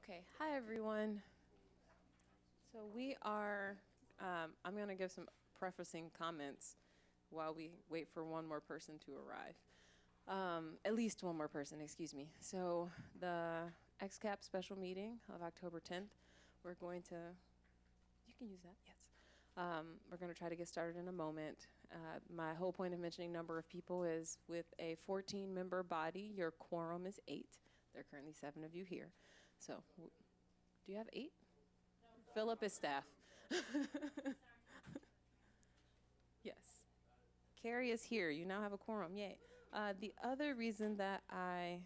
Okay, hi everyone. So we are, I'm going to give some prefacing comments while we wait for one more person to arrive. At least one more person, excuse me. So the XCAP special meeting of October 10th, we're going to, you can use that, yes. We're going to try to get started in a moment. My whole point of mentioning number of people is with a 14-member body, your quorum is 8. There are currently 7 of you here. So, do you have 8? No. Philip is staff. Yes. Carrie is here. You now have a quorum. Yay. The other reason that I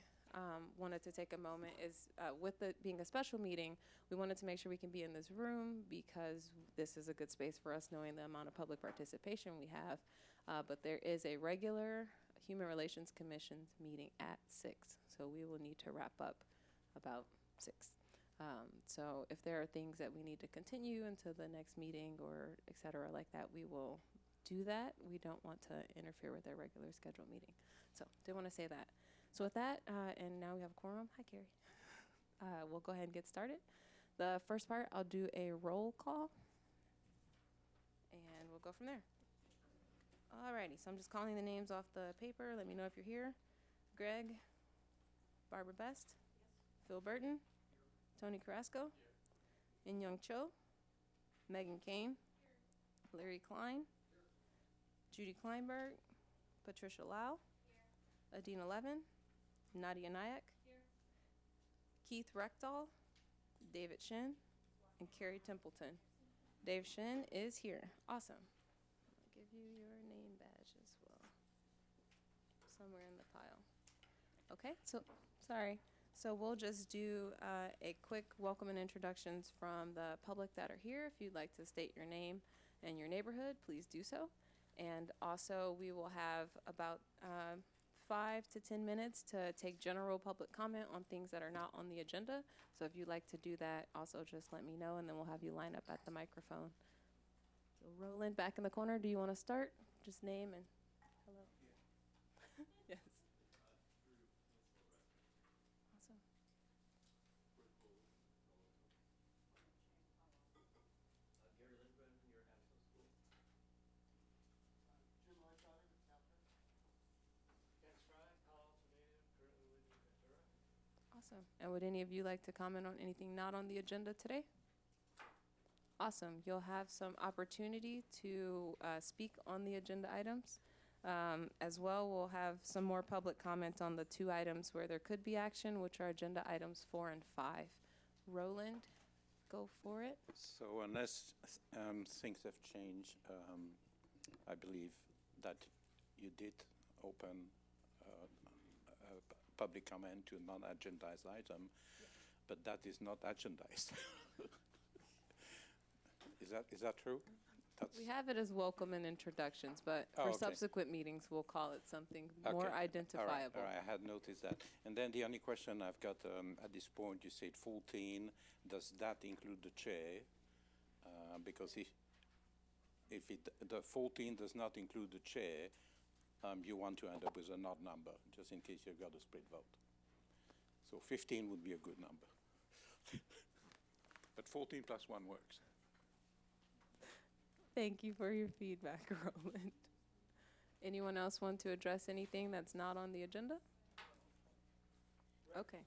wanted to take a moment is with it being a special meeting, we wanted to make sure we can be in this room because this is a good space for us knowing the amount of public participation we have. But there is a regular Human Relations Commission meeting at 6, so we will need to wrap up about 6. So if there are things that we need to continue into the next meeting or et cetera like that, we will do that. We don't want to interfere with our regular scheduled meeting. So did want to say that. So with that, and now we have a quorum. Hi, Carrie. We'll go ahead and get started. The first part, I'll do a roll call, and we'll go from there. Alrighty, so I'm just calling the names off the paper. Let me know if you're here. Greg, Barbara Best, yes. Phil Burton, Tony Carrasco, In Young Cho, Megan Kane, here. Larry Klein, here. Judy Kleinberg, Patricia Lau, here. Adina Levin, Nadia Nayak, here. Keith Rechtall, David Shin, and Carrie Templeton. Dave Shin is here. Awesome. I'll give you your name badge as well. Somewhere in the pile. Okay, so sorry. So we'll just do a quick welcome and introductions from the public that are here. If you'd like to state your name and your neighborhood, please do so. And also we will have about 5 to 10 minutes to take general public comment on things that are not on the agenda. So if you'd like to do that, also just let me know and then we'll have you line up at the microphone. So Roland, back in the corner, do you want to start? Just name and hello. Yeah. Yes. Awesome. And would any of you like to comment on anything not on the agenda today? Awesome. You'll have some opportunity to speak on the agenda items. As well, we'll have some more public comment on the 2 items where there could be action, which are agenda items 4 and 5. Roland, go for it. So unless things have changed, I believe that you did open public comment to a non-agendized item, yeah. But that is not agendized. Is that true? We have it as welcome and introductions, but for subsequent meetings, we'll call it something more identifiable. All right, I had noticed that. And then the only question I've got at this point, you said 14. Does that include the chair? Because if the 14 does not include the chair, you want to end up with an odd number, just in case you've got a split vote. So 15 would be a good number. But 14 plus 1 works. Thank you for your feedback, Roland. Anyone else want to address anything that's not on the agenda? Okay.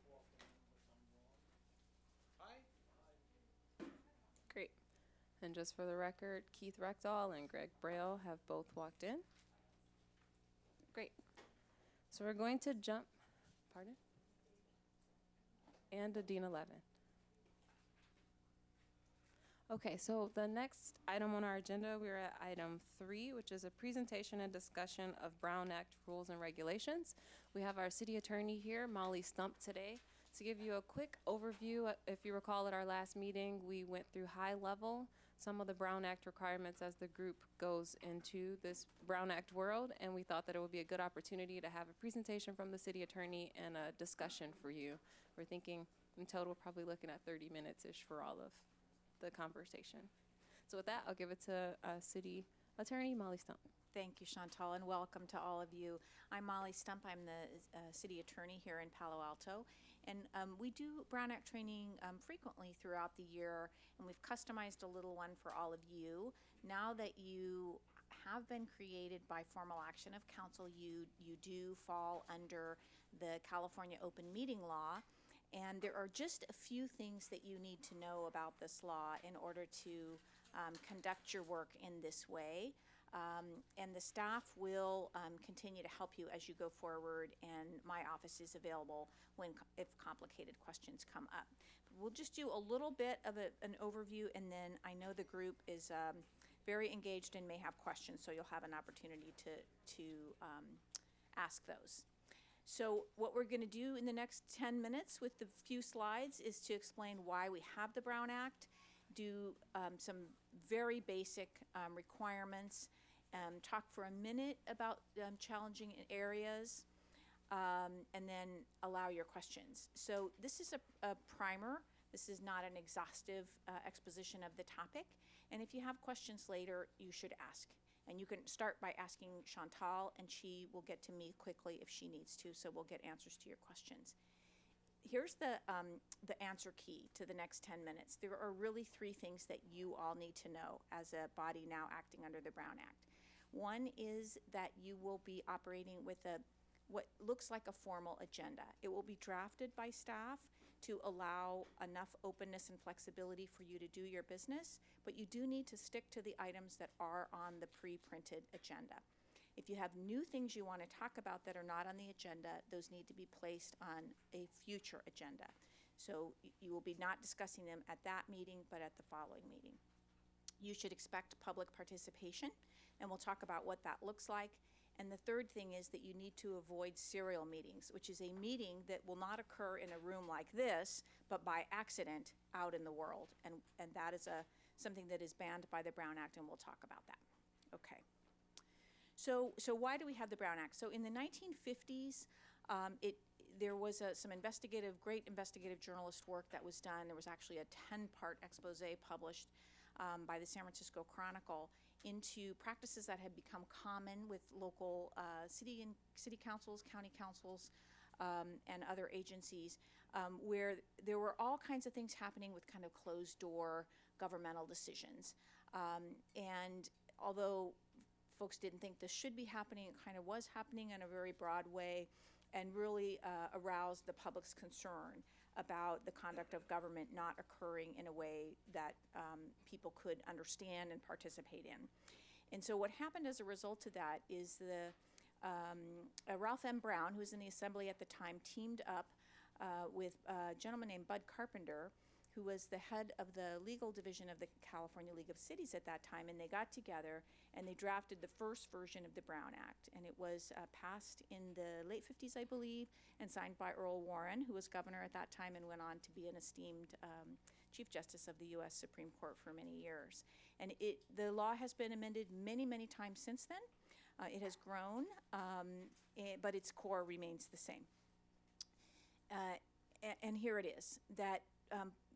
Great. And just for the record, Keith Rechtall and Greg Braille have both walked in. Great. So we're going to jump, pardon? And Adina Levin. Okay, so the next item on our agenda, we're at item 3, which is a presentation and discussion of Brown Act rules and regulations. We have our city attorney here, Molly Stump, today. To give you a quick overview, if you recall at our last meeting, we went through high level some of the Brown Act requirements as the group goes into this Brown Act world, and we thought that it would be a good opportunity to have a presentation from the city attorney and a discussion for you. We're thinking in total probably looking at 30 minutes-ish for all of the conversation. So with that, I'll give it to City Attorney Molly Stump. Thank you, Chantal, and welcome to all of you. I'm Molly Stump. I'm the city attorney here in Palo Alto, And we do Brown Act training frequently throughout the year, and we've customized a little one for all of you. Now that you have been created by formal action of council, you do fall under the California Open Meeting Law. And there are just a few things that you need to know about this law in order to conduct your work in this way. And the staff will continue to help you as you go forward, and my office is available if complicated questions come up. We'll just do a little bit of an overview, and then I know the group is very engaged and may have questions, so you'll have an opportunity to ask those. So what we're going to do in the next 10 minutes with the few slides is to explain why we have the Brown Act, do some very basic requirements, talk for a minute about challenging areas, and then allow your questions. So this is a primer. This is not an exhaustive exposition of the topic. And if you have questions later, you should ask. And you can start by asking Chantal, and she will get to me quickly if she needs to, so we'll get answers to your questions. Here's the answer key to the next 10 minutes. There are really three things that you all need to know as a body now acting under the Brown Act. One is that you will be operating with what looks like a formal agenda. It will be drafted by staff to allow enough openness and flexibility for you to do your business, but you do need to stick to the items that are on the pre-printed agenda. If you have new things you want to talk about that are not on the agenda, those need to be placed on a future agenda. So you will be not discussing them at that meeting, but at the following meeting. You should expect public participation, and we'll talk about what that looks like. And the third thing is that you need to avoid serial meetings, which is a meeting that will not occur in a room like this, but by accident out in the world. And that is something that is banned by the Brown Act, and we'll talk about that. Okay. So why do we have the Brown Act? So in the 1950s, there was some great investigative journalist work that was done. There was actually a 10-part expose published by the San Francisco Chronicle into practices that had become common with local city councils, county councils, and other agencies, where there were all kinds of things happening with kind of closed-door governmental decisions. And although folks didn't think this should be happening, it kind of was happening in a very broad way, and really aroused the public's concern about the conduct of government not occurring in a way that people could understand and participate in. And so what happened as a result of that is Ralph M. Brown, who was in the Assembly at the time, teamed up with a gentleman named Bud Carpenter, who was the head of the legal division of the California League of Cities at that time, and they got together and they drafted the first version of the Brown Act, and it was passed in the late 50s, I believe, and signed by Earl Warren, who was governor at that time and went on to be an esteemed Chief Justice of the U.S. Supreme Court for many years. And the law has been amended many, many times since then. It has grown, but its core remains the same. And here it is, that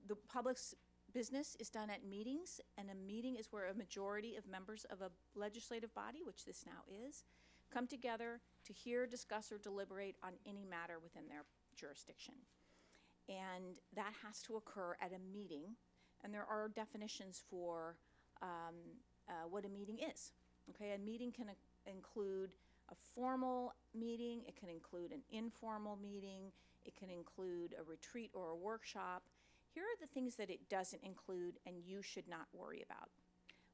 the public's business is done at meetings, and a meeting is where a majority of members of a legislative body, which this now is, come together to hear, discuss, or deliberate on any matter within their jurisdiction. And that has to occur at a meeting, and there are definitions for what a meeting is. Okay, a meeting can include a formal meeting, it can include an informal meeting, it can include a retreat or a workshop. Here are the things that it doesn't include and you should not worry about.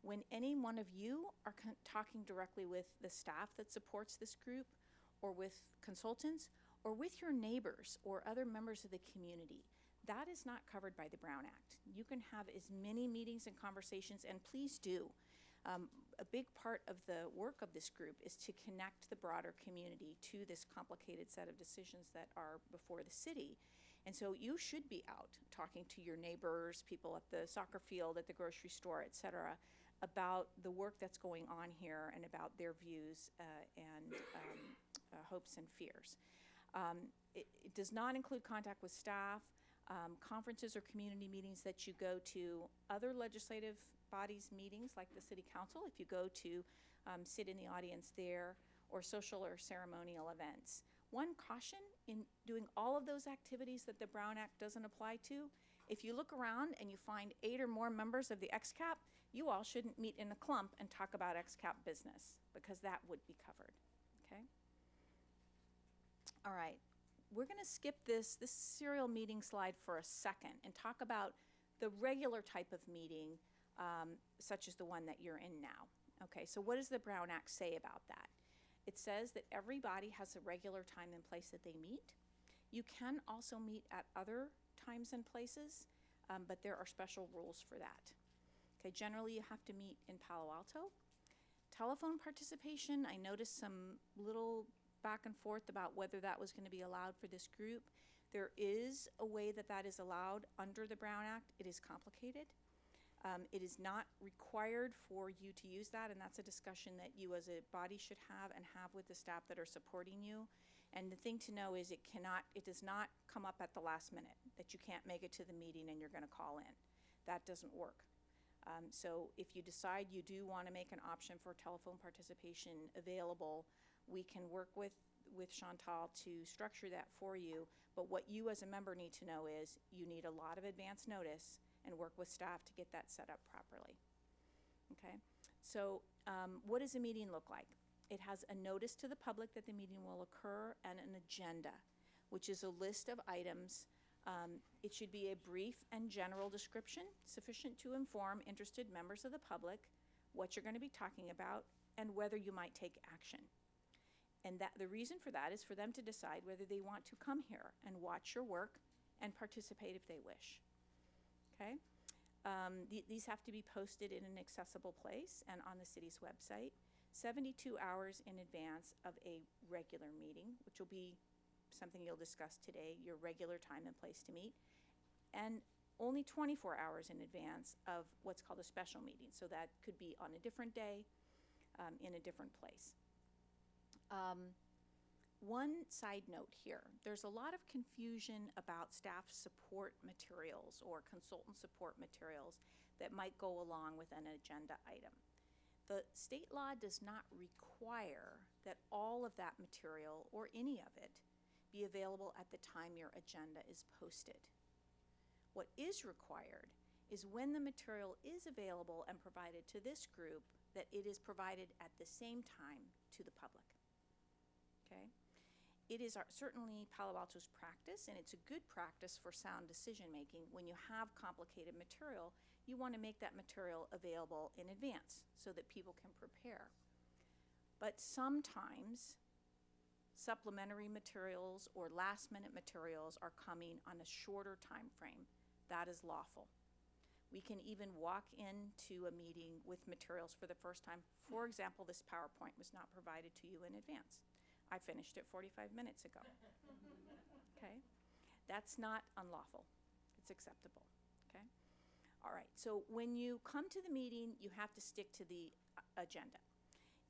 When any one of you are talking directly with the staff that supports this group, or with consultants, or with your neighbors or other members of the community, that is not covered by the Brown Act. You can have as many meetings and conversations, and please do. A big part of the work of this group is to connect the broader community to this complicated set of decisions that are before the city. And so you should be out talking to your neighbors, people at the soccer field, at the grocery store, et cetera, about the work that's going on here and about their views and hopes and fears. It does not include contact with staff, conferences or community meetings that you go to, other legislative bodies meetings like the city council, if you go to sit in the audience there, or social or ceremonial events. One caution in doing all of those activities that the Brown Act doesn't apply to, if you look around and you find 8 or more members of the XCAP, you all shouldn't meet in a clump and talk about XCAP business, because that would be covered, okay? All right, we're gonna skip this serial meeting slide for a second and talk about the regular type of meeting, such as the one that you're in now. Okay, so what does the Brown Act say about that? It says that every body has a regular time and place that they meet. You can also meet at other times and places, but there are special rules for that. Okay, generally you have to meet in Palo Alto. Telephone participation, I noticed some little back and forth about whether that was going to be allowed for this group. There is a way that that is allowed under the Brown Act. It is complicated. It is not required for you to use that, and that's a discussion that you as a body should have and have with the staff that are supporting you. And the thing to know is it does not come up at the last minute, that you can't make it to the meeting and you're going to call in. That doesn't work. So if you decide you do want to make an option for telephone participation available, we can work with Chantal to structure that for you. But what you as a member need to know is you need a lot of advance notice and work with staff to get that set up properly. Okay, so what does a meeting look like? It has a notice to the public that the meeting will occur and an agenda, which is a list of items. It should be a brief and general description, sufficient to inform interested members of the public what you're going to be talking about and whether you might take action. And that the reason for that is for them to decide whether they want to come here and watch your work and participate if they wish. Okay? These have to be posted in an accessible place and on the city's website 72 hours in advance of a regular meeting, which will be something you'll discuss today, your regular time and place to meet, and only 24 hours in advance of what's called a special meeting. So that could be on a different day, in a different place. One side note here, there's a lot of confusion about staff support materials or consultant support materials that might go along with an agenda item. The state law does not require that all of that material or any of it be available at the time your agenda is posted. What is required is when the material is available and provided to this group, that it is provided at the same time to the public. Okay? It is certainly Palo Alto's practice, and it's a good practice for sound decision making. When you have complicated material, you want to make that material available in advance so that people can prepare. But sometimes supplementary materials or last-minute materials are coming on a shorter time frame. That is lawful. We can even walk into a meeting with materials for the first time. For example, this PowerPoint was not provided to you in advance. I finished it 45 minutes ago. Okay? That's not unlawful. It's acceptable. Okay? All right, so when you come to the meeting, you have to stick to the agenda.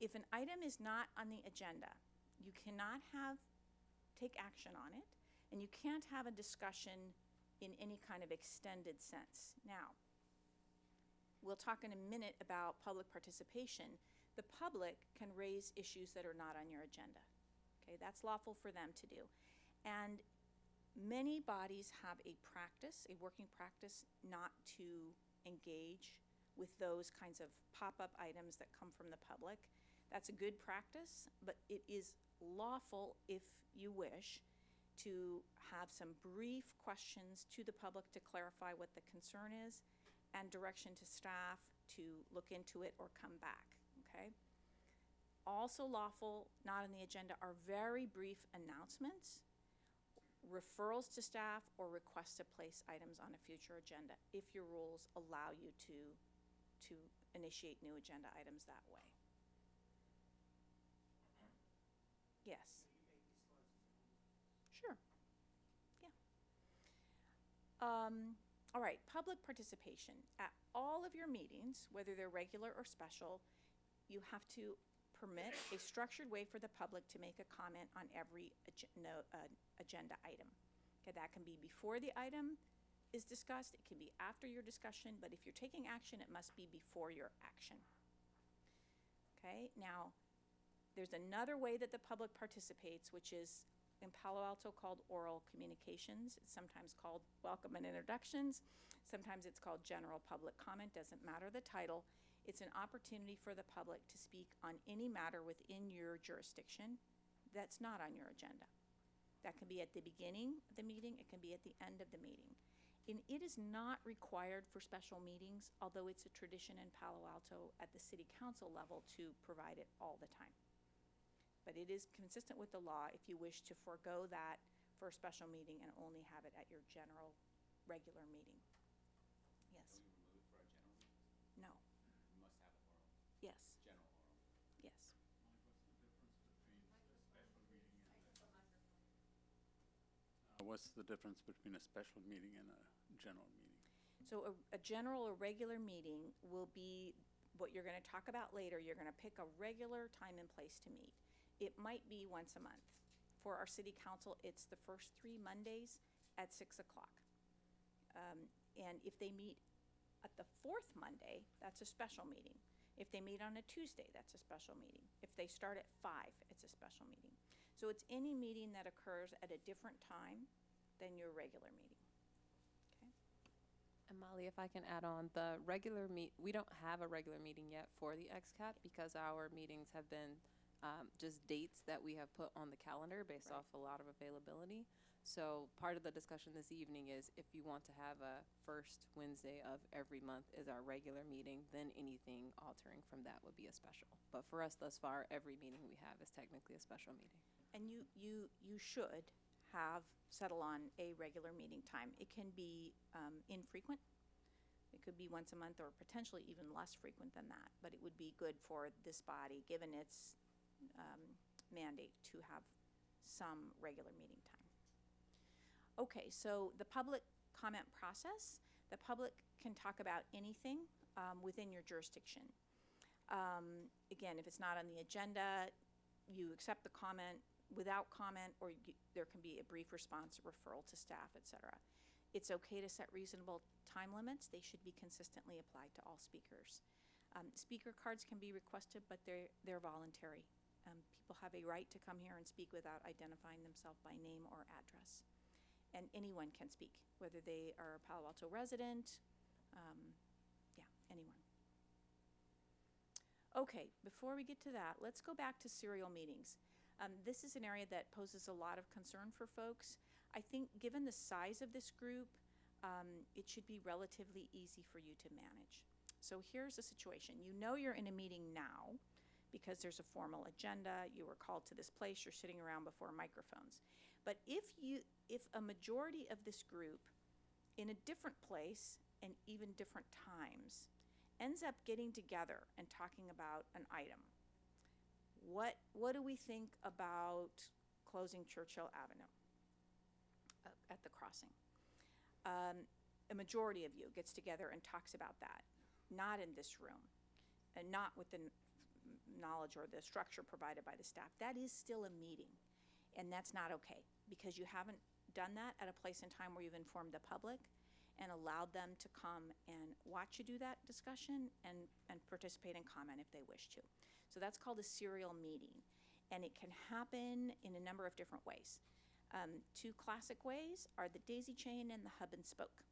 If an item is not on the agenda, you cannot take action on it, and you can't have a discussion in any kind of extended sense. Now, we'll talk in a minute about public participation. The public can raise issues that are not on your agenda. Okay, that's lawful for them to do. And many bodies have a practice, a working practice, not to engage with those kinds of pop-up items that come from the public. That's a good practice, but it is lawful, if you wish, to have some brief questions to the public to clarify what the concern is and direction to staff to look into it or come back, okay? Also lawful, not on the agenda, are very brief announcements, referrals to staff, or requests to place items on a future agenda if your rules allow you to initiate new agenda items that way. Yes. Sure. Yeah. All right, public participation. At all of your meetings, whether they're regular or special, you have to permit a structured way for the public to make a comment on every agenda item. Okay, that can be before the item is discussed, it can be after your discussion, but if you're taking action, it must be before your action. Okay, now, there's another way that the public participates, which is in Palo Alto called oral communications. It's sometimes called welcome and introductions. Sometimes it's called general public comment, doesn't matter the title. It's an opportunity for the public to speak on any matter within your jurisdiction that's not on your agenda. That can be at the beginning of the meeting, it can be at the end of the meeting. And it is not required for special meetings, although it's a tradition in Palo Alto at the city council level to provide it all the time. But it is consistent with the law if you wish to forego that for a special meeting and only have it at your general, regular meeting. Yes? Can we remove it for our general meetings? No. We must have it oral, Yes. general oral. Yes. What's the difference between a special meeting and a general meeting? So a general or regular meeting will be what you're going to talk about later. You're going to pick a regular time and place to meet. It might be once a month. For our city council, it's the first 3 Mondays at 6 o'clock. And if they meet at the 4th Monday, that's a special meeting. If they meet on a Tuesday, that's a special meeting. If they start at 5, it's a special meeting. So it's any meeting that occurs at a different time than your regular meeting. Okay? And Molly, if I can add on, the regular we don't have a regular meeting yet for the XCAP because our meetings have been just dates that we have put on the calendar based Right. off a lot of availability. So part of the discussion this evening is if you want to have a first Wednesday of every month is our regular meeting, then anything altering from that would be a special. But for us thus far, every meeting we have is technically a special meeting. And you should have settle on a regular meeting time. It can be infrequent. It could be once a month or potentially even less frequent than that. But it would be good for this body, given its mandate, to have some regular meeting time. Okay, so the public comment process. The public can talk about anything within your jurisdiction. Again, if it's not on the agenda, you accept the comment without comment, or there can be a brief response, a referral to staff, etc. It's okay to set reasonable time limits. They should be consistently applied to all speakers. Speaker cards can be requested, but they're voluntary. People have a right to come here and speak without identifying themselves by name or address. And anyone can speak, whether they are a Palo Alto resident, anyone. Okay, before we get to that, let's go back to serial meetings. This is an area that poses a lot of concern for folks. I think given the size of this group, it should be relatively easy for you to manage. So here's the situation. You know you're in a meeting now because there's a formal agenda, you were called to this place, you're sitting around before microphones. But if a majority of this group in a different place and even different times ends up getting together and talking about an item, what do we think about closing Churchill Avenue at the crossing? A majority of you gets together and talks about that, not in this room, and not with the knowledge or the structure provided by the staff. That is still a meeting, and that's not okay, because you haven't done that at a place and time where you've informed the public and allowed them to come and watch you do that discussion and participate and comment if they wish to. So that's called a serial meeting, and it can happen in a number of different ways. 2 classic ways are the daisy chain and the hub and spoke.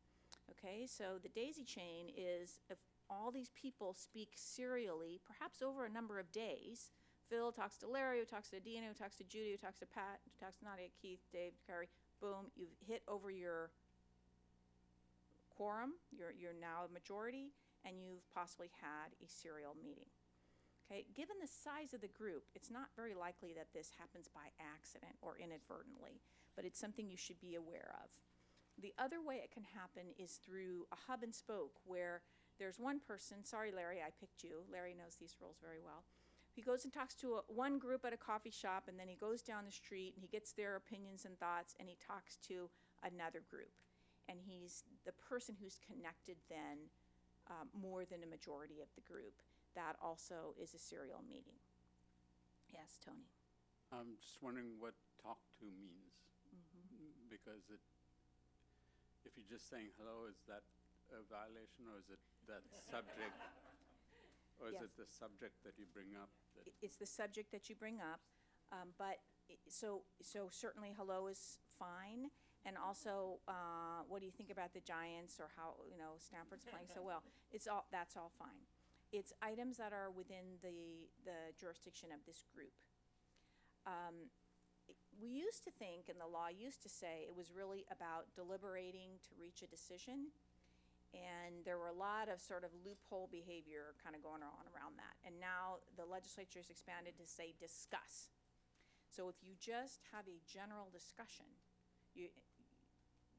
Okay, so the daisy chain is if all these people speak serially, perhaps over a number of days. Phil talks to Larry, who talks to Dina, who talks to Judy, who talks to Pat, who talks to Nadia, Keith, Dave, Carrie. Boom, you've hit over your quorum, you're now a majority, and you've possibly had a serial meeting. Okay, given the size of the group, it's not very likely that this happens by accident or inadvertently, but it's something you should be aware of. The other way it can happen is through a hub and spoke, where there's one person, sorry Larry, I picked you, Larry knows these rules very well. He goes and talks to one group at a coffee shop, and then he goes down the street and he gets their opinions and thoughts, and he talks to another group. And he's the person who's connected then more than a majority of the group. That also is a serial meeting. Yes, Tony. I'm just wondering what talk to means. Because if you're just saying hello, is that a violation, or is it that subject? Or is Yes. it the subject that you bring up? It's the subject that you bring up, but so certainly hello is fine. And also, what do you think about the Giants, or how, Stanford's playing so well? That's all fine. It's items that are within the jurisdiction of this group. We used to think, and the law used to say, it was really about deliberating to reach a decision. And there were a lot of sort of loophole behavior kind of going on around that. And now the legislature's expanded to say discuss. So if you just have a general discussion,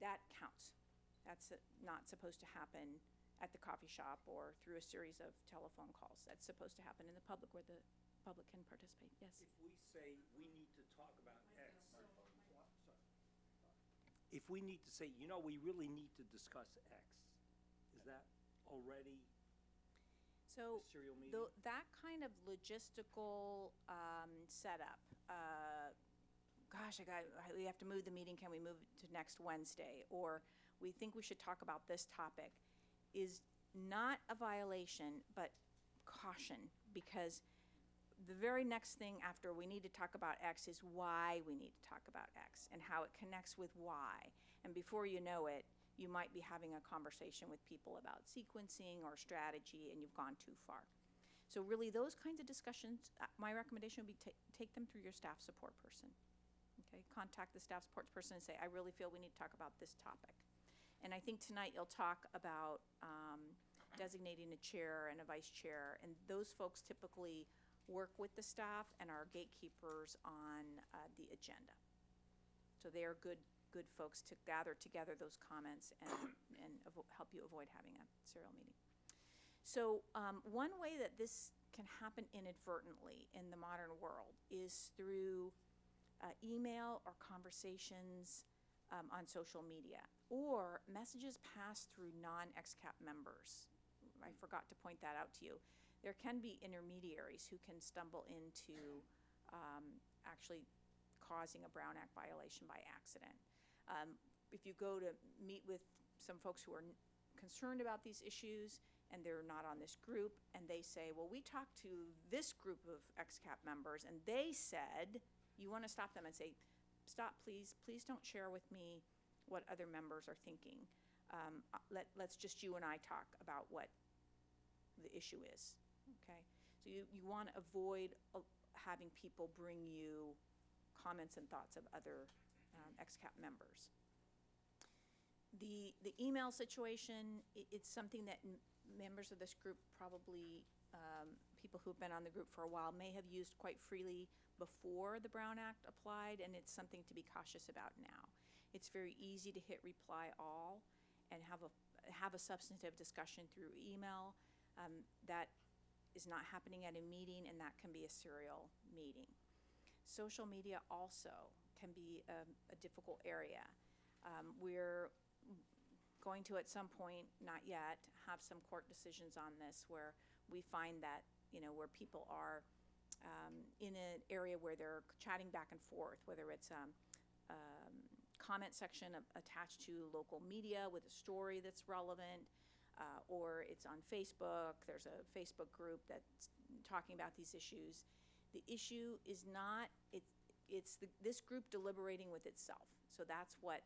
that counts. That's not supposed to happen at the coffee shop or through a series of telephone calls. That's supposed to happen in the public, where the public can participate. Yes? If we say we need to talk about X, if we need to say, we really need to discuss X, is that already So a serial meeting? that kind of logistical setup, we have to move the meeting, can we move it to next Wednesday? Or we think we should talk about this topic, is not a violation, but caution, because the very next thing after we need to talk about X is why we need to talk about X and how it connects with Y. And before you know it, you might be having a conversation with people about sequencing or strategy, and you've gone too far. So really, those kinds of discussions, my recommendation would be take them through your staff support person. Okay, contact the staff support person and say, I really feel we need to talk about this topic. And I think tonight you'll talk about designating a chair and a vice chair, and those folks typically work with the staff and are gatekeepers on the agenda. So they are good folks to gather together those comments and help you avoid having a serial meeting. So one way that this can happen inadvertently in the modern world is through email or conversations on social media, or messages passed through non-XCAP members. I forgot to point that out to you. There can be intermediaries who can stumble into actually causing a Brown Act violation by accident. If you go to meet with some folks who are concerned about these issues and they're not on this group, and they say, well, we talked to this group of XCAP members and they said, you want to stop them and say, stop, please don't share with me what other members are thinking. Let's just you and I talk about what the issue is, okay? So you want to avoid having people bring you comments and thoughts of other XCAP members. The email situation, it's something that members of this group probably, people who've been on the group for a while, may have used quite freely before the Brown Act applied, and it's something to be cautious about now. It's very easy to hit reply all and have a substantive discussion through email. That is not happening at a meeting, and that can be a serial meeting. Social media also can be a difficult area. We're going to, at some point, not yet, have some court decisions on this where we find that, where people are in an area where they're chatting back and forth, whether it's comment section attached to local media with a story that's relevant, or it's on Facebook. There's a Facebook group that's talking about these issues. The issue is not, it's this group deliberating with itself. So that's what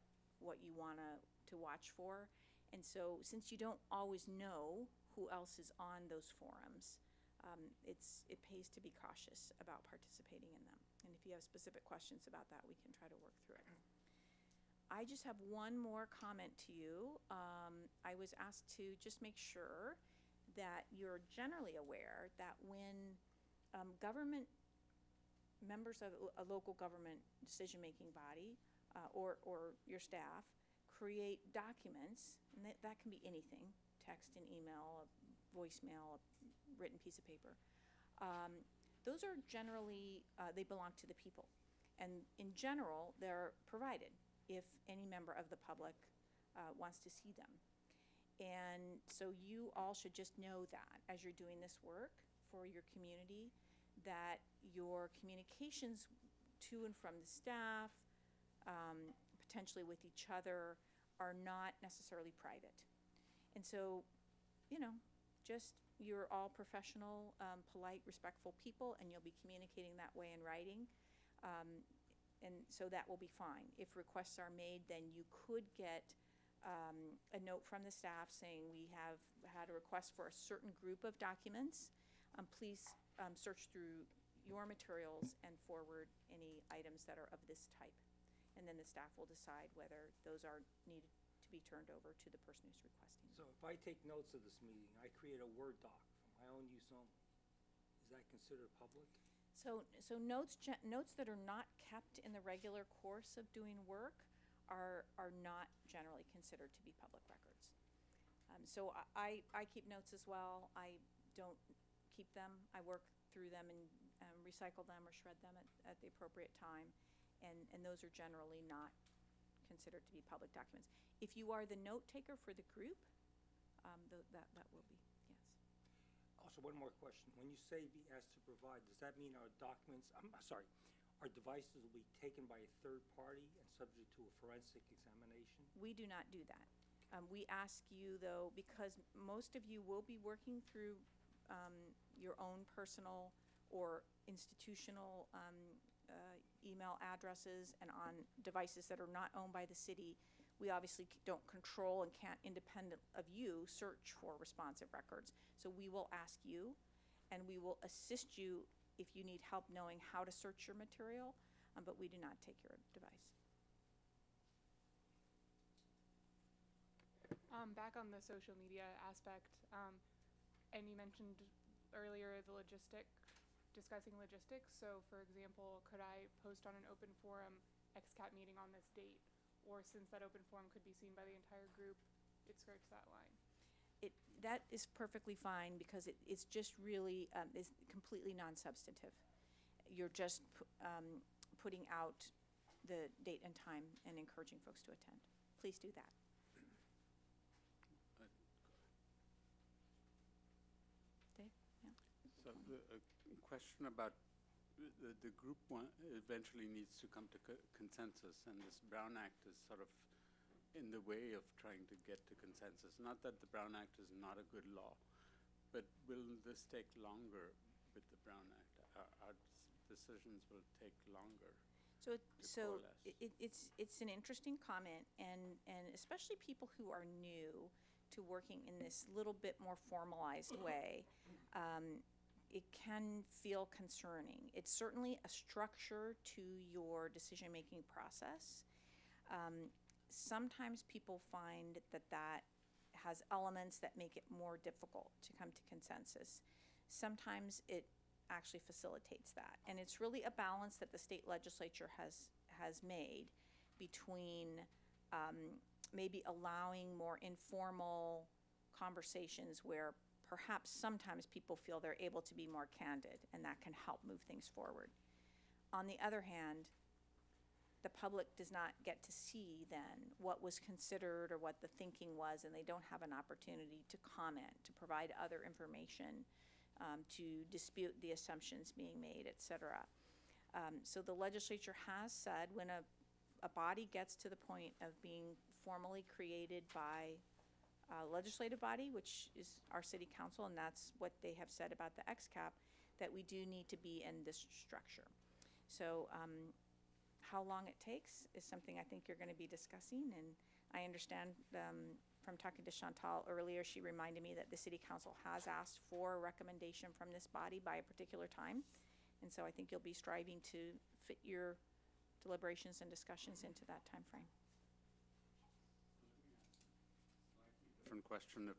you want to watch for. And so since you don't always know who else is on those forums, it pays to be cautious about participating in them. And if you have specific questions about that, we can try to work through it. I just have one more comment to you. I was asked to just make sure that you're generally aware that when government members of a local government decision-making body or your staff create documents, and that can be anything, text and email, a voicemail, a written piece of paper. Those are generally, they belong to the people. And in general, they're provided if any member of the public wants to see them. And so you all should just know that as you're doing this work for your community, that your communications to and from the staff, potentially with each other, are not necessarily private. And so, just you're all professional, polite, respectful people, and you'll be communicating that way in writing. so that will be fine. If requests are made, then you could get a note from the staff saying we have had a request for a certain group of documents. Please search through your materials and forward any items that are of this type. And then the staff will decide whether those are needed to be turned over to the person who's requesting. So if I take notes of this meeting, I create a Word doc for my own use only, is that considered public? So notes that are not kept in the regular course of doing work are not generally considered to be public records. So I keep notes as well. I don't keep them. I work through them and recycle them or shred them at the appropriate time. And those are generally not considered to be public documents. If you are the note taker for the group, that will be, yes. Also, one more question. When you say be asked to provide, does that mean our documents, our devices will be taken by a third party and subject to a forensic examination? We do not do that. We ask you, though, because most of you will be working through your own personal or institutional email addresses and on devices that are not owned by the city. We obviously don't control and can't, independent of you, search for responsive records. So we will ask you, and we will assist you if you need help knowing how to search your material, but we do not take your device. Back on the social media aspect, and you mentioned earlier discussing logistics. So for example, could I post on an open forum XCAP meeting on this date? Or since that open forum could be seen by the entire group, it skirts that line? That is perfectly fine because it's just really is completely non-substantive. You're just putting out the date and time and encouraging folks to attend. Please do that. Dave? Yeah. So a question about the group eventually needs to come to consensus, and this Brown Act is sort of in the way of trying to get to consensus. Not that the Brown Act is not a good law, but will this take longer with the Brown Act? Our decisions will take longer. So it's an interesting comment, and especially people who are new to working in this little bit more formalized way. It can feel concerning. It's certainly a structure to your decision-making process. Sometimes people find that has elements that make it more difficult to come to consensus. Sometimes it actually facilitates that. And it's really a balance that the state legislature has made between maybe allowing more informal conversations where perhaps sometimes people feel they're able to be more candid, and that can help move things forward. On the other hand, the public does not get to see then what was considered or what the thinking was, and they don't have an opportunity to comment, to provide other information, to dispute the assumptions being made, et cetera. So the legislature has said when a body gets to the point of being formally created by legislative body, which is our city council, and that's what they have said about the XCAP, that we do need to be in this structure. So how long it takes is something I think you're going to be discussing, and I understand from talking to Chantal earlier, she reminded me that the city council has asked for a recommendation from this body by a particular time, and so I think you'll be striving to fit your deliberations and discussions into that time frame. Different question.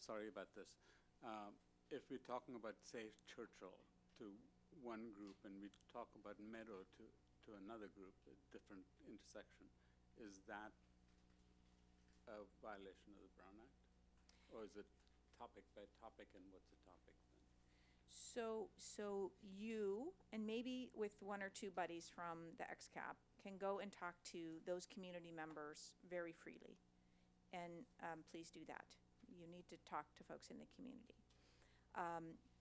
Sorry about this. If we're talking about, say, Churchill to one group, and we talk about Meadow to another group, a different intersection, is that a violation of the Brown Act, or is it topic by topic, and what's the topic then? So you, and maybe with one or two buddies from the XCAP, can go and talk to those community members very freely. And please do that. You need to talk to folks in the community.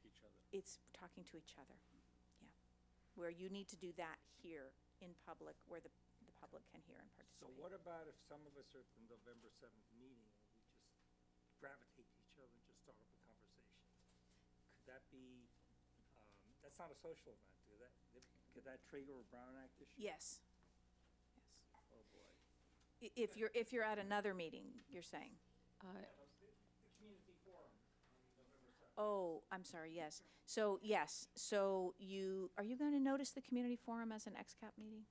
Each other. It's talking to each other, yeah. Where you need to do that here in public, where the public can hear and participate. So what about if some of us are at the November 7th meeting and we just gravitate to each other and just start up a conversation? Could that be, that's not a social event, Could that trigger a Brown Act issue? Yes. Oh, boy. If you're at another meeting, you're saying? The community forum on November 7th. Oh, I'm sorry, yes. So, yes, so are you going to notice the community forum as an XCAP meeting?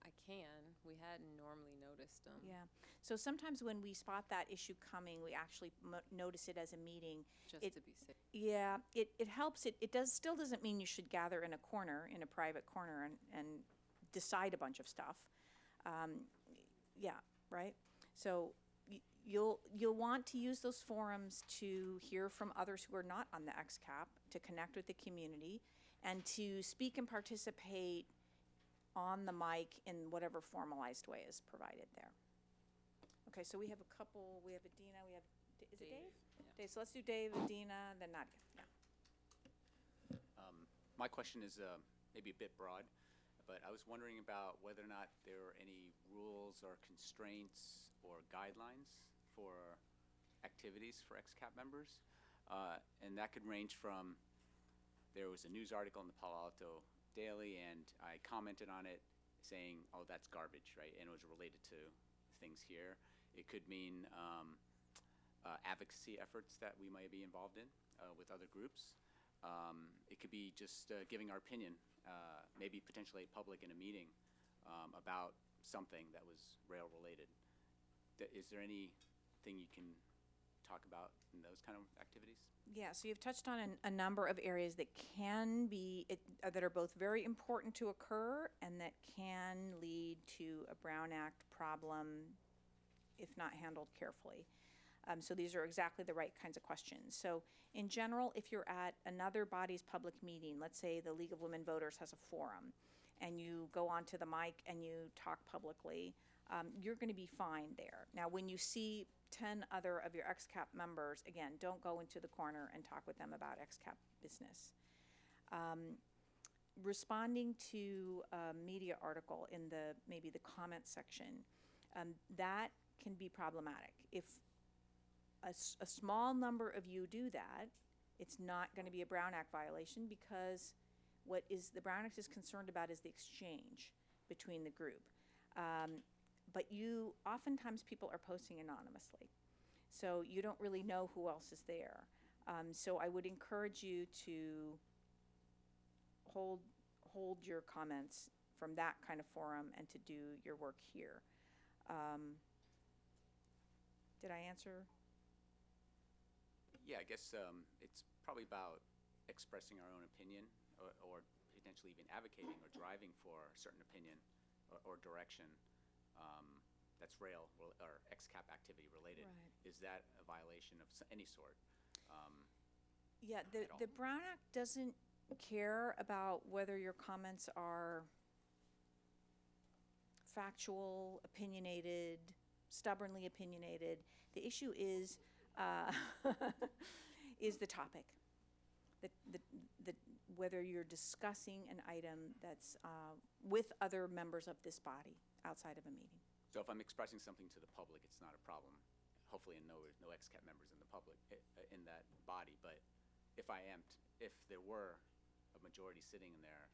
I can. We hadn't normally noticed them. Yeah. So sometimes when we spot that issue coming, we actually notice it as a meeting. Just It- to be safe. Yeah, it helps. It still doesn't mean you should gather in a corner, in a private corner, and decide a bunch of stuff. Yeah, right? So you'll want to use those forums to hear from others who are not on the XCAP, to connect with the community, and to speak and participate on the mic in whatever formalized way is provided there. Okay, so we have a couple, we have Adina, is it Dave? Yeah. Dave, so let's do Dave, Adina, then Nadia, yeah. My question is maybe a bit broad, but I was wondering about whether or not there are any rules or constraints or guidelines for activities for XCAP members. And that could range from, there was a news article in the Palo Alto Daily, and I commented on it saying, oh, that's garbage, right? And it was related to things here. It could mean advocacy efforts that we might be involved in with other groups. It could be just giving our opinion, maybe potentially public in a meeting about something that was rail related. Is there anything you can talk about in those kind of activities? Yeah, so you've touched on a number of areas that can be, that are both very important to occur and that can lead to a Brown Act problem if not handled carefully. So these are exactly the right kinds of questions. So in general, if you're at another body's public meeting, let's say the League of Women Voters has a forum, and you go onto the mic and you talk publicly, you're going to be fine there. Now, when you see 10 other of your XCAP members, again, don't go into the corner and talk with them about XCAP business. Responding to a media article in maybe the comment section, that can be problematic. If a small number of you do that, it's not going to be a Brown Act violation, because what the Brown Act is concerned about is the exchange between the group. But oftentimes people are posting anonymously, so you don't really know who else is there. So I would encourage you to hold your comments from that kind of forum and to do your work here. Did I answer? Yeah, I guess it's probably about expressing our own opinion, or potentially even advocating or driving for a certain opinion or direction that's rail or XCAP activity related. Right. Is that a violation of any sort? Yeah, at all? the Brown Act doesn't care about whether your comments are factual, opinionated, stubbornly opinionated. The issue is is the topic. Whether you're discussing an item that's with other members of this body outside of a meeting. So if I'm expressing something to the public, it's not a problem. Hopefully, no XCAP members in the public in that body. But if if there were a majority sitting in there,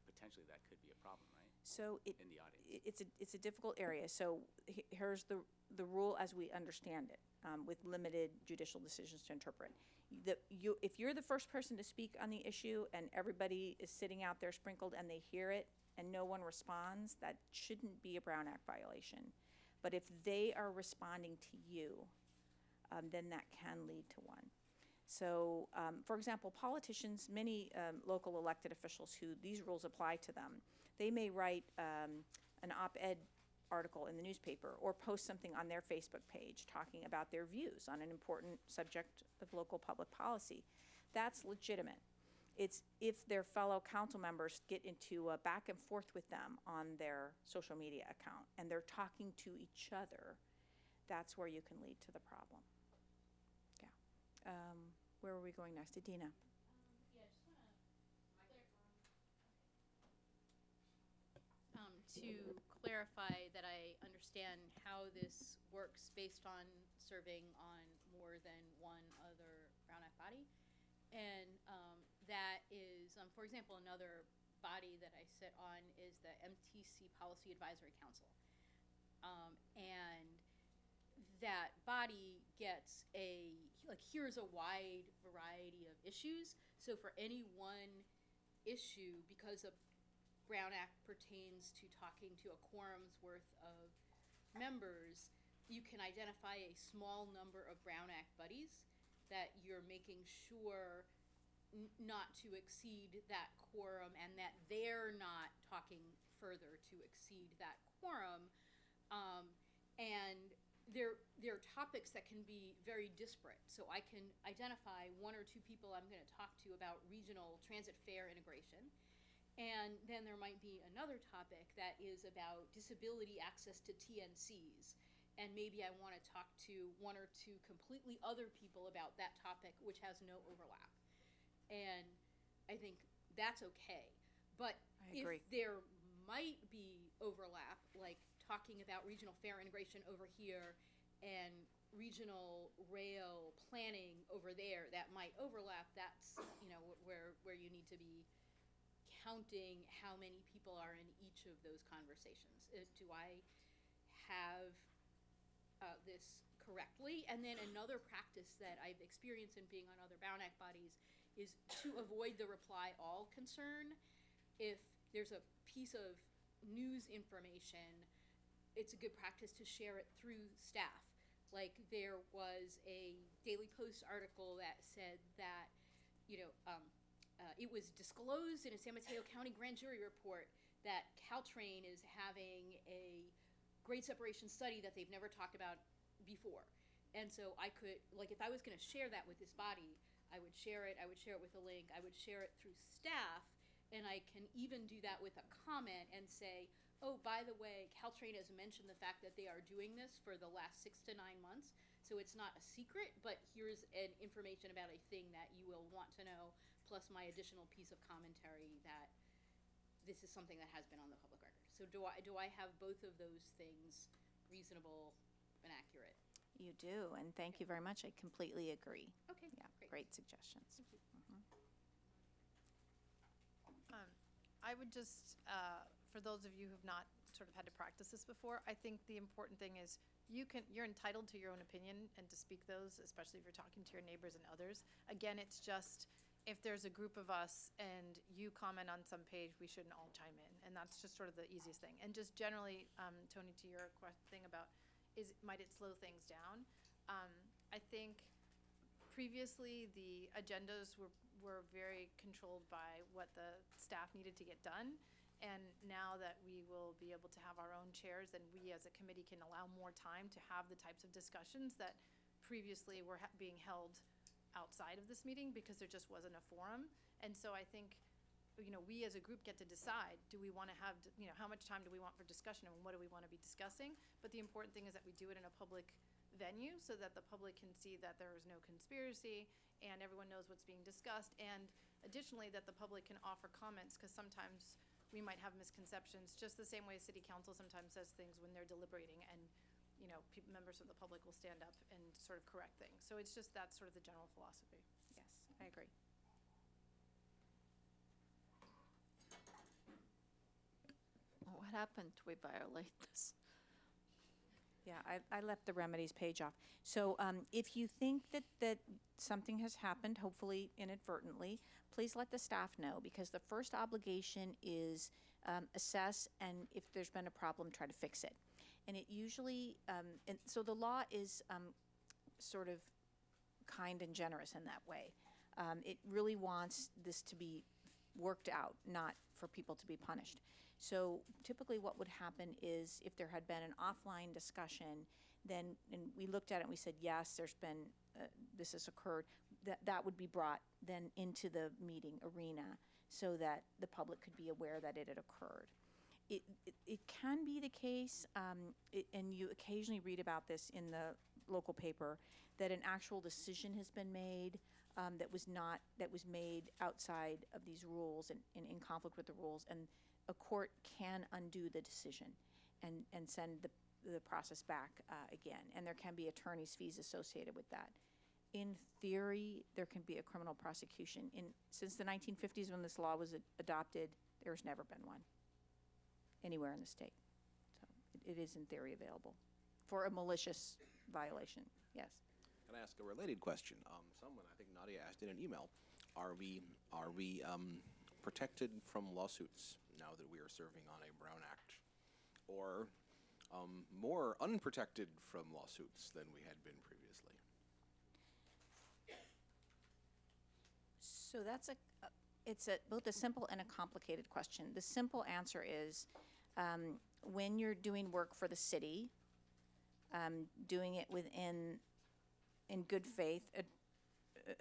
potentially that could be a problem, right? So in the audience. It's a difficult area. So here's the rule as we understand it, with limited judicial decisions to interpret. If you're the first person to speak on the issue and everybody is sitting out there sprinkled and they hear it and no one responds, that shouldn't be a Brown Act violation. But if they are responding to you, then that can lead to one. So, for example, politicians, many local elected officials who these rules apply to them, they may write an op-ed article in the newspaper or post something on their Facebook page talking about their views on an important subject of local public policy. That's legitimate. It's if their fellow council members get into a back and forth with them on their social media account and they're talking to each other, that's where you can lead to the problem. Yeah. Where are we going next? Adina. To clarify that I understand how this works based on serving on more than one other Brown Act body. And that is, for example, another body that I sit on is the MTC Policy Advisory Council. And that body gets here's a wide variety of issues. So for any one issue, because a Brown Act pertains to talking to a quorum's worth of members, you can identify a small number of Brown Act buddies that you're making sure not to exceed that quorum and that they're not talking further to exceed that quorum. And there are topics that can be very disparate. So I can identify one or two people I'm going to talk to about regional transit fare integration. And then there might be another topic that is about disability access to TNCs. And maybe I want to talk to one or two completely other people about that topic, which has no overlap. And I think that's okay. But if there might be overlap, like talking about regional fare integration over here and regional rail planning over there, that might overlap. That's, where you need to be counting how many people are in each of those conversations. Do I have this correctly? And then another practice that I've experienced in being on other Brown Act bodies is to avoid the reply all concern. If there's a piece of news information, it's a good practice to share it through staff. Like there was a Daily Post article that said that, it was disclosed in a San Mateo County grand jury report that Caltrain is having a grade separation study that they've never talked about before. And so I could, if I was going to share that with this body, I would share it with a link, I would share it through staff, and I can even do that with a comment and say, oh, by the way, Caltrain has mentioned the fact that they are doing this for the last 6 to 9 months, so it's not a secret, but here's an information about a thing that you will want to know, plus my additional piece of commentary that this is something that has been on the public record. So do I have both of those things reasonable and accurate? You do, and thank you very much. I completely agree. Okay, Yeah, great. great suggestions. I would just, for those of you who've not sort of had to practice this before, I think the important thing is you're entitled to your own opinion and to speak those, especially if you're talking to your neighbors and others. Again, it's just, if there's a group of us and you comment on some page, we shouldn't all chime in. And that's just sort of the easiest thing. And just generally, Tony, to your thing about might it slow things down? I think previously the agendas were very controlled by what the staff needed to get done. And now that we will be able to have our own chairs, and we as a committee can allow more time to have the types of discussions that previously were being held outside of this meeting because there just wasn't a forum. And so I think, we as a group get to decide, do we want to have, how much time do we want for discussion and what do we want to be discussing? But the important thing is that we do it in a public venue so that the public can see that there is no conspiracy and everyone knows what's being discussed. And additionally, that the public can offer comments, because sometimes we might have misconceptions, just the same way city council sometimes says things when they're deliberating, and members of the public will stand up and sort of correct things. So it's just that's sort of the general philosophy. Yes, I agree. What happened? We violate this. Yeah, I left the remedies page off. So if you think that something has happened, hopefully inadvertently, please let the staff know, because the first obligation is assess, and if there's been a problem, try to fix it. And it usually, and so the law is sort of kind and generous in that way. It really wants this to be worked out, not for people to be punished. So typically what would happen is if there had been an offline discussion, then, and we looked at it and we said, yes, there's been, this has occurred, that would be brought then into the meeting arena so that the public could be aware that it had occurred. It can be the case, and you occasionally read about this in the local paper, that an actual decision has been made that was made outside of these rules and in conflict with the rules, and a court can undo the decision and send the process back again, and there can be attorney's fees associated with that. In theory, there can be a criminal prosecution. Since the 1950s, when this law was adopted, There's never been one anywhere in the state. So it is in theory available for a malicious violation, yes. Can I ask a related question? Someone, I think Nadia asked in an email, are we protected from lawsuits now that we are serving on a Brown Act? Or more unprotected from lawsuits than we had been previously? So that's it's both a simple and a complicated question. The simple answer is when you're doing work for the city, doing it in good faith,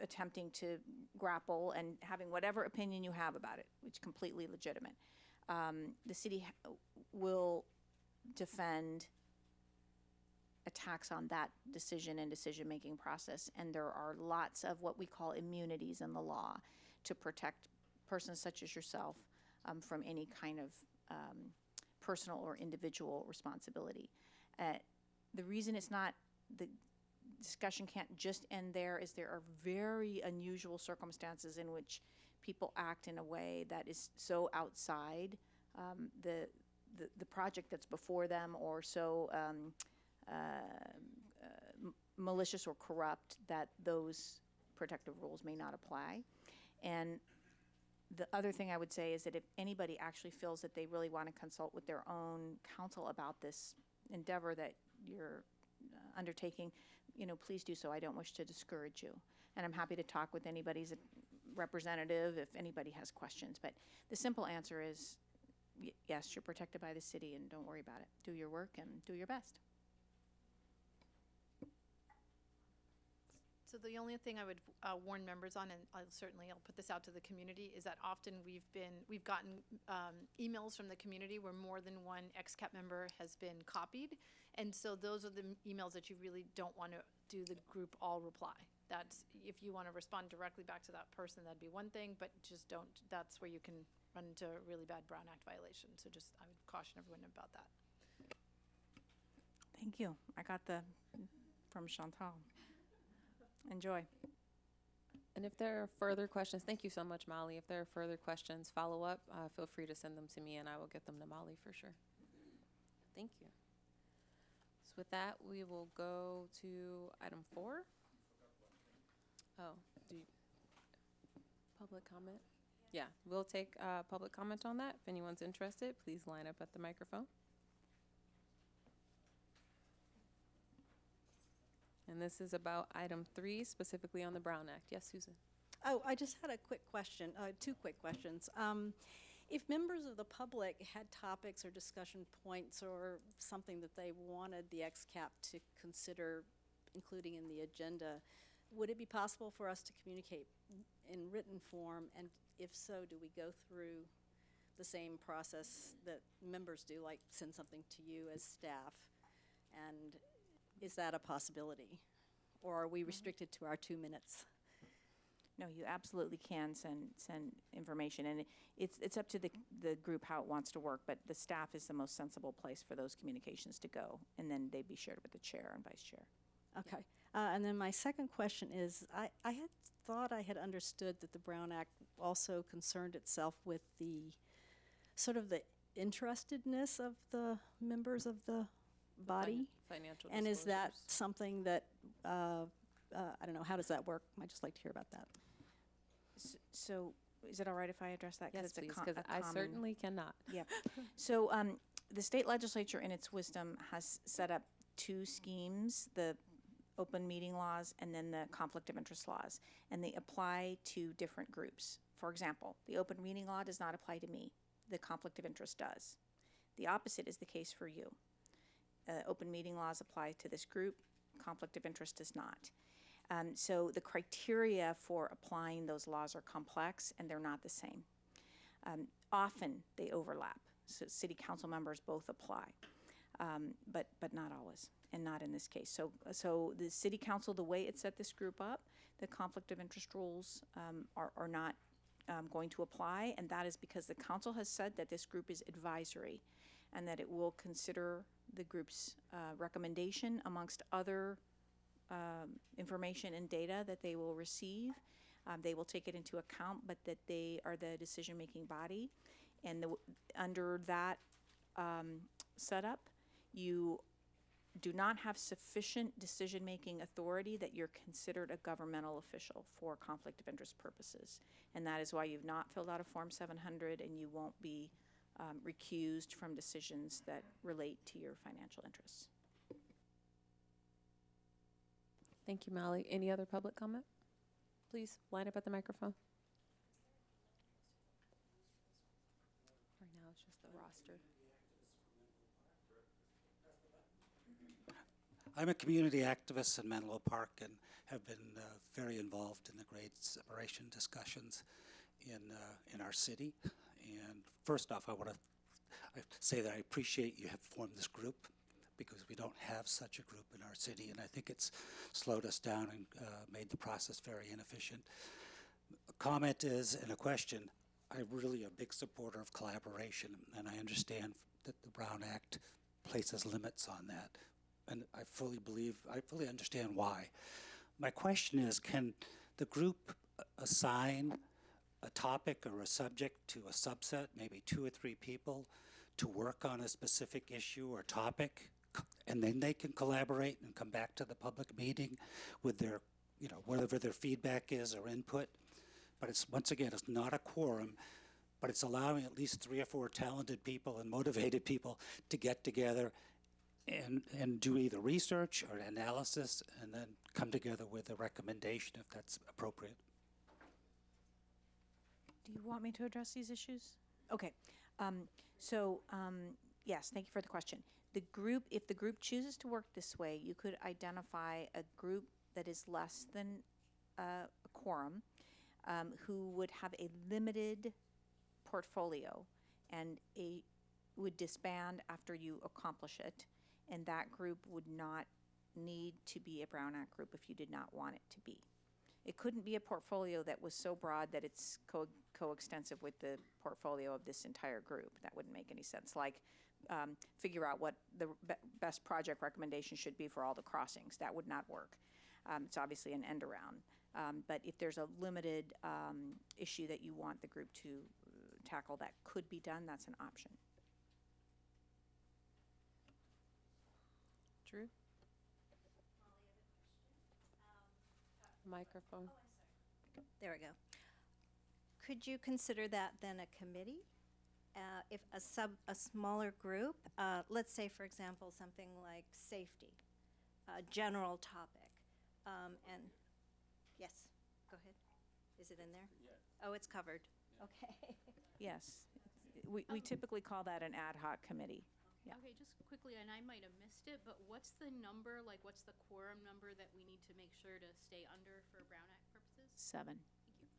attempting to grapple and having whatever opinion you have about it, which is completely legitimate. The city will defend attacks on that decision and decision-making process, and there are lots of what we call immunities in the law to protect persons such as yourself from any kind of personal or individual responsibility. The reason it's not, the discussion can't just end there, is there are very unusual circumstances in which people act in a way that is so outside the project that's before them, or so malicious or corrupt that those protective rules may not apply. And the other thing I would say is that if anybody actually feels that they really want to consult with their own counsel about this endeavor that you're undertaking, please do so. I don't wish to discourage you. And I'm happy to talk with anybody's representative if anybody has questions. But the simple answer is, yes, you're protected by the city, and don't worry about it. Do your work and do your best. So the only thing I would warn members on, and I'll put this out to the community, is that often we've gotten emails from the community where more than one XCAP member has been copied, and so those are the emails that you really don't want to do the group all reply. That's, if you want to respond directly back to that person, that'd be one thing, but just don't, that's where you can run into a really bad Brown Act violation. So just, I would caution everyone about that. Thank you. I got from Chantal. Enjoy. And if there are further questions, thank you so much, Molly. If there are further questions, follow up, feel free to send them to me and I will get them to Molly for sure. Thank you. So with that, we will go to item 4. Oh, public comment? Yeah, we'll take public comment on that. If anyone's interested, please line up at the microphone. And this is about item 3, specifically on the Brown Act. Yes, Susan? Oh, I just had a quick question, 2 quick questions. If members of the public had topics or discussion points or something that they wanted the XCAP to consider including in the agenda, would it be possible for us to communicate in written form? And if so, do we go through the same process that members do, like send something to you as staff? And is that a possibility? Or are we restricted to our 2 minutes? No, you absolutely can send information, and it's up to the group how it wants to work, but the staff is the most sensible place for those communications to go, and then they'd be shared with the chair and vice chair. Okay. And then my second question is, I had thought I had understood that the Brown Act also concerned itself with the sort of the interestedness of the members of the body. Financial and is that disclosures. something that, I don't know, how does that work? I'd just like to hear about that. So is it all right if I address that? Yes, please, because I certainly cannot. Yep. So the state legislature, in its wisdom, has set up 2 schemes, the open meeting laws and then the conflict of interest laws, and they apply to different groups. For example, the open meeting law does not apply to me. The conflict of interest does. The opposite is the case for you. Open meeting laws apply to this group. Conflict of interest does not. So the criteria for applying those laws are complex and they're not the same. Often they overlap. So city council members both apply, but not always, and not in this case. So the city council, the way it set this group up, the conflict of interest rules are not going to apply, and that is because the council has said that this group is advisory and that it will consider the group's recommendation amongst other information and data that they will receive. They will take it into account, but that they are the decision-making body. And under that setup, you do not have sufficient decision-making authority that you're considered a governmental official for conflict of interest purposes. And that is why you've not filled out a Form 700 and you won't be recused from decisions that relate to your financial interests. Thank you, Molly. Any other public comment? Please line up at the microphone. Right now it's just the roster. I'm a community activist in Menlo Park and have been very involved in the grade separation discussions in our city. And first off, I want to say that I appreciate you have formed this group, because we don't have such a group in our city, and I think it's slowed us down and made the process very inefficient. A comment is, and a question, I'm really a big supporter of collaboration, and I understand that the Brown Act places limits on that. And I fully understand why. My question is, can the group assign a topic or a subject to a subset, maybe 2 or 3 people, to work on a specific issue or topic, and then they can collaborate and come back to the public meeting with their, whatever their feedback is or input? But it's, once again, it's not a quorum, but it's allowing at least 3 or 4 talented people and motivated people to get together and do either research or analysis and then come together with a recommendation if that's appropriate. Do you want me to address these issues? Okay. Yes, thank you for the question. If the group chooses to work this way, you could identify a group that is less than a quorum, who would have a limited portfolio and would disband after you accomplish it, and that group would not need to be a Brown Act group if you did not want it to be. It couldn't be a portfolio that was so broad that it's coextensive with the portfolio of this entire group. That wouldn't make any sense. Like, figure out what the best project recommendation should be for all the crossings. That would not work. It's obviously an end around. But if there's a limited issue that you want the group to tackle that could be done, that's an option. Drew? Microphone. There we go. Could you consider that then a committee? If a smaller group, let's say, for example, something like safety, a general topic, and yes, go ahead. Is it in there? Yeah. Oh, it's covered. Yeah. Okay. Yes. We typically call that an ad hoc committee. Yeah. Okay, just quickly, and I might have missed it, but what's the number, like what's the quorum number that we need to make sure to stay under for Brown Act purposes? 7. Thank you.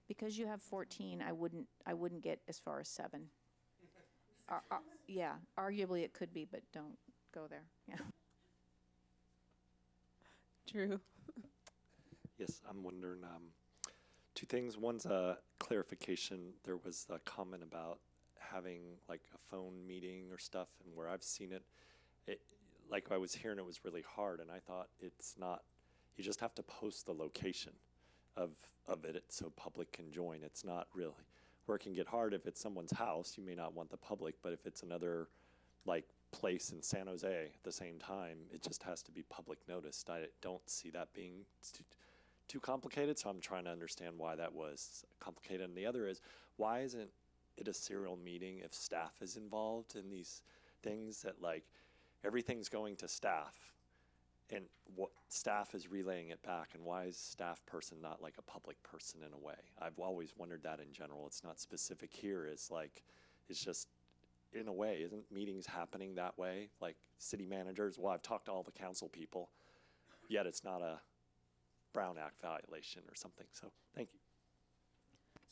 Because you have 14, I wouldn't get as far as 7. Yeah, arguably it could be, but don't go there. Yeah. Drew? Yes, I'm wondering 2 things. One's a clarification. There was a comment about having like a phone meeting or stuff, and where I've seen it, like I was hearing it was really hard, and I thought it's not. You just have to post the location of it so public can join. It's not really where it can get hard. If it's someone's house, you may not want the public, but if it's another like place in San Jose at the same time, it just has to be public noticed. I don't see that being too complicated, so I'm trying to understand why that was complicated. And the other is, why isn't it a serial meeting if staff is involved in these things, that like everything's going to staff and what staff is relaying it back, and why is staff person not like a public person in a way? I've always wondered that in general. It's not specific here. It's like, it's just in a way, isn't meetings happening that way? Like city managers, well, I've talked to all the council people, yet it's not a Brown Act violation or something. So thank you.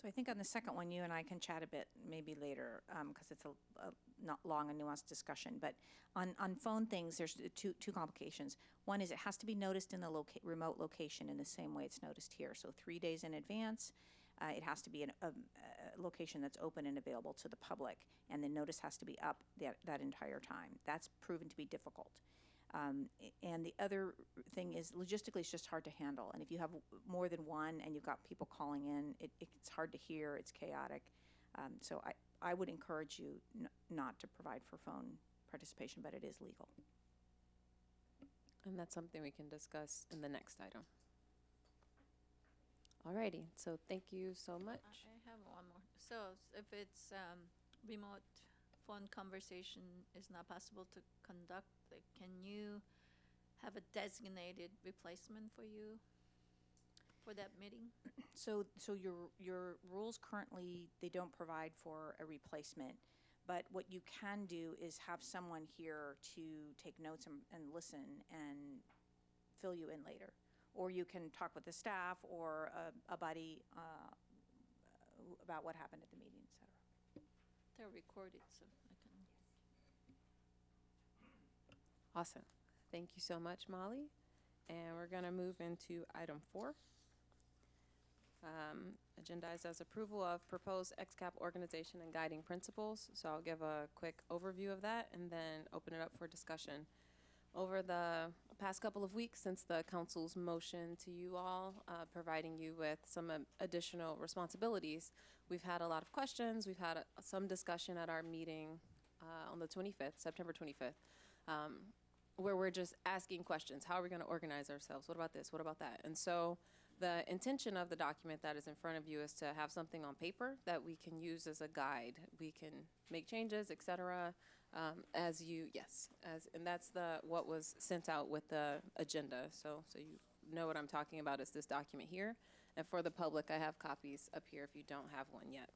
So I think on the second one, you and I can chat a bit maybe later, because it's a not long and nuanced discussion. But on phone things, there's two complications. One is it has to be noticed in the remote location in the same way it's noticed here. So 3 days in advance, it has to be a location that's open and available to the public, and the notice has to be up that entire time. That's proven to be difficult. And the other thing is logistically, it's just hard to handle. And if you have more than one and you've got people calling in, it's hard to hear, it's chaotic. So I would encourage you not to provide for phone participation, but it is legal. And that's something we can discuss in the next item. Alrighty, so thank you so much. I have one more. So if it's remote phone conversation is not possible to conduct, can you have a designated replacement for you for that meeting? So your rules currently, they don't provide for a replacement. But what you can do is have someone here to take notes and listen and fill you in later. Or you can talk with the staff or a buddy about what happened at the meeting, et cetera. They're recorded, so I can. Awesome. Thank you so much, Molly. And we're going to move into item 4. Agendized as approval of proposed XCAP organization and guiding principles. So I'll give a quick overview of that and then open it up for discussion. Over the past couple of weeks since the council's motion to you all, providing you with some additional responsibilities, we've had a lot of questions. We've had some discussion at our meeting on the 25th, September 25th, where we're just asking questions. How are we going to organize ourselves? What about this? What about that? And so the intention of the document that is in front of you is to have something on paper that we can use as a guide. We can make changes, et cetera, and that's what was sent out with the agenda. So you know what I'm talking about is this document here. And for the public, I have copies up here if you don't have one yet.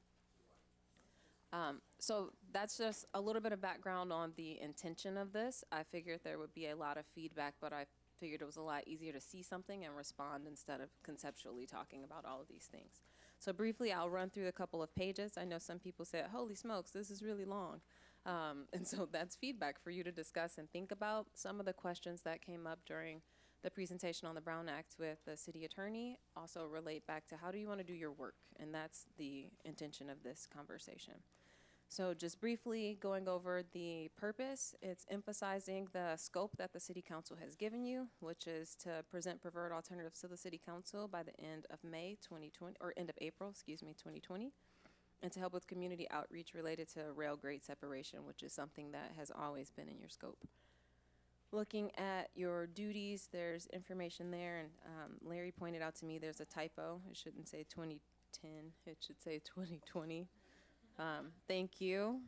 So that's just a little bit of background on the intention of this. I figured there would be a lot of feedback, but I figured it was a lot easier to see something and respond instead of conceptually talking about all of these things. So briefly, I'll run through a couple of pages. I know some people said, holy smokes, this is really long. And so that's feedback for you to discuss and think about. Some of the questions that came up during the presentation on the Brown Act with the city attorney also relate back to how do you want to do your work? And that's the intention of this conversation. So just briefly going over the purpose, it's emphasizing the scope that the city council has given you, which is to present preferred alternatives to the city council by the end of May 2020, or end of April, 2020, and to help with community outreach related to rail grade separation, which is something that has always been in your scope. Looking at your duties, there's information there, and Larry pointed out to me there's a typo. It shouldn't say 2010, it should say 2020. Thank you.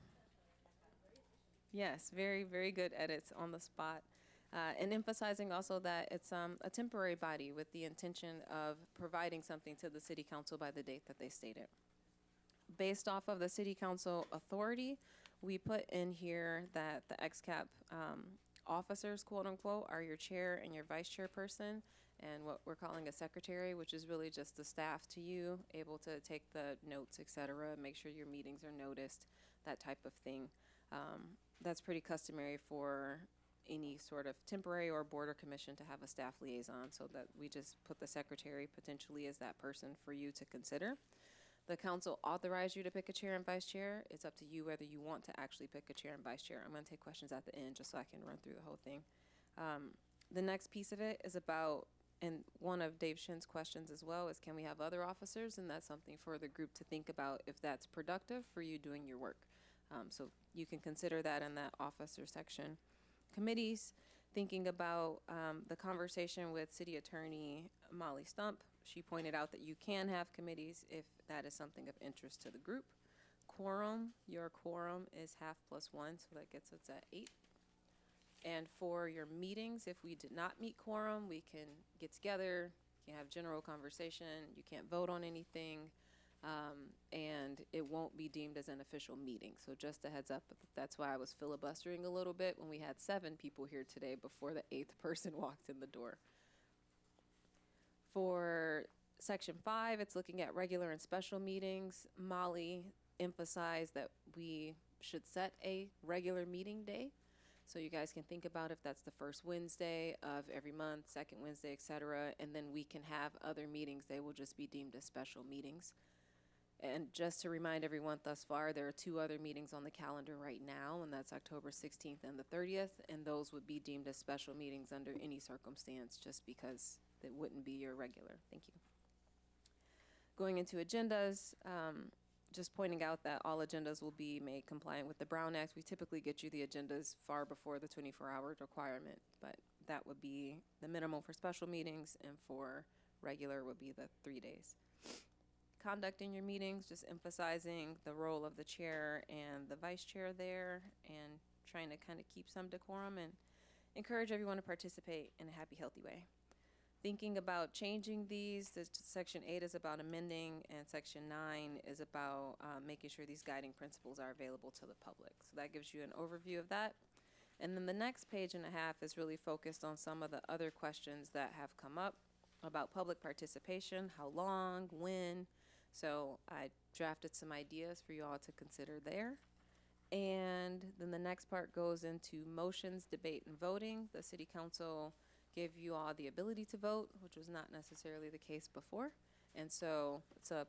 Yes, very, very good edits on the spot. And emphasizing also that it's a temporary body with the intention of providing something to the city council by the date that they stated. Based off of the city council authority, we put in here that the XCAP officers, quote unquote, are your chair and your vice chairperson, and what we're calling a secretary, which is really just the staff to you, able to take the notes, et cetera, make sure your meetings are noticed, that type of thing. That's pretty customary for any sort of temporary or board or commission to have a staff liaison, so that we just put the secretary potentially as that person for you to consider. The council authorized you to pick a chair and vice chair. It's up to you whether you want to actually pick a chair and vice chair. I'm going to take questions at the end just so I can run through the whole thing. The next piece of it is about, and one of Dave Shin's questions as well, is can we have other officers? And that's something for the group to think about if that's productive for you doing your work. So you can consider that in that officer section. Committees, thinking about the conversation with City Attorney Molly Stump. She pointed out that you can have committees if that is something of interest to the group. Quorum, your quorum is 1/2 + 1, so that gets us at 8. And for your meetings, if we did not meet quorum, we can get together, you can have general conversation, you can't vote on anything, and it won't be deemed as an official meeting. So just a heads up, that's why I was filibustering a little bit when we had 7 people here today before the 8th person walked in the door. For section 5, it's looking at regular and special meetings. Molly emphasized that we should set a regular meeting day. So you guys can think about if that's the first Wednesday of every month, second Wednesday, et cetera, and then we can have other meetings. They will just be deemed as special meetings. And just to remind everyone, thus far, there are 2 other meetings on the calendar right now, and that's October 16th and the 30th, and those would be deemed as special meetings under any circumstance, just because it wouldn't be your regular. Thank you. Going into agendas, just pointing out that all agendas will be made compliant with the Brown Act. We typically get you the agendas far before the 24-hour requirement, but that would be the minimum for special meetings, and for regular would be the 3 days. Conducting your meetings, just emphasizing the role of the chair and the vice chair there, and trying to kind of keep some decorum and encourage everyone to participate in a happy, healthy way. Thinking about changing these, Section 8 is about amending, and Section 9 is about making sure these guiding principles are available to the public. So that gives you an overview of that. And then the next page and a half is really focused on some of the other questions that have come up about public participation, how long, when. So I drafted some ideas for you all to consider there. And then the next part goes into motions, debate, and voting. The city council gave you all the ability to vote, which was not necessarily the case before. And so it's a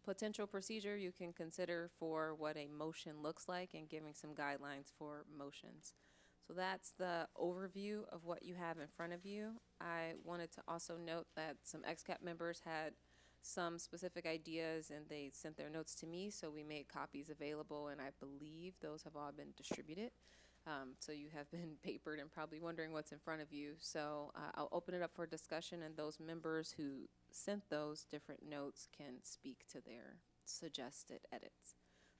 potential procedure you can consider for what a motion looks like, and giving some guidelines for motions. So that's the overview of what you have in front of you. I wanted to also note that some XCAP members had some specific ideas, and they sent their notes to me, so we made copies available, and I believe those have all been distributed. So you have been papered and probably wondering what's in front of you. So I'll open it up for discussion, and those members who sent those different notes can speak to their suggested edits.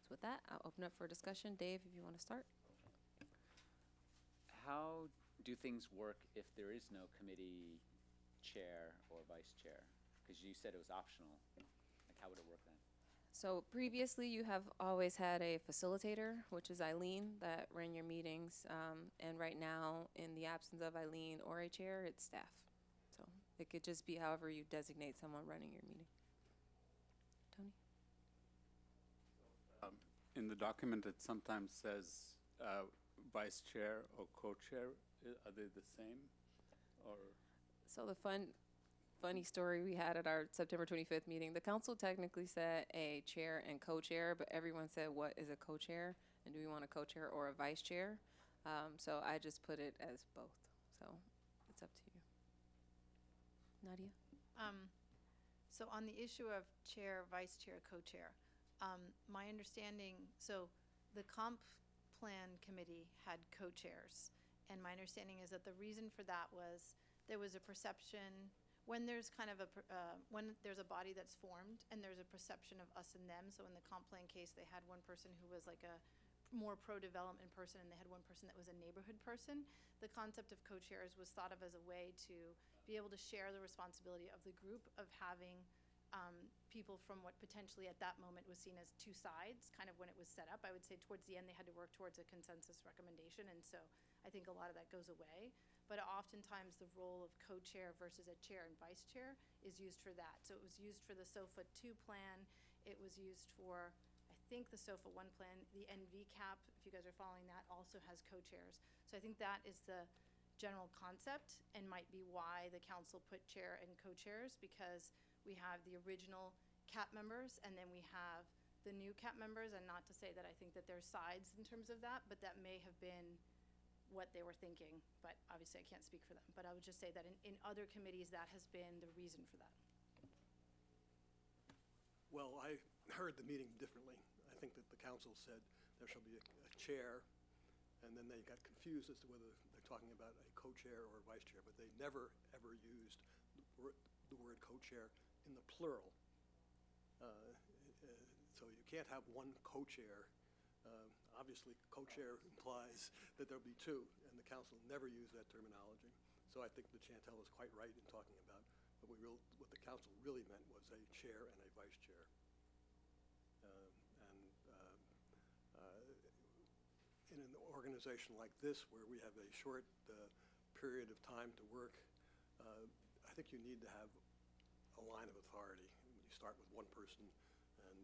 So with that, I'll open up for discussion. Dave, if you want to start. How do things work if there is no committee chair or vice chair? Because you said it was optional. Like, how would it work then? So previously, you have always had a facilitator, which is Eileen, that ran your meetings. And right now, in the absence of Eileen or a chair, it's staff. So it could just be however you designate someone running your meeting. Tony? In the document, it sometimes says vice chair or co-chair. Are they the same? Or So the funny story we had at our September 25th meeting, the council technically said a chair and co-chair, but everyone said, what is a co-chair? And do we want a co-chair or a vice chair? So I just put it as both. So it's up to you. Nadia? So on the issue of chair, vice chair, co-chair, my understanding, so the comp plan committee had co-chairs. And my understanding is that the reason for that was there was a perception when there's kind of when there's a body that's formed and there's a perception of us and them. So in the comp plan case, they had one person who was like a more pro-development person, and they had one person that was a neighborhood person. The concept of co-chairs was thought of as a way to be able to share the responsibility of the group of having people from what potentially at that moment was seen as two sides, kind of when it was set up. I would say towards the end, they had to work towards a consensus recommendation, and so I think a lot of that goes away. But oftentimes the role of co-chair versus a chair and vice chair is used for that. So it was used for the SOFA 2 plan. It was used for, I think, the SOFA 1 plan. The NVCAP, if you guys are following that, also has co-chairs. So I think that is the general concept, and might be why the council put chair and co-chairs, because we have the original CAP members, and then we have the new CAP members. And not to say that I think that there's sides in terms of that, but that may have been what they were thinking, but obviously I can't speak for them. But I would just say that in other committees, that has been the reason for that. Well, I heard the meeting differently. I think that the council said there shall be a chair, and then they got confused as to whether they're talking about a co-chair or a vice chair, but they never, ever used the word co-chair in the plural. So you can't have one co-chair. Obviously, co-chair implies that there'll be two, and the council never used that terminology. So I think that Chantel is quite right in talking about what the council really meant was a chair and a vice chair. In an organization like this, where we have a short period of time to work, I think you need to have a line of authority. You start with one person, and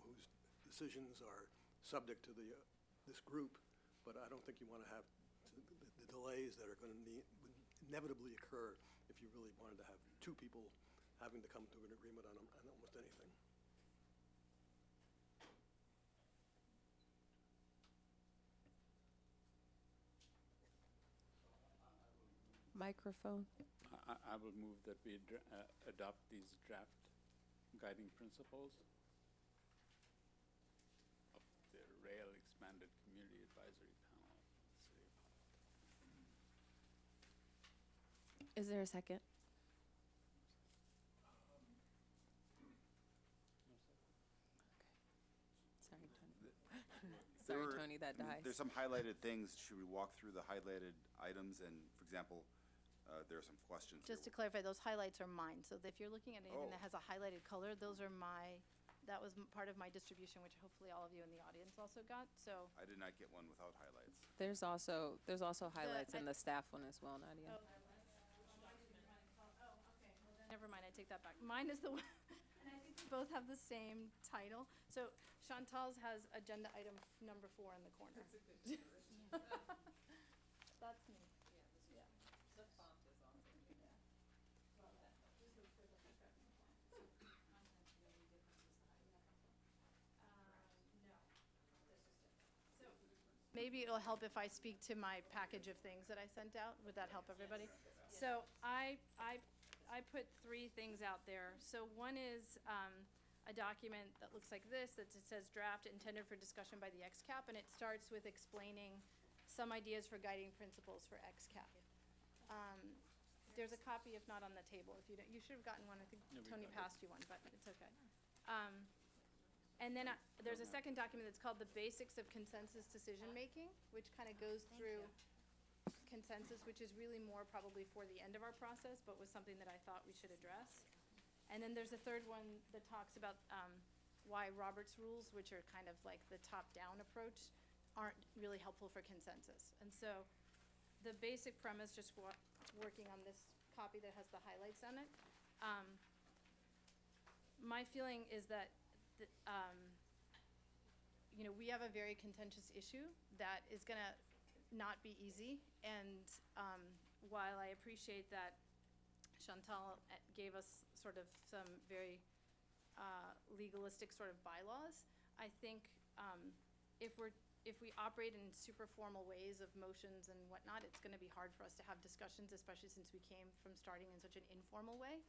whose decisions are subject to this group, but I don't think you want to have the delays that are going to inevitably occur if you really wanted to have two people having to come to an agreement on almost anything. Microphone. I will move that we adopt these draft guiding principles of the Rail Expanded Community Advisory Panel of the City of Palo. Is there a second? Sorry, Tony. Sorry, Tony, that dies. There's some highlighted things. Should we walk through the highlighted items? And for example, there are some questions. Just to here. clarify, those highlights are mine. So if you're looking at anything Oh. that has a highlighted color, those are that was part of my distribution, which hopefully all of you in the audience also got. So I did not get one without highlights. There's also highlights in the staff one as well, Nadia. never mind, I take that back. Mine is the one, and I think they both have the same title. So Chantal's has agenda item number 4 in the corner. That's me. Yeah. Maybe it'll help if I speak to my package of things that I sent out. Would that help everybody? So I put 3 things out there. So one is a document that looks like this, that it says draft intended for discussion by the XCAP, and it starts with explaining some ideas for guiding principles for XCAP. There's a copy, if not on the table. If you should have gotten one. I think Tony passed you one, but it's okay. And then there's a second document that's called the Basics of Consensus Decision Making, which kind of goes through consensus, which is really more probably for the end of our process, but was something that I thought we should address. And then there's a third one that talks about why Robert's rules, which are kind of like the top-down approach, aren't really helpful for consensus. And so the basic premise, just working on this copy that has the highlights on it, my feeling is that we have a very contentious issue that is going to not be easy. And while I appreciate that Chantal gave us sort of some very legalistic sort of bylaws, I think if we operate in super formal ways of motions and whatnot, it's going to be hard for us to have discussions, especially since we came from starting in such an informal way.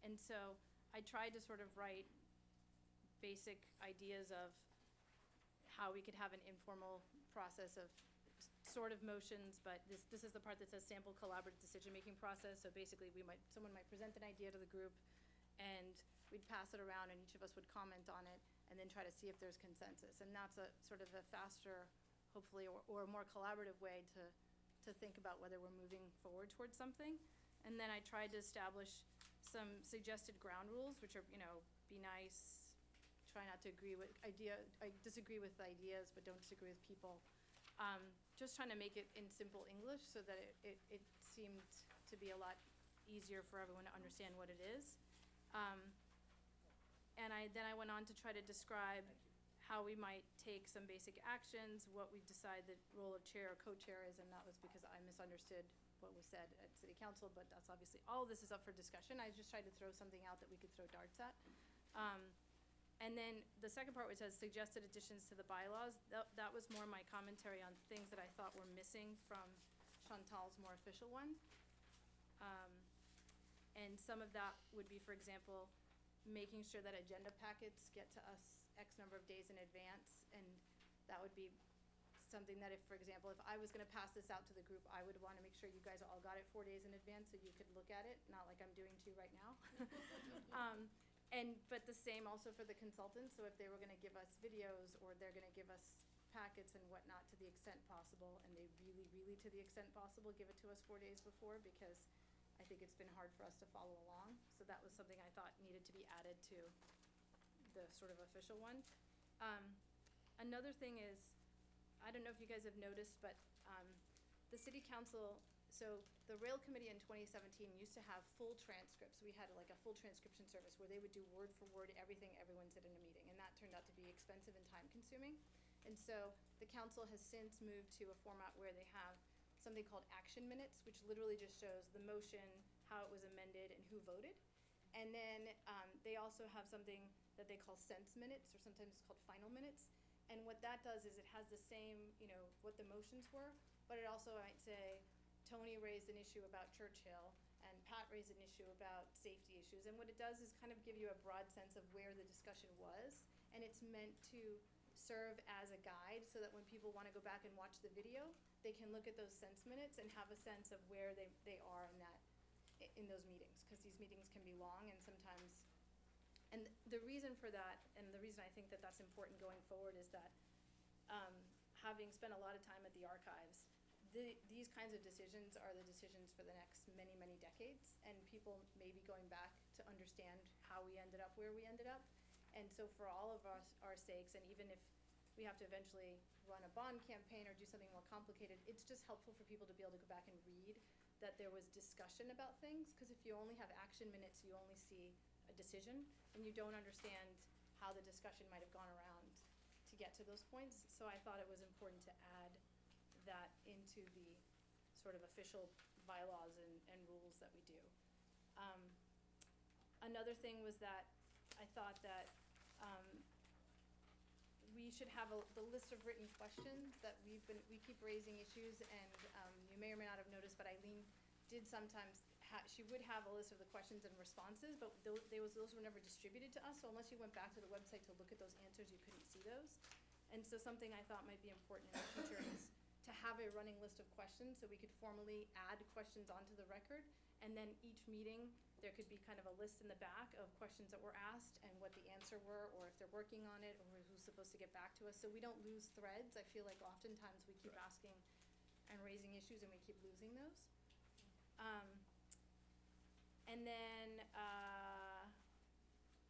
And so I tried to sort of write basic ideas of how we could have an informal process of sort of motions, but this is the part that says sample collaborative decision-making process. So basically someone might present an idea to the group, and we'd pass it around, and each of us would comment on it, and then try to see if there's consensus. And that's a sort of a faster, hopefully, or a more collaborative way to think about whether we're moving forward towards something. And then I tried to establish some suggested ground rules, which are, be nice, try not to agree with I disagree with ideas, but don't disagree with people. Just trying to make it in simple English so that it seemed to be a lot easier for everyone to understand what it is. And then I went on to try to describe how we might take some basic actions, what we decide the role of chair or co-chair is, and that was because I misunderstood what was said at City Council, but that's obviously, all this is up for discussion. I just tried to throw something out that we could throw darts at. And then the second part, which has suggested additions to the bylaws, that was more my commentary on things that I thought were missing from Chantal's more official one. And some of that would be, for example, making sure that agenda packets get to us X number of days in advance. And that would be something that if, for example, if I was going to pass this out to the group, I would want to make sure you guys all got it 4 days in advance so you could look at it, not like I'm doing to you right now. But the same also for the consultants. So if they were going to give us videos or they're going to give us packets and whatnot to the extent possible, and they really, really to the extent possible give it to us 4 days before, because I think it's been hard for us to follow along. So that was something I thought needed to be added to the sort of official one. Another thing is, I don't know if you guys have noticed, but the City Council, so the Rail Committee in 2017 used to have full transcripts. We had like a full transcription service where they would do word for word everything everyone said in a meeting, and that turned out to be expensive and time consuming. And so the council has since moved to a format where they have something called action minutes, which literally just shows the motion, how it was amended, and who voted. And then they also have something that they call sense minutes, or sometimes it's called final minutes. And what that does is it has the same, what the motions were, but it also might say, Tony raised an issue about Churchill, and Pat raised an issue about safety issues. And what it does is kind of give you a broad sense of where the discussion was, and it's meant to serve as a guide so that when people want to go back and watch the video, they can look at those sense minutes and have a sense of where they are in those meetings, because these meetings can be long and sometimes, and the reason for that, and the reason I think that that's important going forward is that having spent a lot of time at the archives, these kinds of decisions are the decisions for the next many, many decades, and people may be going back to understand how we ended up where we ended up. And so for all of our sakes, and even if we have to eventually run a bond campaign or do something more complicated, it's just helpful for people to be able to go back and read that there was discussion about things, because if you only have action minutes, you only see a decision, and you don't understand how the discussion might have gone around to get to those points. So I thought it was important to add that into the sort of official bylaws and rules that we do. Another thing was that I thought that we should have the list of written questions that we keep raising issues, and you may or may not have noticed, but Eileen did sometimes, she would have a list of the questions and responses, but those were never distributed to us, so unless you went back to the website to look at those answers, you couldn't see those. And so something I thought might be important in the future is to have a running list of questions so we could formally add questions onto the record, and then each meeting, there could be kind of a list in the back of questions that were asked and what the answer were, or if they're working on it, or who's supposed to get back to us, so we don't lose threads. I feel like oftentimes we keep asking and raising issues and we keep losing those. And then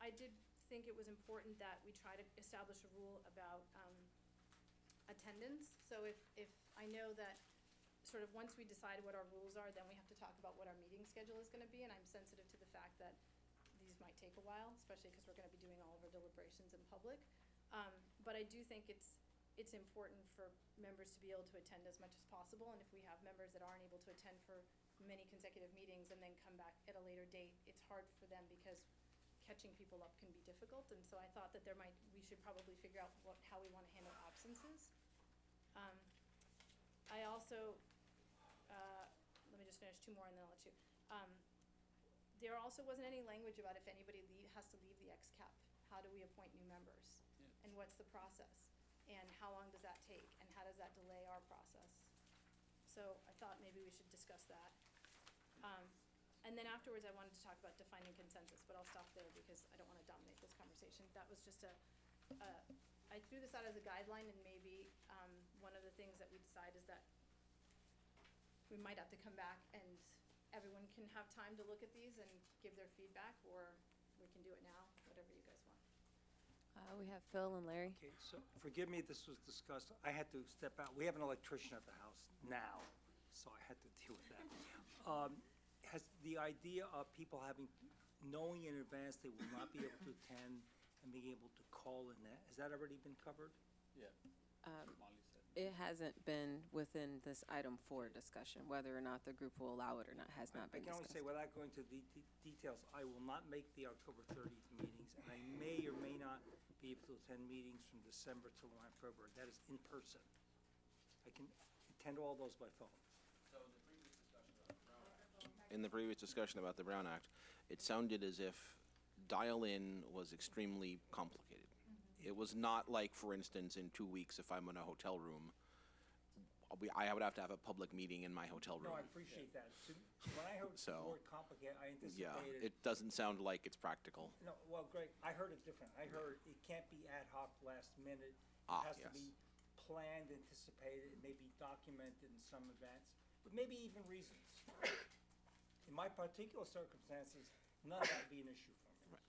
I did think it was important that we try to establish a rule about attendance. So if I know that sort of once we decide what our rules are, then we have to talk about what our meeting schedule is going to be, and I'm sensitive to the fact that these might take a while, especially because we're going to be doing all of our deliberations in public. But I do think it's important for members to be able to attend as much as possible, and if we have members that aren't able to attend for many consecutive meetings and then come back at a later date, it's hard for them because catching people up can be difficult, and so I thought that we should probably figure out how we want to handle absences. I also, let me just finish two more and then I'll let you. There also wasn't any language about if anybody has to leave the XCAP, how do we appoint new members? And what's the process? And how long does that take? And how does that delay our process? So I thought maybe we should discuss that. And then afterwards, I wanted to talk about defining consensus, but I'll stop there because I don't want to dominate this conversation. That was just I threw this out as a guideline, and maybe one of the things that we decide is that we might have to come back and everyone can have time to look at these and give their feedback, or we can do it now, whatever you guys want. We have Phil and Larry. Okay, so forgive me if this was discussed. I had to step out. We have an electrician at the house now, so I had to deal with that. Has the idea of people knowing in advance they will not be able to attend and being able to call in, has that already been covered? Yeah. It hasn't been within this item 4 discussion. Whether or not the group will allow it or not has not been I can only discussed. say, without going to the details, I will not make the October 30th meetings, and I may or may not be able to attend meetings from December to February. That is in person. I can attend all those by phone. In the previous discussion about the Brown Act, it sounded as if dial-in was extremely complicated. It was not like, for instance, in 2 weeks, if I'm in a hotel room, I would have to have a public meeting in my hotel room. No, I appreciate that. So when I heard the word complicated, I Yeah, anticipated. it doesn't sound like it's practical. No, well, Greg, I heard it different. I heard it can't be ad hoc, last minute. It has to be planned, anticipated, it may be documented in some advance, but maybe even reasons. In my particular circumstances, none of that would be an issue for me.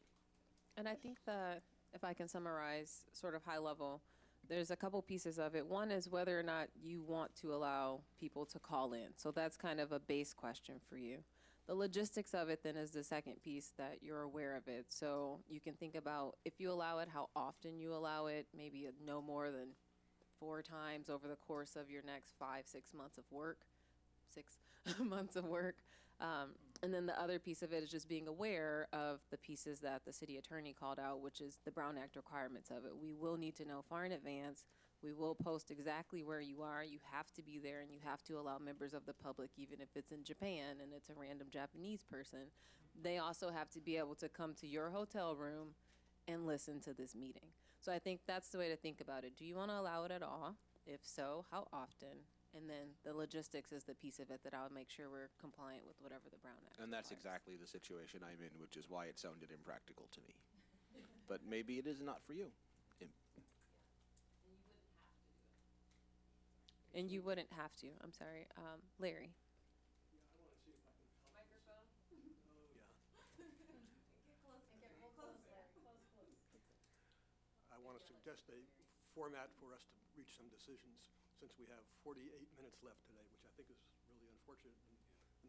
And I think that, if I can summarize sort of high level, there's a couple pieces of it. One is whether or not you want to allow people to call in. So that's kind of a base question for you. The logistics of it then is the second piece, that you're aware of it. So you can think about, if you allow it, how often you allow it, maybe no more than 4 times over the course of your next 5-6 months of work. 6 months of work. And then the other piece of it is just being aware of the pieces that the city attorney called out, which is the Brown Act requirements of it. We will need to know far in advance. We will post exactly where you are. You have to be there, and you have to allow members of the public, even if it's in Japan and it's a random Japanese person, they also have to be able to come to your hotel room and listen to this meeting. So I think that's the way to think about it. Do you want to allow it at all? If so, how often? And then the logistics is the piece of it that I'll make sure we're compliant with whatever the Brown Act And that's requires. exactly the situation I'm in, which is why it sounded impractical to me. But maybe it is not for you. And you wouldn't have to. I'm sorry. Larry. I want to suggest a format for us to reach some decisions, since we have 48 minutes left today, which I think is really unfortunate, and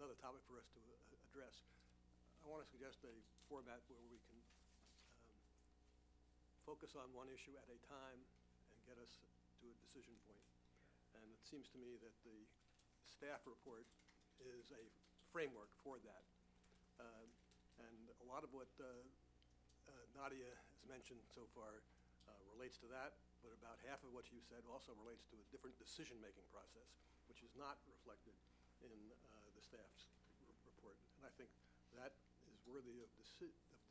another topic for us to address. I want to suggest a format where we can focus on one issue at a time and get us to a decision point. And it seems to me that the staff report is a framework for that. And a lot of what Nadia has mentioned so far relates to that, but about half of what you said also relates to a different decision-making process, which is not reflected in the staff's report. And I think that is worthy of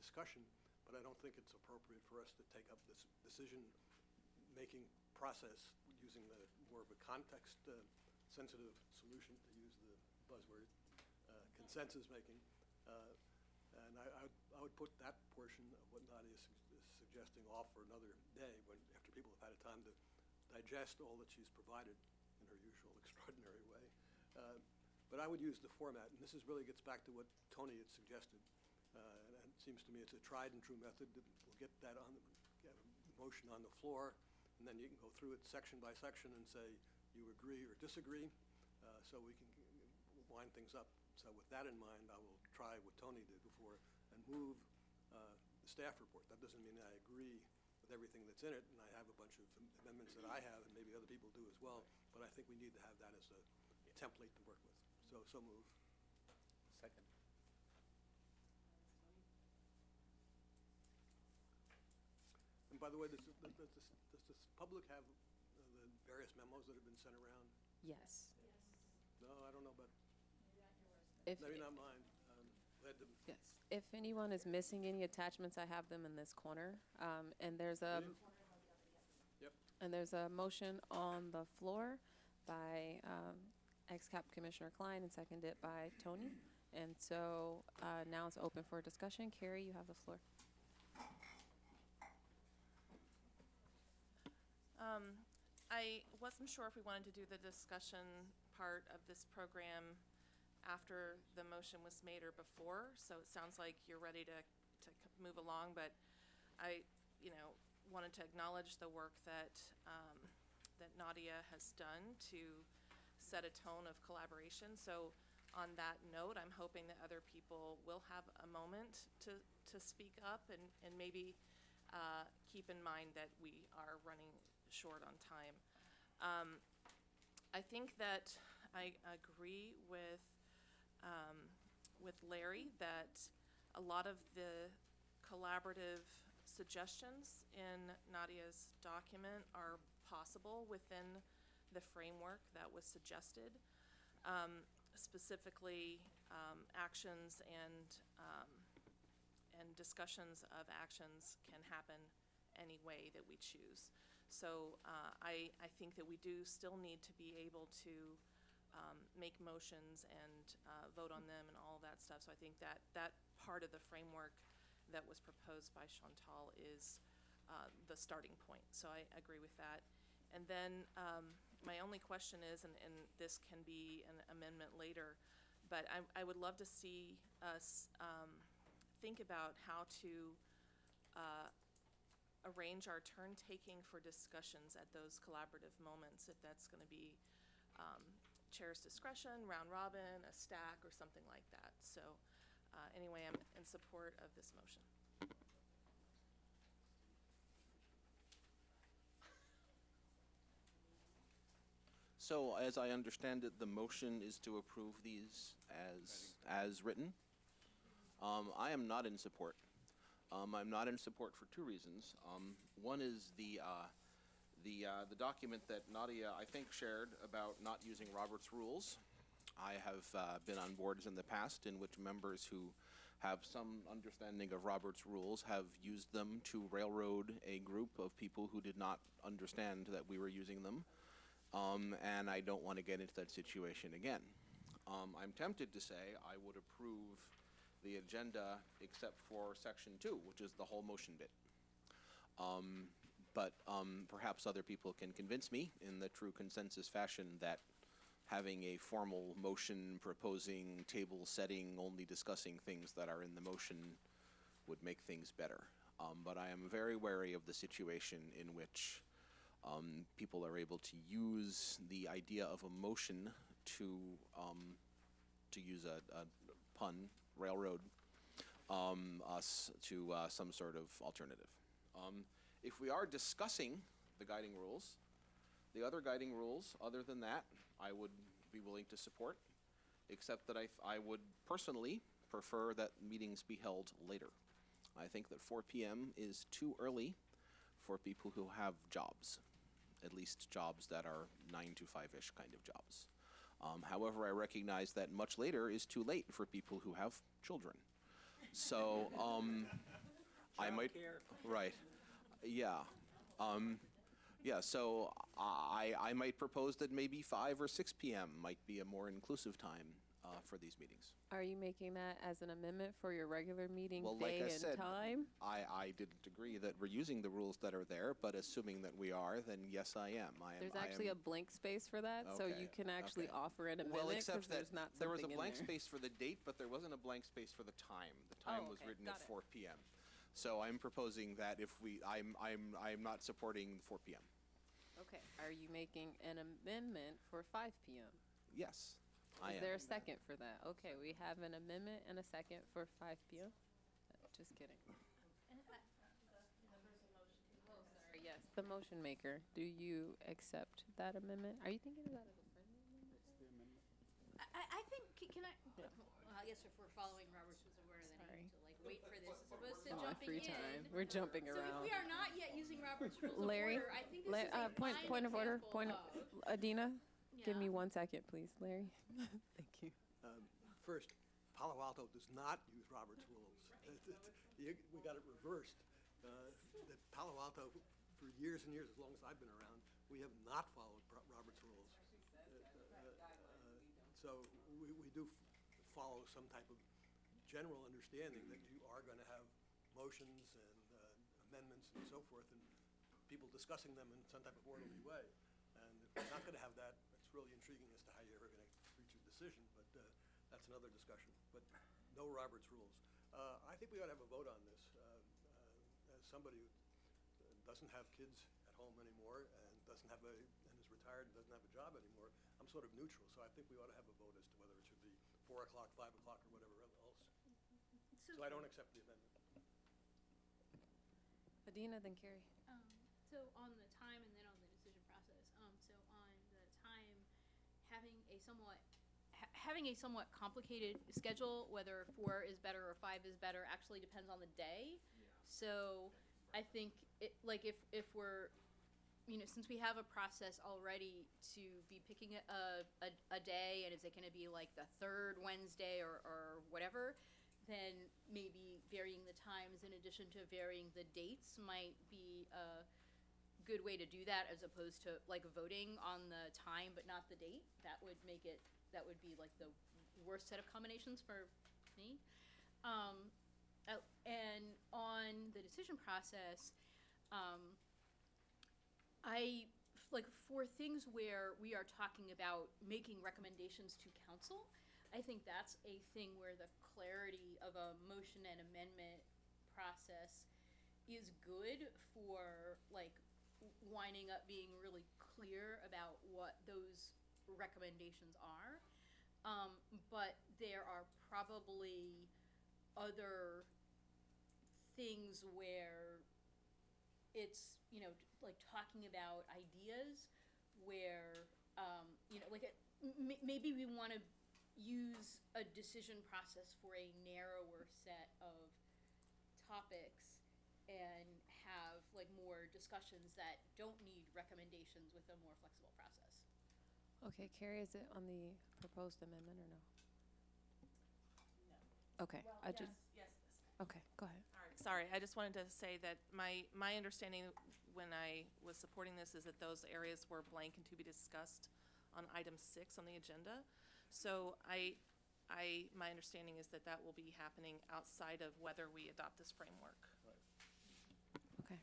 discussion, but I don't think it's appropriate for us to take up this decision-making process using more of a context-sensitive solution, to use the buzzword, consensus-making. And I would put that portion of what Nadia is suggesting off for another day, after people have had a time to digest all that she's provided in her usual extraordinary way. But I would use the format, and this really gets back to what Tony had suggested. And it seems to me it's a tried and true method. We'll get that get a motion on the floor, and then you can go through it section by section and say you agree or disagree, so we can wind things up. So with that in mind, I will try what Tony did before and move the staff report. That doesn't mean I agree with everything that's in it, and I have a bunch of amendments that I have, and maybe other people do as well, but I think we need to have that as a template to work with. So move. Second. And by the way, does this public have the various memos that have been sent around? Yes. No, I don't know, but If, maybe not mine. Glad to. yes. If anyone is missing any attachments, I have them in this corner. And there's a Yep. and there's a motion on the floor by ex-cap Commissioner Klein and seconded by Tony. And so now it's open for discussion. Carrie, you have the floor. I wasn't sure if we wanted to do the discussion part of this program after the motion was made or before, so it sounds like you're ready to move along, but I, wanted to acknowledge the work that Nadia has done to set a tone of collaboration. So on that note, I'm hoping that other people will have a moment to speak up and maybe keep in mind that we are running short on time. I think that I agree with Larry that a lot of the collaborative suggestions in Nadia's document are possible within the framework that was suggested. Specifically, actions and discussions of actions can happen any way that we choose. So I think that we do still need to be able to make motions and vote on them and all that stuff. So I think that part of the framework that was proposed by Chantal is the starting point. So I agree with that. And then my only question is, and this can be an amendment later, but I would love to see us think about how to arrange our turn-taking for discussions at those collaborative moments, if that's going to be chair's discretion, round robin, a stack, or something like that. So anyway, I'm in support of this motion. So as I understand it, the motion is to approve these as written? I am not in support. I'm not in support for two reasons. One is the document that Nadia, I think, shared about not using Robert's rules. I have been on boards in the past in which members who have some understanding of Robert's rules have used them to railroad a group of people who did not understand that we were using them. And I don't want to get into that situation again. I'm tempted to say I would approve the agenda except for section 2, which is the whole motion bit. But perhaps other people can convince me in the true consensus fashion that having a formal motion proposing table setting, only discussing things that are in the motion would make things better. But I am very wary of the situation in which people are able to use the idea of a motion to use a pun, railroad, us to some sort of alternative. If we are discussing the guiding rules, the other guiding rules, other than that, I would be willing to support, except that I would personally prefer that meetings be held later. I think that 4 p.m. is too early for people who have jobs, at least jobs that are 9 to 5-ish kind of jobs. However, I recognize that much later is too late for people who have children. So I might, right, yeah. Yeah, so I might propose that maybe 5 or 6 p.m. might be a more inclusive time for these meetings. Are you making that as an amendment for your regular meeting Well, day like I and said, time? I didn't agree that we're using the rules that are there, but assuming that we are, then yes, I am. There's actually a blank space for that, so you can actually offer an amendment. Well, because except that there's not there was a something in blank there. space for the date, but there wasn't a blank space for the time. The time was written at got it. 4 p.m. So I'm proposing that if I'm not supporting 4 p.m. Okay, are you making an amendment for 5 p.m.? Yes, I Is am. there a second for that? Okay, we have an amendment and a second for 5 p.m. Just kidding. Sorry, yes, the motion maker. Do you accept that amendment? Are you thinking of that as a friendly amendment? I think, can I, I guess if we're following Robert's Rules of Order, then I need to like wait for this as opposed to My jumping free in. time. We're jumping So if around. we are not yet using Robert's Rules of Larry, Order, I think this is a point of order. example Adina, give me Yeah. 1 second, please, Larry. Thank you. First, Palo Alto does not use Robert's rules. We got it reversed. That Palo Alto, for years and years, as long as I've been around, we have not followed Robert's rules. So we do follow some type of general understanding that you are going to have motions and amendments and so forth, and people discussing them in some type of orderly way. And if we're not going to have that, it's really intriguing as to how you're ever going to reach a decision, but that's another discussion. But no Robert's rules. I think we ought to have a vote on this. As somebody who doesn't have kids at home anymore and doesn't have and is retired and doesn't have a job anymore, I'm sort of neutral. So I think we ought to have a vote as to whether it should be 4 o'clock, 5 o'clock, or whatever else. So I don't accept the amendment. Adina, then Carrie. So on the time and then on the decision process. So on the time, having a somewhat complicated schedule, whether 4 is better or 5 is better, actually depends on the day. So I think if we're, since we have a process already to be picking a day, and is it going to be like the 3rd Wednesday or whatever, then maybe varying the times in addition to varying the dates might be a good way to do that, as opposed to like voting on the time but not the date. That would be like the worst set of combinations for me. And on the decision process, for things where we are talking about making recommendations to council, I think that's a thing where the clarity of a motion and amendment process is good for winding up being really clear about what those recommendations are. But there are probably other things where it's, talking about ideas where, maybe we want to use a decision process for a narrower set of topics and have like more discussions that don't need recommendations with a more flexible process. Okay, Carrie, is it on the proposed amendment or no? No. Okay, Well, I yes, just, yes. okay, go ahead. All right, sorry, I just wanted to say that my understanding when I was supporting this is that those areas were blank and to be discussed on item 6 on the agenda. So my understanding is that that will be happening outside of whether we adopt this framework. Okay,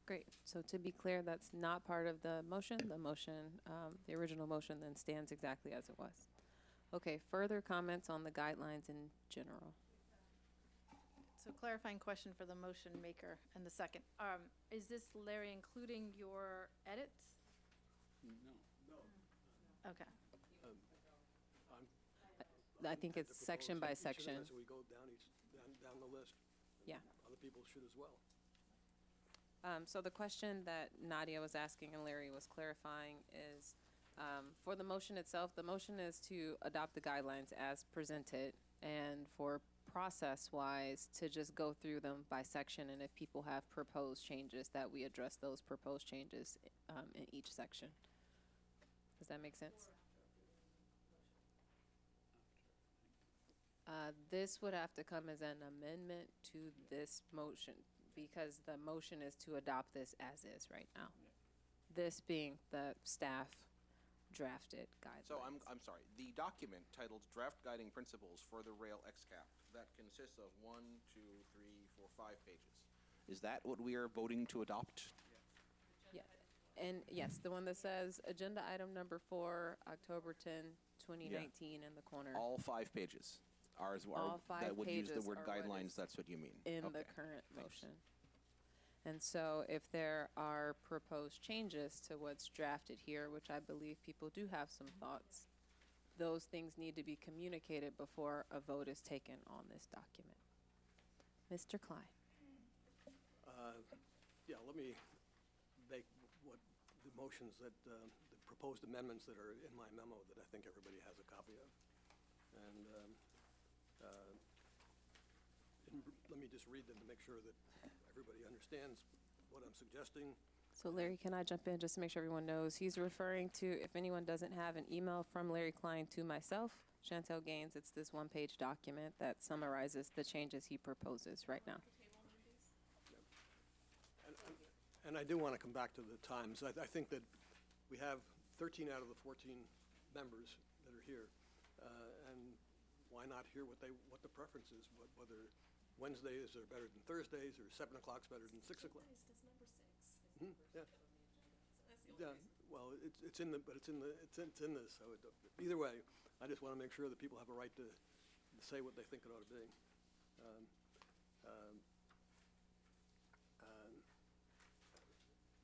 great. So to be clear, that's not part of the motion. The original motion then stands exactly as it was. Okay, further comments on the guidelines in general? So clarifying question for the motion maker and the second. Is this, Larry, including your edits? No. Okay. I think it's section by section. As we go down the list. Yeah. Other people should as well. So the question that Nadia was asking and Larry was clarifying is, for the motion itself, the motion is to adopt the guidelines as presented, and for process-wise, to just go through them by section, and if people have proposed changes, that we address those proposed changes in each section. Does that make sense? This would have to come as an amendment to this motion, because the motion is to adopt this as is right now. This being the staff drafted guidelines. So I'm sorry, the document titled Draft Guiding Principles for the Rail XCAP, that consists of 1, 2, 3, 4, 5 pages. Is that what we are voting to adopt? Yeah, and yes, the one that says agenda item number 4, October 10, 2019 in the corner. All 5 pages. All 5 that would use the pages word are what guidelines, is that's what you mean. in the Okay. current Thanks. motion. And so if there are proposed changes to what's drafted here, which I believe people do have some thoughts, those things need to be communicated before a vote is taken on this document. Mr. Klein. Yeah, let me make what the motions that, the proposed amendments that are in my memo that I think everybody has a copy of. And let me just read them to make sure that everybody understands what I'm suggesting. So Larry, can I jump in just to make sure everyone knows? He's referring to, if anyone doesn't have an email from Larry Klein to myself, Chantel Gaines, it's this one-page document that summarizes the changes he proposes right now. And I do want to come back to the times. I think that we have 13 out of the 14 members that are here. And why not hear what the preference is, whether Wednesdays are better than Thursdays, or 7 o'clock's better than 6 o'clock. Yeah. Yeah. Well, it's in this. So either way, I just want to make sure that people have a right to say what they think it ought to be.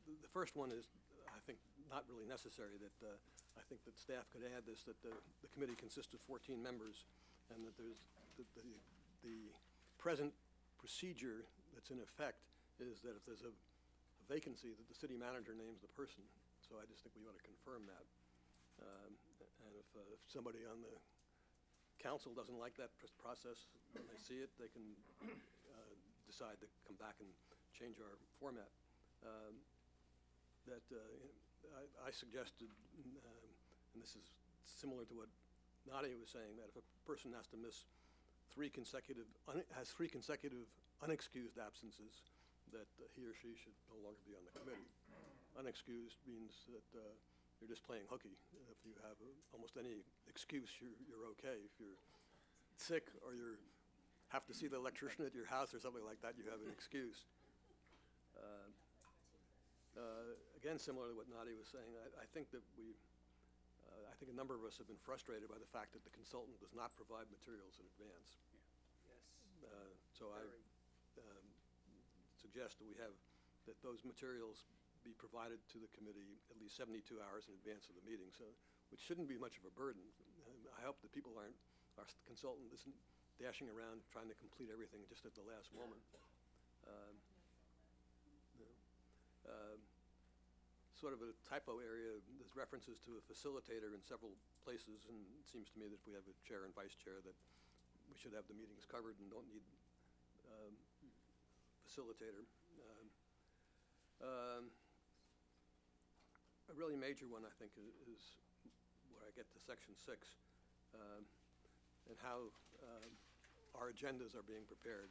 The first one is, I think, not really necessary. That I think that staff could add this, that the committee consists of 14 members, and that there's the present procedure that's in effect is that if there's a vacancy, that the city manager names the person. So I just think we ought to confirm that. And if somebody on the council doesn't like that process, when they see it, they can decide to come back and change our format. I suggested, and this is similar to what Nadia was saying, that if a person has to miss three consecutive unexcused absences, that he or she should no longer be on the committee. Unexcused means that you're just playing hooky. If you have almost any excuse, you're okay. If you're sick or you have to see the electrician at your house or something like that, you have an excuse. Again, similar to what Nadia was saying, I think that I think a number of us have been frustrated by the fact that the consultant does not provide materials in advance. Yes. So I suggest that those materials be provided to the committee at least 72 hours in advance of the meeting, which shouldn't be much of a burden. I hope that our consultant isn't dashing around trying to complete everything just at the last moment. sort of a typo area. There's references to a facilitator in several places, and it seems to me that if we have a chair and vice chair, that we should have the meetings covered and don't need facilitator. A really major one, I think, is where I get to section 6, and how our agendas are being prepared.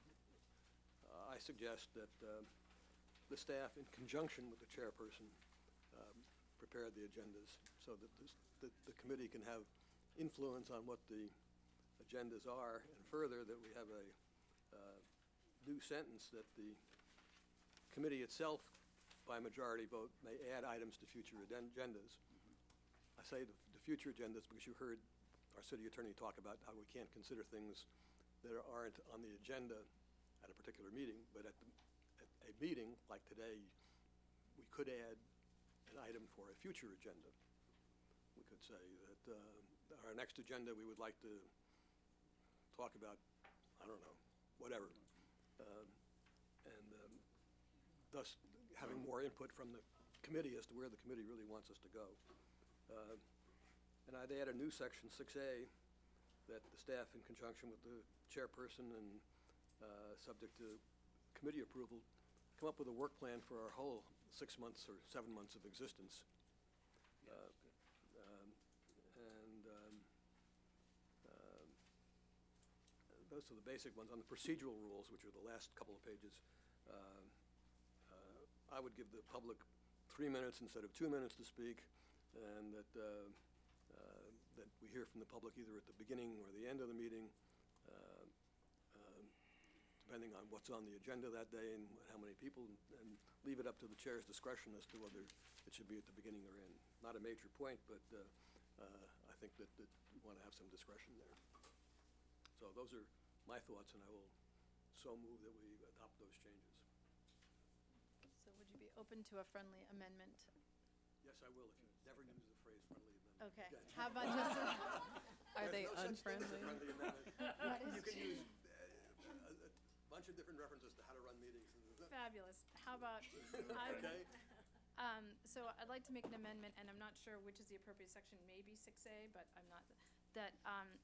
I suggest that the staff, in conjunction with the chairperson, prepare the agendas so that the committee can have influence on what the agendas are, and further, that we have a new sentence that the committee itself, by majority vote, may add items to future agendas. I say the future agendas because you heard our city attorney talk about how we can't consider things that aren't on the agenda at a particular meeting, but at a meeting like today, we could add an item for a future agenda. We could say that our next agenda, we would like to talk about, I don't know, whatever. Thus having more input from the committee as to where the committee really wants us to go. And I'd add a new section, 6A, that the staff, in conjunction with the chairperson and subject to committee approval, come up with a work plan for our whole 6 months or 7 months of existence. Those are the basic ones. On the procedural rules, which are the last couple of pages, I would give the public 3 minutes instead of 2 minutes to speak, and that we hear from the public either at the beginning or the end of the meeting, depending on what's on the agenda that day and how many people, and leave it up to the chair's discretion as to whether it should be at the beginning or end. Not a major point, but I think that we want to have some discretion there. So those are my thoughts, and I will so move that we adopt those changes. So would you be open to a friendly amendment? Yes, I will, if you never use the phrase friendly amendment. Okay, again. how about just, Are they There's no such thing as a unfriendly? friendly amendment. What is You can use a bunch of different references to how to run meetings. fabulous, how about, Okay? so I'd like to make an amendment, and I'm not sure which is the appropriate section, maybe 6A, but I'm not, that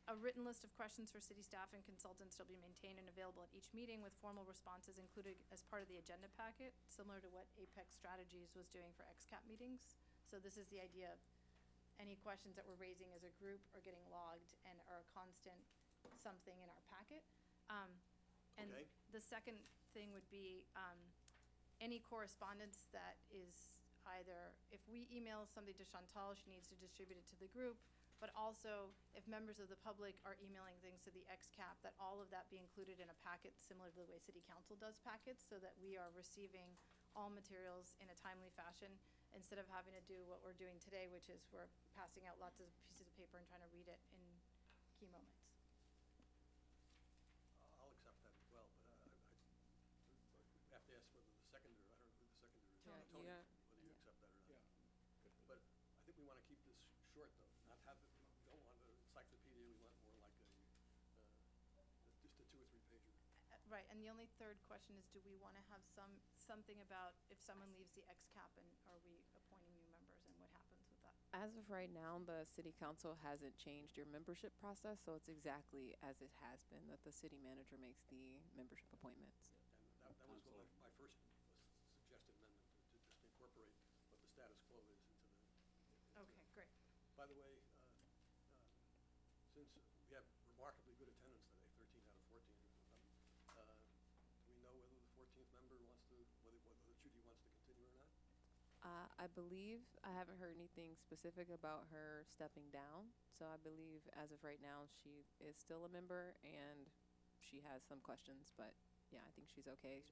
a written list of questions for city staff and consultants shall be maintained and available at each meeting with formal responses included as part of the agenda packet, similar to what Apex Strategies was doing for XCAP meetings. So this is the idea of any questions that we're raising as a group are getting logged and are a constant something in our packet. And Okay. the second thing would be any correspondence that is either, if we email something to Chantal, she needs to distribute it to the group, but also if members of the public are emailing things to the XCAP, that all of that be included in a packet similar to the way City Council does packets, so that we are receiving all materials in a timely fashion, instead of having to do what we're doing today, which is we're passing out lots of pieces of paper and trying to read it in key moments. I'll accept that as well, but I have to ask whether the seconder, I don't know who the seconder is. Yeah, Tony, yeah. whether you accept that or not. But I think we want to keep this short, though, not have it, we don't want an encyclopedia, we want more like just a 2 or 3 pager. Right, and the only third question is, do we want to have something about if someone leaves the XCAP, and are we appointing new members, and what happens with that? As of right now, the city council hasn't changed your membership process, so it's exactly as it has been, that the city manager makes the membership appointments. And that was what my first suggested amendment, to just incorporate what the status quo is into the. Okay, great. By the way, since we have remarkably good attendance today, 13 out of 14, do we know whether the 14th member wants to, whether Judy wants to continue or not? I believe, I haven't heard anything specific about her stepping down, so I believe as of right now, she is still a member, and she has some questions, but yeah, I think she's okay.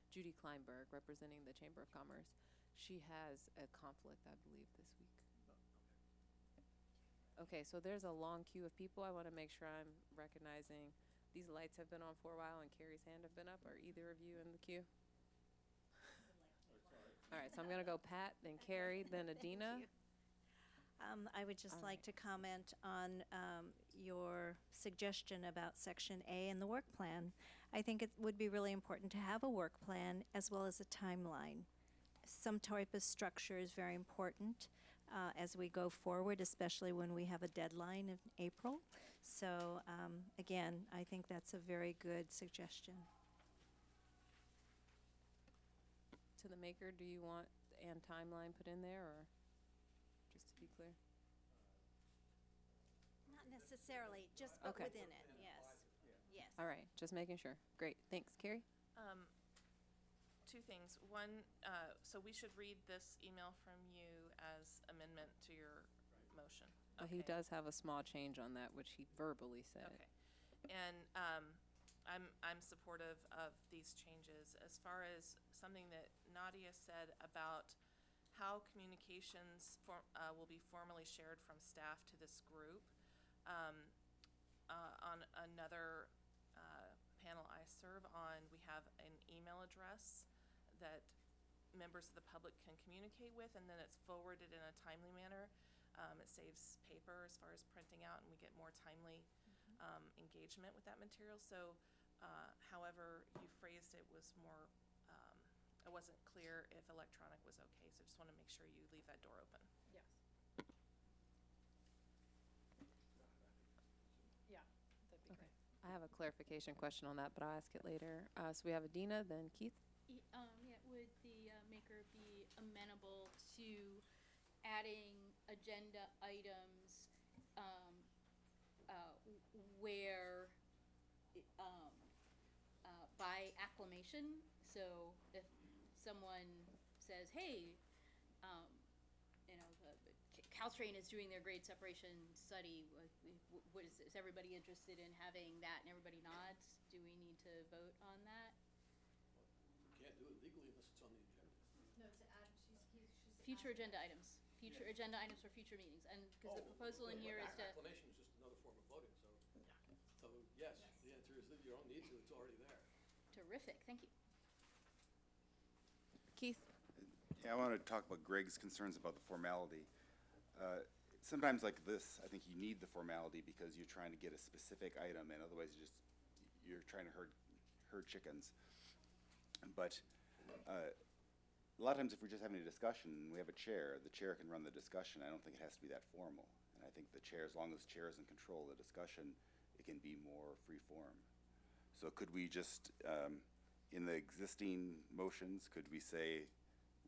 Judy Kleinberg, representing the Chamber of Commerce, she has a conflict, I believe, this week. Okay, so there's a long queue of people. I want to make sure I'm recognizing. These lights have been on for a while, and Carrie's hand have been up. Are either of you in the queue? All right, so I'm going to go Pat, then Carrie, then Adina. I would just All like right. to comment on your suggestion about Section A in the work plan. I think it would be really important to have a work plan as well as a timeline, some type of structure is very important as we go forward, especially when we have a deadline in April. So again, I think that's a very good suggestion. To the maker, do you want and timeline put in there, or just to be clear? Not necessarily, just but Okay. within it, yes. Yes. All right, just making sure. Great, thanks. Carrie? Two things. One, so we should read this email from you as amendment to your motion. Well, he does have a small change on that, which he verbally said. Okay. And I'm supportive of these changes. As far as something that Nadia said about how communications will be formally shared from staff to this group, on another panel I serve on, we have an email address that members of the public can communicate with, and then it's forwarded in a timely manner. It saves paper as far as printing out, and we get more timely engagement with that material. So however you phrased it was more, it wasn't clear if electronic was okay, so just want to make sure you leave that door open. Yes. Yeah, that'd be great. I have a clarification question on that, but I'll ask it later. So we have Adina, then Keith. Yeah, would the maker be amenable to adding agenda items where by acclamation? So if someone says, "Hey, Caltrain is doing their grade separation study. What is everybody interested in having that?" And everybody nods. Do we need to vote on that? Can't do it legally unless it's on the agenda. No, to add, she's Future agenda items. Future agenda items for future meetings. And because the proposal in here is to. Acclamation is just another form of voting, so yes, the answer is that you don't need to, it's already there. Terrific, thank you. Keith? Yeah, I want to talk about Greg's concerns about the formality. Sometimes like this, I think you need the formality because you're trying to get a specific item, and otherwise you're trying to herd chickens. But a lot of times if we're just having a discussion and we have a chair, the chair can run the discussion. I don't think it has to be that formal. And I think the chair, as long as the chair is in control of the discussion, it can be more free form. So could we just, in the existing motions, could we say,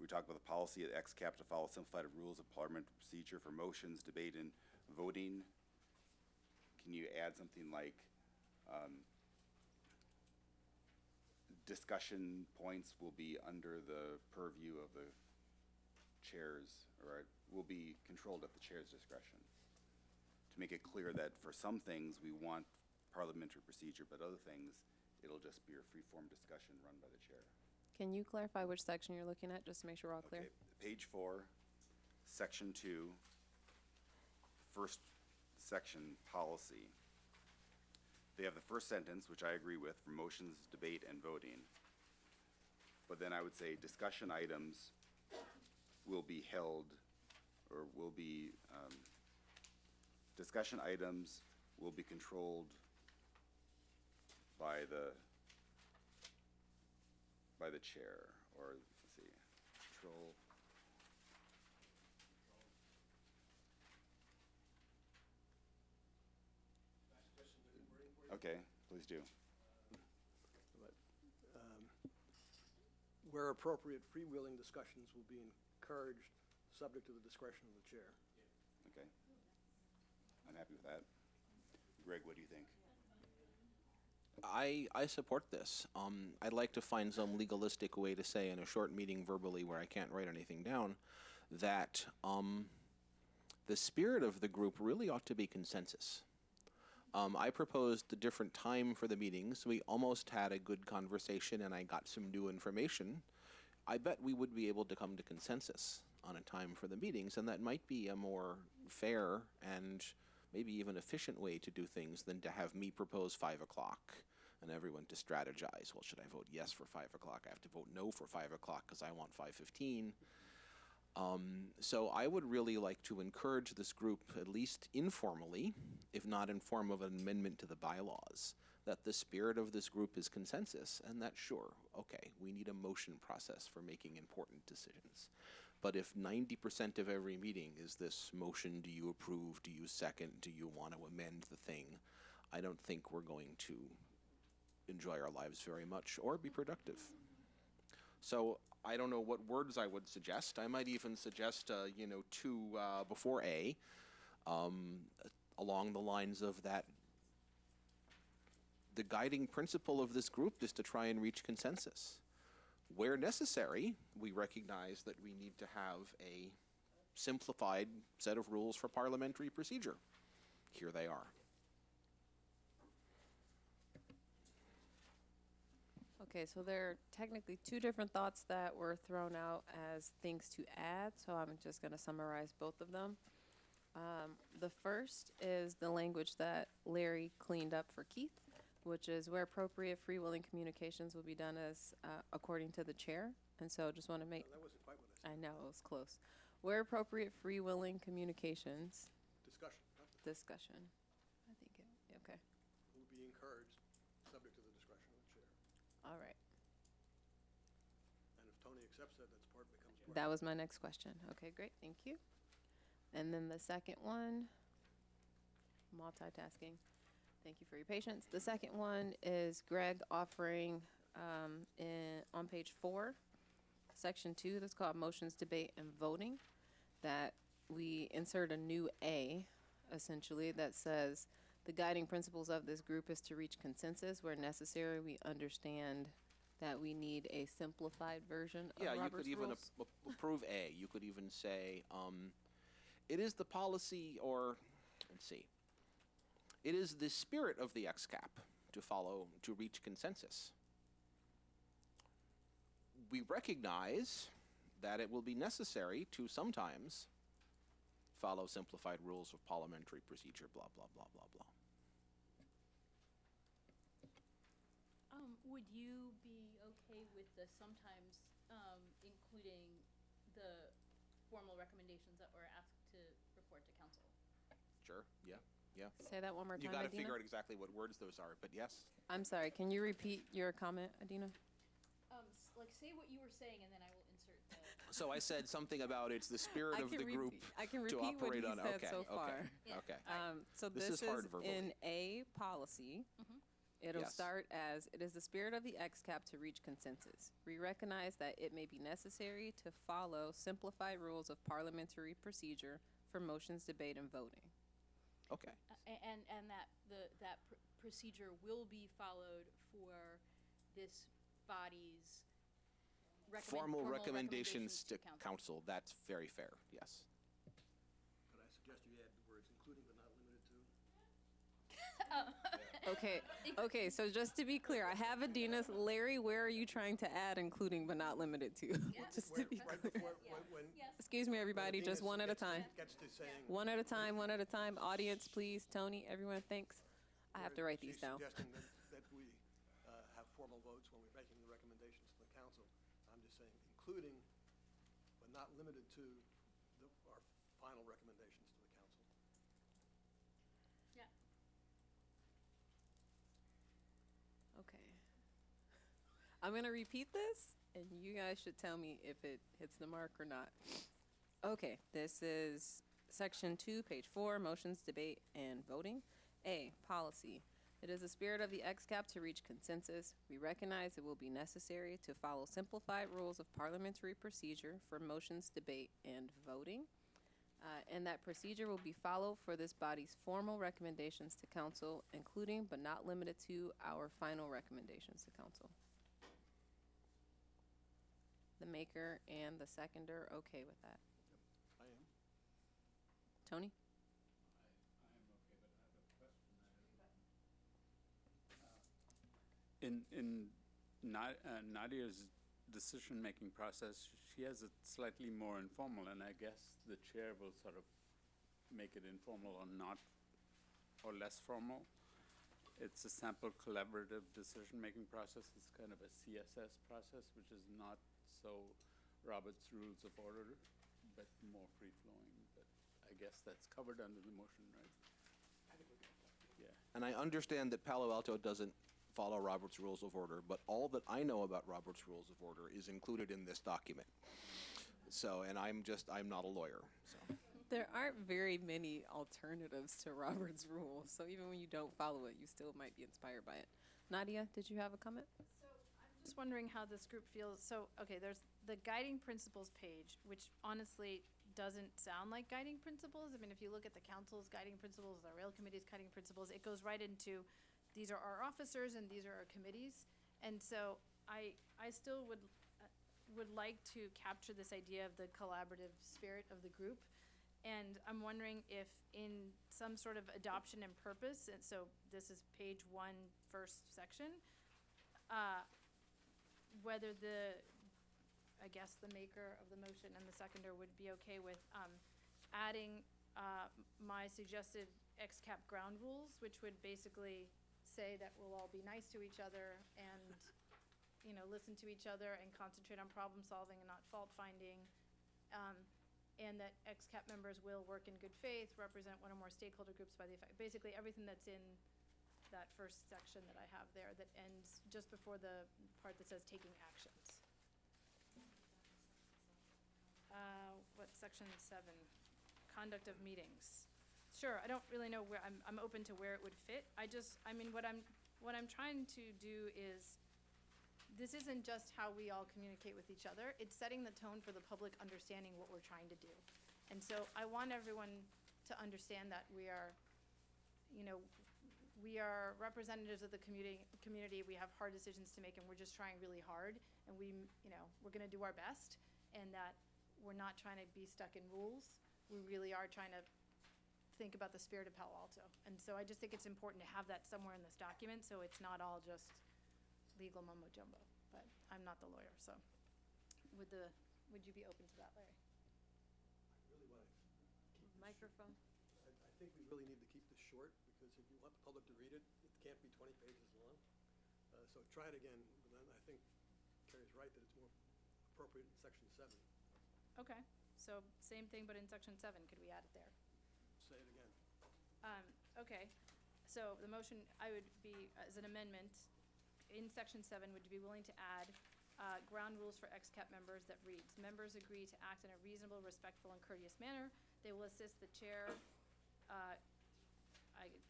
we talk about the policy at XCAP to follow simplified rules of parliamentary procedure for motions, debate, and voting? Can you add something like discussion points will be under the purview of the chairs, or will be controlled at the chair's discretion? To make it clear that for some things we want parliamentary procedure, but other things it'll just be a free-form discussion run by the chair. Can you clarify which section you're looking at, just to make sure we're all clear? Okay, page 4, section 2, first section, policy. They have the first sentence, which I agree with, for motions, debate, and voting. But then I would say discussion items will be held, or will be, discussion items will be controlled by the chair, or let's see, control. Okay, please do. Where appropriate, freewheeling discussions will be encouraged, subject to the discretion of the chair. Okay. I'm happy with that. Greg, what do you think? I support this. I'd like to find some legalistic way to say in a short meeting verbally where I can't write anything down that the spirit of the group really ought to be consensus. I proposed a different time for the meetings. We almost had a good conversation and I got some new information. I bet we would be able to come to consensus on a time for the meetings, and that might be a more fair and maybe even efficient way to do things than to have me propose 5 o'clock and everyone to strategize. Well, should I vote yes for 5 o'clock? I have to vote no for 5 o'clock because I want 5:15. So I would really like to encourage this group, at least informally, if not in form of an amendment to the bylaws, that the spirit of this group is consensus, and that sure, okay, we need a motion process for making important decisions. But if 90% of every meeting is this motion, do you approve, do you second, do you want to amend the thing, I don't think we're going to enjoy our lives very much or be productive. So I don't know what words I would suggest. I might even suggest, two before A, along the lines of that the guiding principle of this group is to try and reach consensus. Where necessary, we recognize that we need to have a simplified set of rules for parliamentary procedure. Here they are. Okay, so there are technically two different thoughts that were thrown out as things to add, so I'm just going to summarize both of them. The first is the language that Larry cleaned up for Keith, which is where appropriate, free-willing communications will be done as according to the chair. And so just want to make... That wasn't quite what I said. I know, it was close. Where appropriate, free-willing communications... Discussion. Discussion. I think okay. Will be encouraged, subject to the discretion of the chair. All right. And if Tony accepts that, that's part, becomes part. That was my next question. Okay, great, thank you. And then the second one, multitasking. Thank you for your patience. The second one is Greg offering on page 4, section 2, that's called motions, debate, and voting, that we insert a new A, essentially, that says the guiding principles of this group is to reach consensus. Where necessary, we understand that we need a simplified version of Robert's you could even rules. approve A. You could even say, it is the policy, or, let's see, it is the spirit of the XCAP to reach consensus. We recognize that it will be necessary to sometimes follow simplified rules of parliamentary procedure, blah, blah, blah, blah, blah. Would you be okay with the sometimes including the formal recommendations that were asked to report to council? Sure, yeah. Say that one more time, You got to Adina. figure out exactly what words those are, but yes. I'm sorry, can you repeat your comment, Adina? Like, say what you were saying, and then I will insert the... So I said something about it's the spirit of the group I can to repeat what operate he on. said Okay, so far. okay. So This this is hard is verbally. in A, policy. It'll Yes. start as, it is the spirit of the XCAP to reach consensus. We recognize that it may be necessary to follow simplified rules of parliamentary procedure for motions, debate, and voting. Okay. And that that procedure will be followed for this body's Formal recommendations to council. That's very fair, yes. Could I suggest you add the words including but not limited to? Okay, so just to be clear, I have Adina's. Larry, where are you trying to add including but not limited to? Just to be Right clear. before, when Excuse me, everybody, Adina just one at a time. Gets to saying. One at a time, one at a time. Audience, please. Tony, everyone, thanks. I have to write these She's down. suggesting that we have formal votes when we're making the recommendations to the council. I'm just saying including but not limited to our final recommendations to the council. Yeah. Okay. I'm going to repeat this, and you guys should tell me if it hits the mark or not. Okay, this is section 2, page 4, motions, debate, and voting. A, policy. It is the spirit of the XCAP to reach consensus. We recognize it will be necessary to follow simplified rules of parliamentary procedure for motions, debate, and voting. And that procedure will be followed for this body's formal recommendations to council, including but not limited to our final recommendations to council. The maker and the seconder okay with that? I am. Tony? In Nadia's decision-making process, she has it slightly more informal, and I guess the chair will sort of make it informal or not, or less formal. It's a sample collaborative decision-making process. It's kind of a CSS process, which is not so Robert's Rules of Order, but more free-flowing. But I guess that's covered under the motion, right? And I understand that Palo Alto doesn't follow Robert's Rules of Order, but all that I know about Robert's Rules of Order is included in this document. So, and I'm not a lawyer, so. There aren't very many alternatives to Robert's rules, so even when you don't follow it, you still might be inspired by it. Nadia, did you have a comment? So I'm just wondering how this group feels. So, okay, there's the guiding principles page, which honestly doesn't sound like guiding principles. I mean, if you look at the council's guiding principles, the rail committee's guiding principles, it goes right into, these are our officers and these are our committees. And so I still would like to capture this idea of the collaborative spirit of the group. And I'm wondering if in some sort of adoption and purpose, and so this is page 1, first section, whether I guess the maker of the motion and the seconder would be okay with adding my suggested XCAP ground rules, which would basically say that we'll all be nice to each other and, you know, listen to each other and concentrate on problem solving and not fault finding. And that XCAP members will work in good faith, represent one or more stakeholder groups by the effect, basically everything that's in that first section that I have there that ends just before the part that says taking actions. What's section 7? Conduct of meetings. Sure, I don't really know where, I'm open to where it would fit. I mean, what I'm trying to do is, this isn't just how we all communicate with each other, it's setting the tone for the public understanding what we're trying to do. And so I want everyone to understand that we are, you know, we are representatives of the community, we have hard decisions to make, and we're just trying really hard, and we're gonna do our best, and that we're not trying to be stuck in rules. We really are trying to think about the spirit of Palo Alto. And so I just think it's important to have that somewhere in this document, so it's not all just legal mumbo jumbo, but I'm not the lawyer, so would you be open to that, Larry? I really want to keep this Microphone. I think we really need to keep this short, because if you want the public to read it, it can't be 20 pages long. So try it again, but then I think Carrie's right that it's more appropriate in section 7. Okay, so same thing, but in section 7, could we add it there? Say it again. Okay, so the motion, I would be, as an amendment, in section 7, would you be willing to add ground rules for XCAP members that reads, members agree to act in a reasonable, respectful, and courteous manner. They will assist the chair,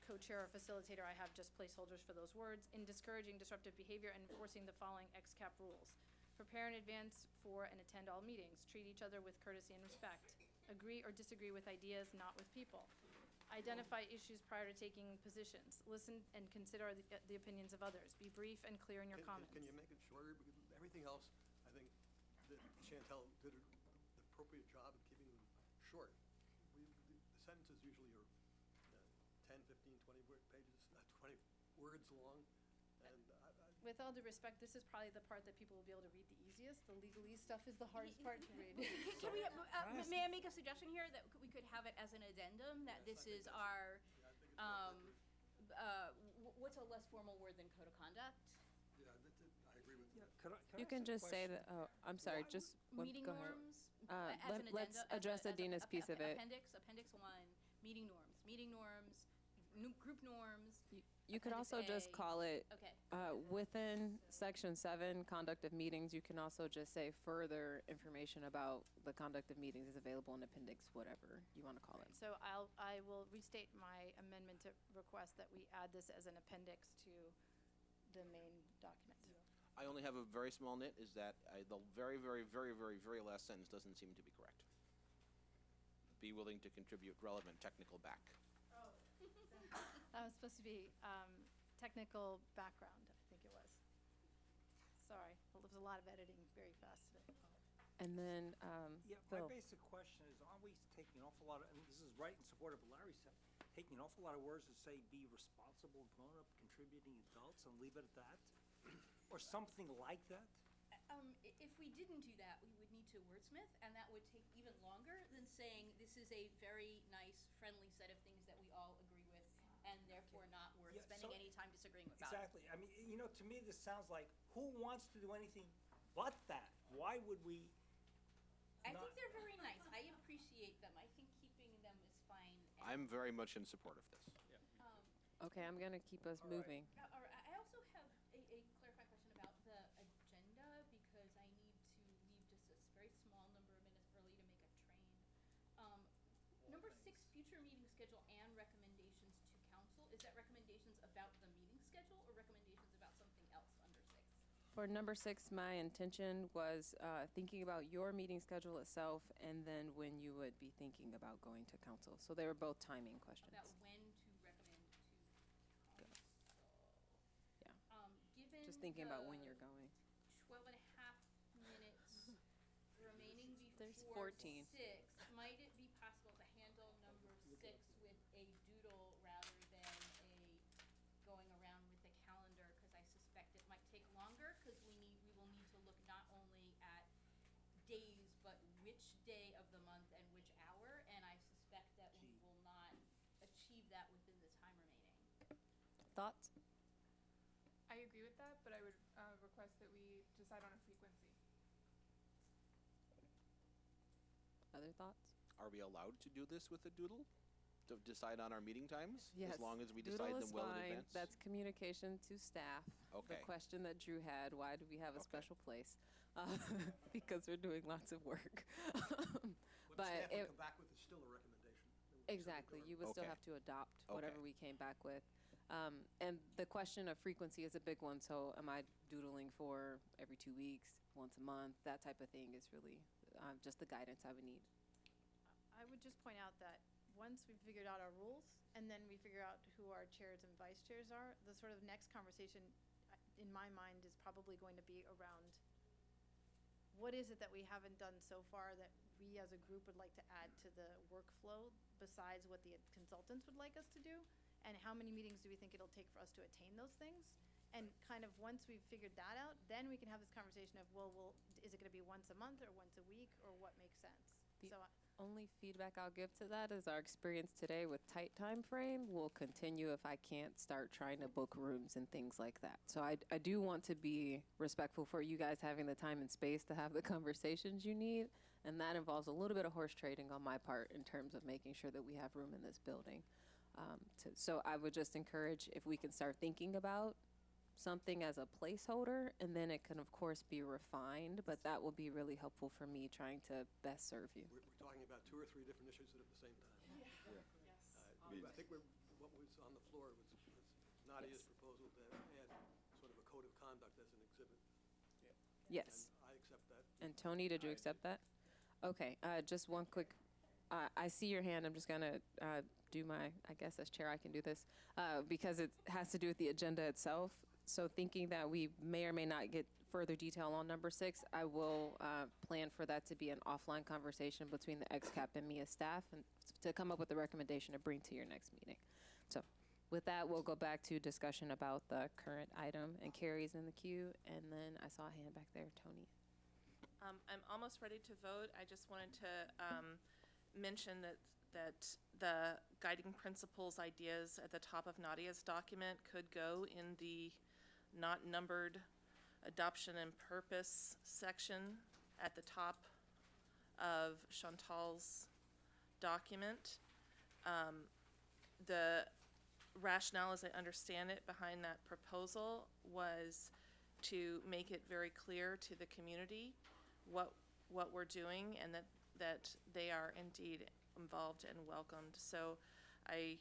co-chair or facilitator, I have just placeholders for those words, in discouraging disruptive behavior and enforcing the following XCAP rules. Prepare in advance for and attend all meetings. Treat each other with courtesy and respect. Agree or disagree with ideas, not with people. Identify issues prior to taking positions. Listen and consider the opinions of others. Be brief and clear in your comments. Can you make it shorter? Because everything else, I think that Chantel did the appropriate job of keeping them short. The sentences usually are 10, 15, 20 pages, 20 words long. And with all due respect, this is probably the part that people will be able to read the easiest. The legalese stuff is the hardest part to read. Can we, may I make a suggestion here that we could have it as an addendum, that this is our, what's a less formal word than code of conduct? Yeah, I agree with you. You can just say that, I'm sorry, just, Meeting go ahead. norms? As an Let's addenda- address as a- Adina's piece of it. Appendix 1, meeting norms, group norms. You could Appendix also just A. call it, Okay. within section 7, conduct of meetings, you can also just say further information about the conduct of meetings is available in appendix, whatever you want to call it. So I will restate my amendment to request that we add this as an appendix to the main document. I only have a very small nit, is that the very, very, very, very, very last sentence doesn't seem to be correct. Be willing to contribute relevant technical back. That was supposed to be technical background, I think it was. Sorry, well, there was a lot of editing very fast today. And then, Yeah, Phil. my basic question is, aren't we taking an awful lot of, and this is right in support of what Larry said, taking an awful lot of words to say be responsible, grown-up, contributing adults, and leave it at that? Or something like that? If we didn't do that, we would need to wordsmith, and that would take even longer than saying this is a very nice, friendly set of things that we all agree with, and therefore not worth Yeah, spending so- any time disagreeing about. Exactly. I mean, to me, this sounds like, who wants to do anything but that? Why would we I not? think they're very nice. I appreciate them. I think keeping them is fine. I'm very much in support of this. Okay, I'm gonna keep us moving. All right, I also have a clarifying question about the agenda, because I need to leave just a very small number of minutes early to make a train. Number 6, future meeting schedule and recommendations to council. Is that recommendations about the meeting schedule or recommendations about something else under 6? For number 6, my intention was thinking about your meeting schedule itself and then when you would be thinking about going to council. So they were both timing questions. About when to recommend to council. Yeah. Given Just thinking about when the you're going. 12 and a half minutes remaining There's before 14. 6, might it be possible to handle number 6 with a doodle rather than a going around with the calendar? Because I suspect it might take longer, because we will need to look not only at days, but which day of the month and which hour, and I suspect that we will not achieve that within the time remaining. Thoughts? I agree with that, but I would request that we decide on a frequency. Other thoughts? Are we allowed to do this with a doodle? To decide on our meeting times? Yes. As long as we Doodle decide is them well in fine. advance? That's communication to staff. Okay. The question that Drew had, why do we have a Okay. special place? Because we're doing lots of work. What But staff would it, come back with is still a recommendation. exactly, you would still Okay. have to adopt whatever Okay. we came back with. And the question of frequency is a big one. So am I doodling for every 2 weeks, once a month? That type of thing is really just the guidance I would need. I would just point out that once we've figured out our rules, and then we figure out who our chairs and vice chairs are, the sort of next conversation, in my mind, is probably going to be around what is it that we haven't done so far that we as a group would like to add to the workflow besides what the consultants would like us to do? And how many meetings do we think it'll take for us to attain those things? And kind of once we've figured that out, then we can have this conversation of, well, is it gonna be once a month or once a week, or what makes sense? The So only feedback I'll give to that is our experience today with tight time frame will continue if I can't start trying to book rooms and things like that. So I do want to be respectful for you guys having the time and space to have the conversations you need, and that involves a little bit of horse trading on my part in terms of making sure that we have room in this building. So I would just encourage if we can start thinking about something as a placeholder, and then it can of course be refined, but that will be really helpful for me trying to best serve you. We're talking about 2 or 3 different issues at the same time. I think what was on the floor was Nadia's proposal to add sort of a code of conduct as an exhibit. Yes. And I accept that. And Tony, did you accept that? Okay, just one quick, I see your hand, I'm just gonna do my, I guess as chair I can do this, because it has to do with the agenda itself. So thinking that we may or may not get further detail on number 6, I will plan for that to be an offline conversation between the XCAP and me as staff, and to come up with a recommendation to bring to your next meeting. So with that, we'll go back to discussion about the current item, and Carrie's in the queue, and then I saw a hand back there, Tony. I'm almost ready to vote. I just wanted to mention that the guiding principles ideas at the top of Nadia's document could go in the not numbered adoption and purpose section at the top of Chantal's document. The rationale, as I understand it, behind that proposal was to make it very clear to the community what we're doing, and that they are indeed involved and welcomed. So I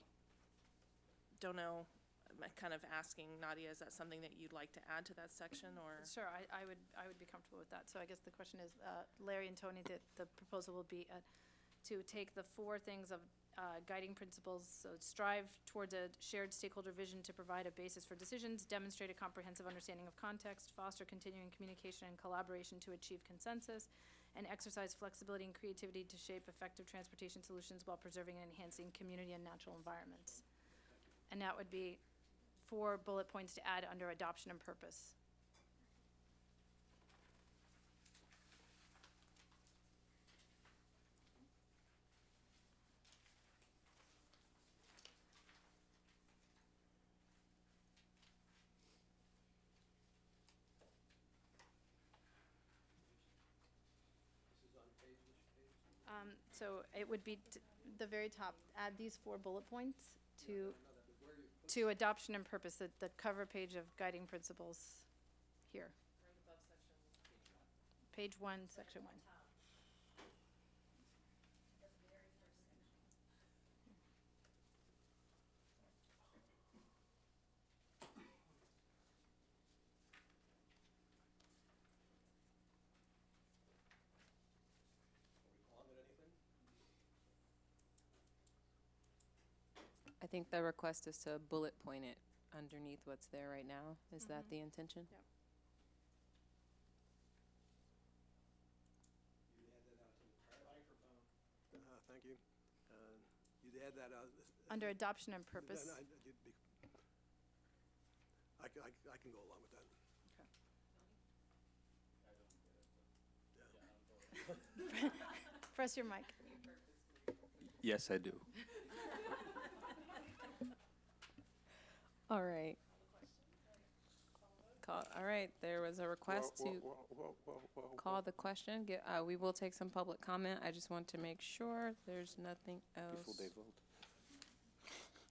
don't know, I'm kind of asking Nadia, is that something that you'd like to add to that section, or? Sure, I would be comfortable with that. So I guess the question is, Larry and Tony, the proposal will be to take the 4 things of guiding principles, so strive towards a shared stakeholder vision to provide a basis for decisions, demonstrate a comprehensive understanding of context, foster continuing communication and collaboration to achieve consensus, and exercise flexibility and creativity to shape effective transportation solutions while preserving and enhancing community and natural environments. And that would be 4 bullet points to add under adoption and purpose. This is on page, which page? So it would be the very top, add these 4 bullet points to, No, but where are you putting to adoption and purpose, the cover page of guiding principles here. Page 1, section 1. I think the request is to bullet point it underneath what's there right now. Is that the intention? Yep. Thank you. You'd add that out. Under adoption and purpose. No, I can go along with that. Press your mic. Yes, I do. All right. All right, there was a request to call the question. We will take some public comment. I just want to make sure there's nothing else. Before they vote.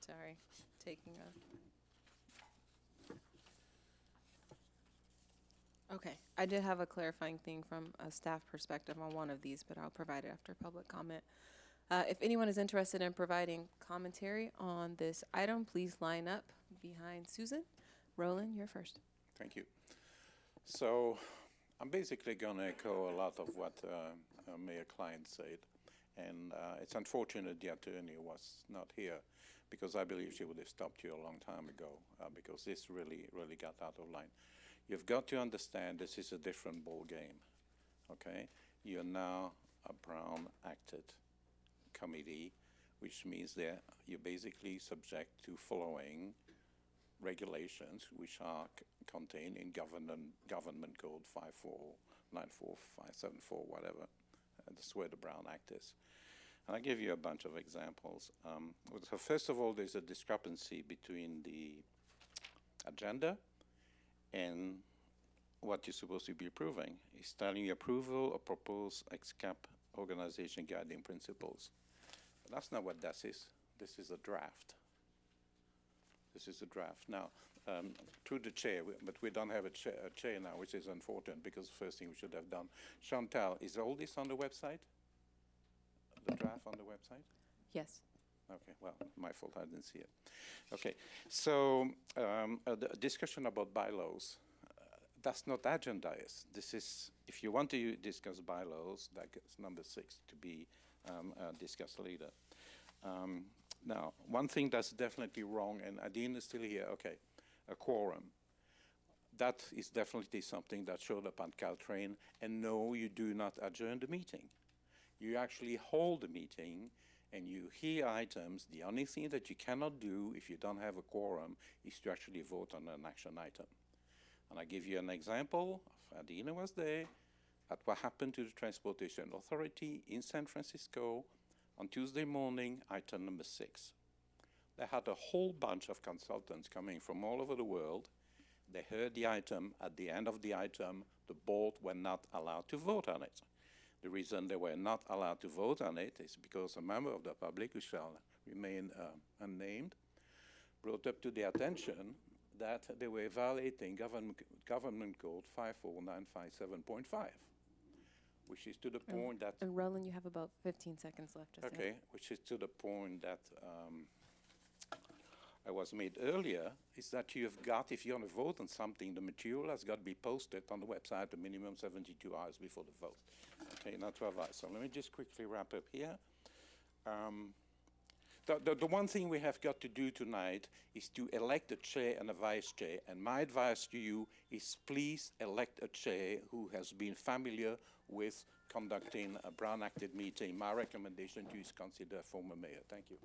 Sorry, taking a. Okay, I did have a clarifying thing from a staff perspective on one of these, but I'll provide it after public comment. If anyone is interested in providing commentary on this item, please line up behind Susan. Roland, you're first. Thank you. So I'm basically going to echo a lot of what Mayor Klein said. And it's unfortunate the attorney was not here, because I believe she would have stopped you a long time ago, because this really got out of line. You've got to understand this is a different ball game, okay? You're now a Brown-acted committee, which means that you're basically subject to following regulations which are contained in government code 5494574, whatever. That's where the Brown Act is. And I'll give you a bunch of examples. So first of all, there's a discrepancy between the agenda and what you're supposed to be approving. It's telling you approval of proposed ex-cap organization guiding principles. But that's not what this is. This is a draft. This is a draft. Now, through the chair, but we don't have a chair now, which is unfortunate, because the first thing we should have done. Chantal, is all this on the website? The draft on the website? Yes. Okay, well, my fault, I didn't see it. Okay, so the discussion about bylaws, that's not agendized. This is, if you want to discuss bylaws, that's number 6 to be discussed later. Now, one thing that's definitely wrong, and Adine is still here, okay, a quorum. That is definitely something that showed up on Caltrain, and no, you do not adjourn the meeting. You actually hold the meeting, and you hear items. The only thing that you cannot do if you don't have a quorum is to actually vote on an action item. And I give you an example. Adina was there at what happened to the Transportation Authority in San Francisco on Tuesday morning, item number 6. They had a whole bunch of consultants coming from all over the world. They heard the item. At the end of the item, the board were not allowed to vote on it. The reason they were not allowed to vote on it is because a member of the public, who shall remain unnamed, brought up to the attention that they were violating government code 54957.5. Which is to the point that... And Roland, you have about 15 seconds left to say. Okay, which is to the point that I was made earlier, is that you've got, if you want to vote on something, the material has got to be posted on the website a minimum 72 hours before the vote. Okay, not 12 hours. So let me just quickly wrap up here. The one thing we have got to do tonight is to elect a chair and a vice chair. And my advice to you is please elect a chair who has been familiar with conducting a Brown-acted meeting. My recommendation to you is consider a former mayor. Thank you.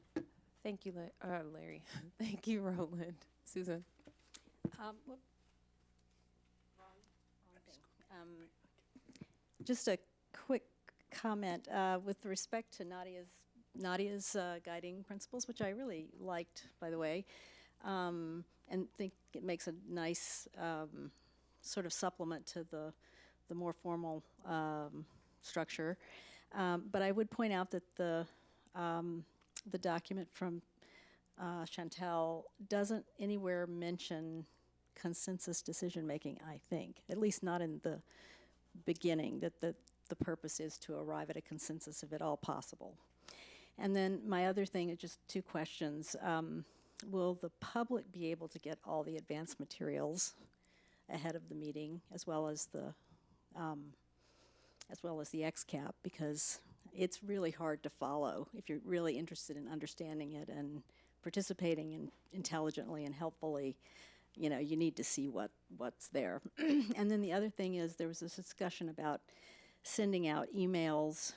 Thank you, Larry. Thank you, Roland. Susan. Just a quick comment with respect to Nadia's guiding principles, which I really liked, by the way, and think it makes a nice sort of supplement to the more formal structure. But I would point out that the document from Chantel, doesn't anywhere mention consensus decision-making, I think, at least not in the beginning, that the purpose is to arrive at a consensus if at all possible. And then my other thing is just two questions. Will the public be able to get all the advanced materials ahead of the meeting, as well as the XCAP? Because it's really hard to follow if you're really interested in understanding it and participating intelligently and helpfully. You know, you need to see what's there. And then the other thing is there was this discussion about sending out emails,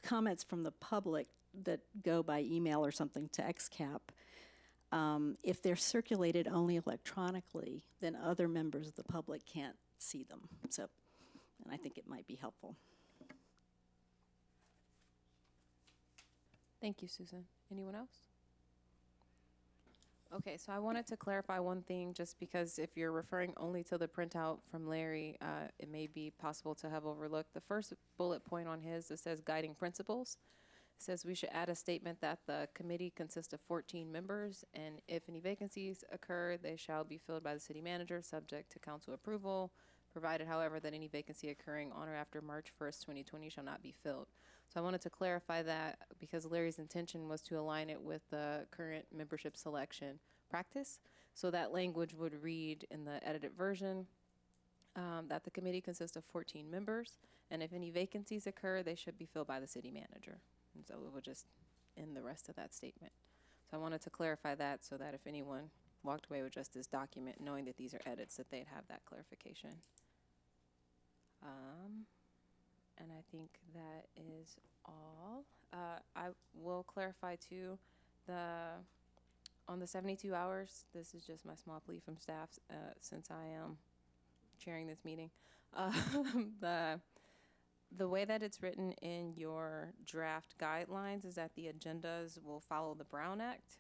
comments from the public that go by email or something to XCAP. If they're circulated only electronically, then other members of the public can't see them. So, and I think it might be helpful. Thank you, Susan. Anyone else? Okay, so I wanted to clarify one thing, just because if you're referring only to the printout from Larry, it may be possible to have overlooked. The first bullet point on his, it says guiding principles. It says we should add a statement that the committee consists of 14 members, and if any vacancies occur, they shall be filled by the city manager, subject to council approval, provided, however, that any vacancy occurring on or after March 1st, 2020 shall not be filled. So I wanted to clarify that because Larry's intention was to align it with the current membership selection practice. So that language would read in the edited version that the committee consists of 14 members, and if any vacancies occur, they should be filled by the city manager. And so it would just end the rest of that statement. So I wanted to clarify that so that if anyone walked away with just this document, knowing that these are edits, that they'd have that clarification. And I think that is all. I will clarify too, on the 72 hours, this is just my small plea from staff, since I am chairing this meeting. The way that it's written in your draft guidelines is that the agendas will follow the Brown Act.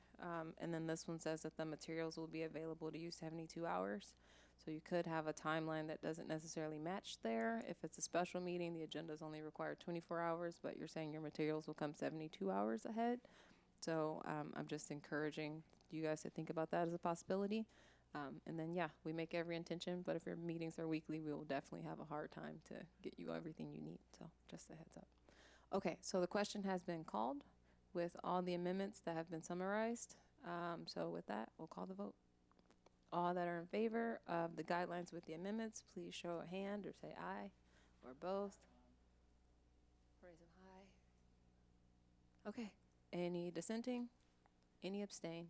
And then this one says that the materials will be available to you 72 hours. So you could have a timeline that doesn't necessarily match there. If it's a special meeting, the agendas only require 24 hours, but you're saying your materials will come 72 hours ahead. So I'm just encouraging you guys to think about that as a possibility. And then, yeah, we make every intention, but if your meetings are weekly, we will definitely have a hard time to get you everything you need. So just a heads up. Okay, so the question has been called with all the amendments that have been summarized. So with that, we'll call the vote. All that are in favor of the guidelines with the amendments, please show a hand or say aye, or both. Raise them high. Okay, any dissenting? Any abstain?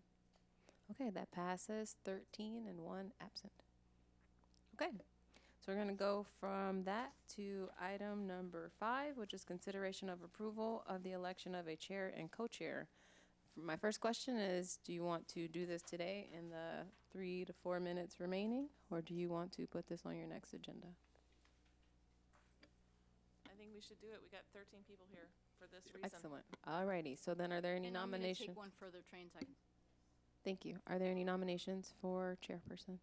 Okay, that passes 13 and 1 absent. Okay, so we're gonna go from that to item number 5, which is consideration of approval of the election of a chair and co-chair. My first question is, do you want to do this today in the 3 to 4 minutes remaining, or do you want to put this on your next agenda? I think we should do it. We got 13 people here for this reason. Excellent. Alrighty, so then are there any And I'm gonna nominations? take one further train second. Thank you. Are there any nominations for chairperson?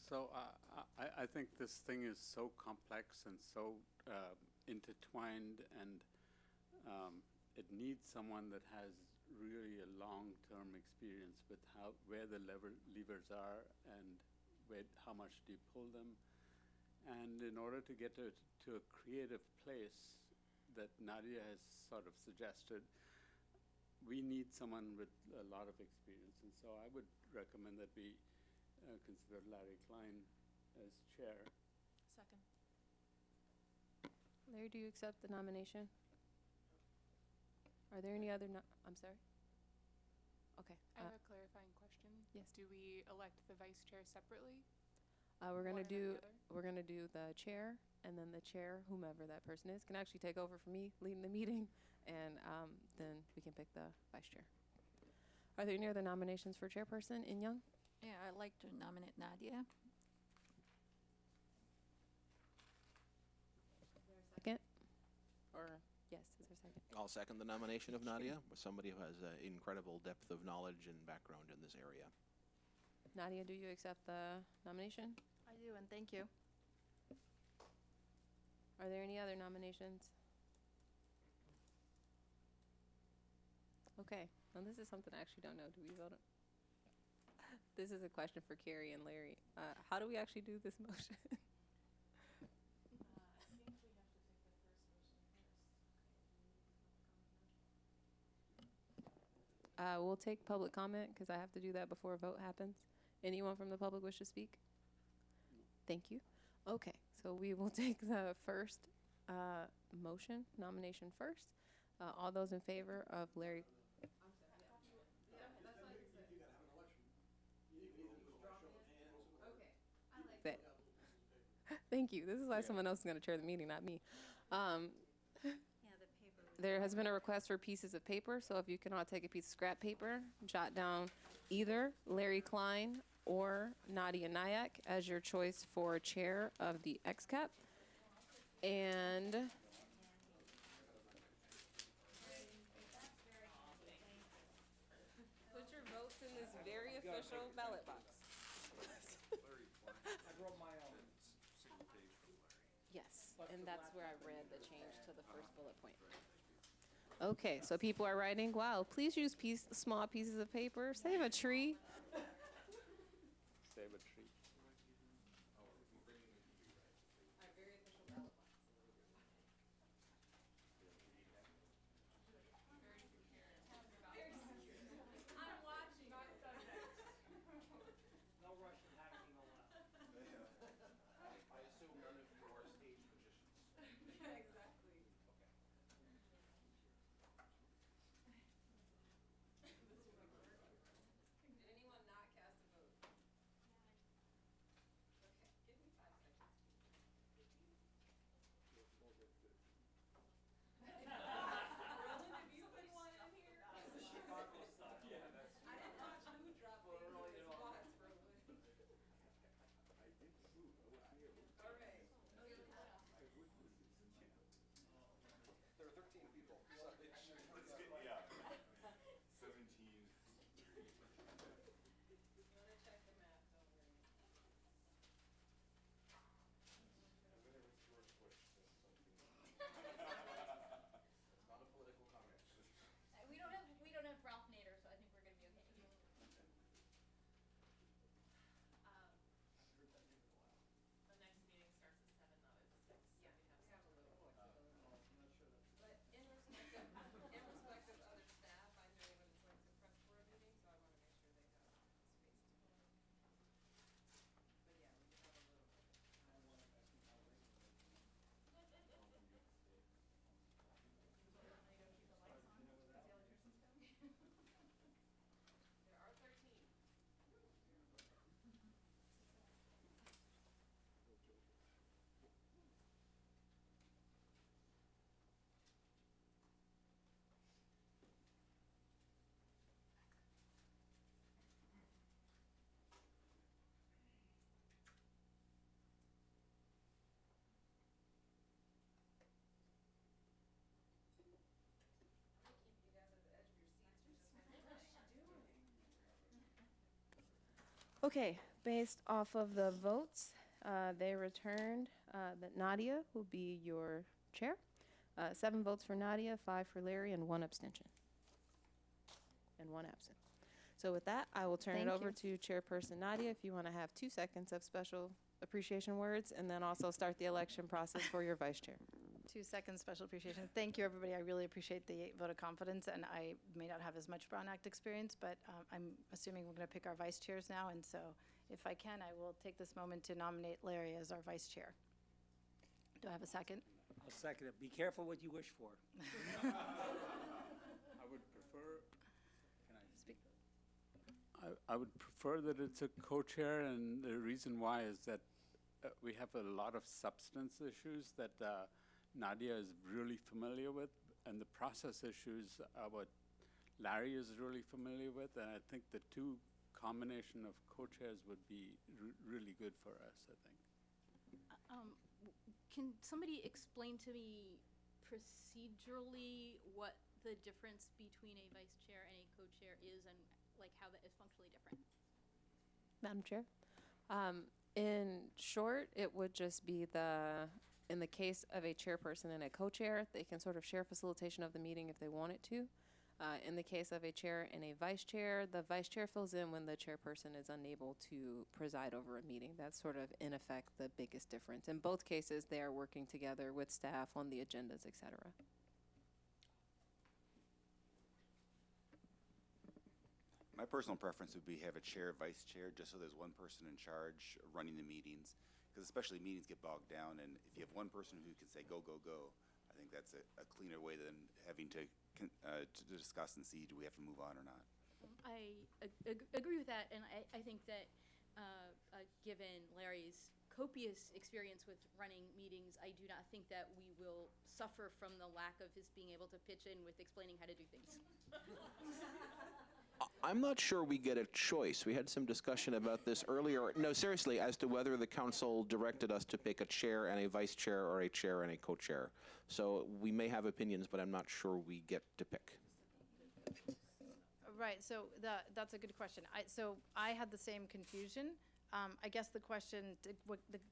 So I think this thing is so complex and so intertwined, and it needs someone that has really a long-term experience with where the levers are and how much do you pull them. And in order to get to a creative place that Nadia has sort of suggested, we need someone with a lot of experience. And so I would recommend that we consider Larry Klein as chair. Second. Larry, do you accept the nomination? Are there any other I'm sorry? Okay. I have a clarifying question. Yes. Do we elect the vice chair separately? We're gonna One or the do the chair, and then the chair, whomever that person is, can actually take over for me leading the meeting, and then we can pick the vice chair. Are there any other nominations for chairperson in Young? Yeah, I'd like to nominate Nadia. Second? Or, yes, is there a second? I'll second the nomination of Nadia, with somebody who has incredible depth of knowledge and background in this area. Nadia, do you accept the nomination? I do, and thank you. Are there any other nominations? Okay, now this is something I actually don't know. Do we vote on? This is a question for Carrie and Larry. How do we actually do this motion? We'll take public comment because I have to do that before a vote happens. Anyone from the public wish to speak? Thank you. Okay, so we will take the first motion, nomination first. All those in favor of Larry? That. Thank you. This is why someone else is going to chair the meeting, not me. There has been a request for pieces of paper, so if you can all take a piece of scrap paper, jot down either Larry Klein or Nadia Nyack as your choice for chair of the XCAP. And put your votes in this very official ballot box. I brought my own. Yes, and that's where I read the change to the first bullet point. Okay, so people are writing, wow, please use small pieces of paper. Save a tree. Save a tree. No Russian hacking allowed. I assume none of you are stage magicians. Exactly. Did anyone not cast a vote? Okay, give me 5 seconds. Roland, have you been one in here? Chicago style. Yeah, that's. I didn't watch who dropped things in his spots, Roland. All right. There are 13 people, so it's good, yeah. 17. You want to check the math, don't worry. It's not a political comment. We don't have Ralph Nader, so I think we're gonna be okay. The next meeting starts at 7 though, it's 6. Yeah, we have a little flexibility. But in respect of other staff, I know what it's like to prep for a meeting, so I want to make sure they have space to. But yeah, we do have a little bit. There are 13. Okay, based off of the votes, they returned that Nadia will be your chair. 7 votes for Nadia, 5 for Larry, and 1 abstention. And 1 absent. So with that, I will turn it over to Chairperson Nadia if you want to have 2 seconds of special appreciation words, and then also start the election process for your vice chair. 2 seconds special appreciation. Thank you, everybody. I really appreciate the vote of confidence, and I may not have as much Brown Act experience, but I'm assuming we're going to pick our vice chairs now, and so if I can, I will take this moment to nominate Larry as our vice chair. Do I have a second? I'll second it. Be careful what you wish for. I would prefer, can I Speak. I would prefer that it's a co-chair, and the reason why is that we have a lot of substance issues that Nadia is really familiar with, and the process issues are what Larry is really familiar with, and I think the 2 combination of co-chairs would be really good for us, I think. Can somebody explain to me procedurally what the difference between a vice chair and a co-chair is, and like how that is functionally different? Madam Chair? In short, it would just be in the case of a chairperson and a co-chair, they can sort of share facilitation of the meeting if they wanted to. In the case of a chair and a vice chair, the vice chair fills in when the chairperson is unable to preside over a meeting. That's sort of, in effect, the biggest difference. In both cases, they are working together with staff on the agendas, et cetera. My personal preference would be have a chair, vice chair, just so there's one person in charge running the meetings. Because especially meetings get bogged down, and if you have one person who can say go, go, go, I think that's a cleaner way than having to discuss and see, do we have to move on or not? I agree with that, and I think that given Larry's copious experience with running meetings, I do not think that we will suffer from the lack of his being able to pitch in with explaining how to do things. I'm not sure we get a choice. We had some discussion about this earlier. No, seriously, as to whether the council directed us to pick a chair and a vice chair or a chair and a co-chair. So we may have opinions, but I'm not sure we get to pick. Right, so that's a good question. So I had the same confusion. I guess the question, the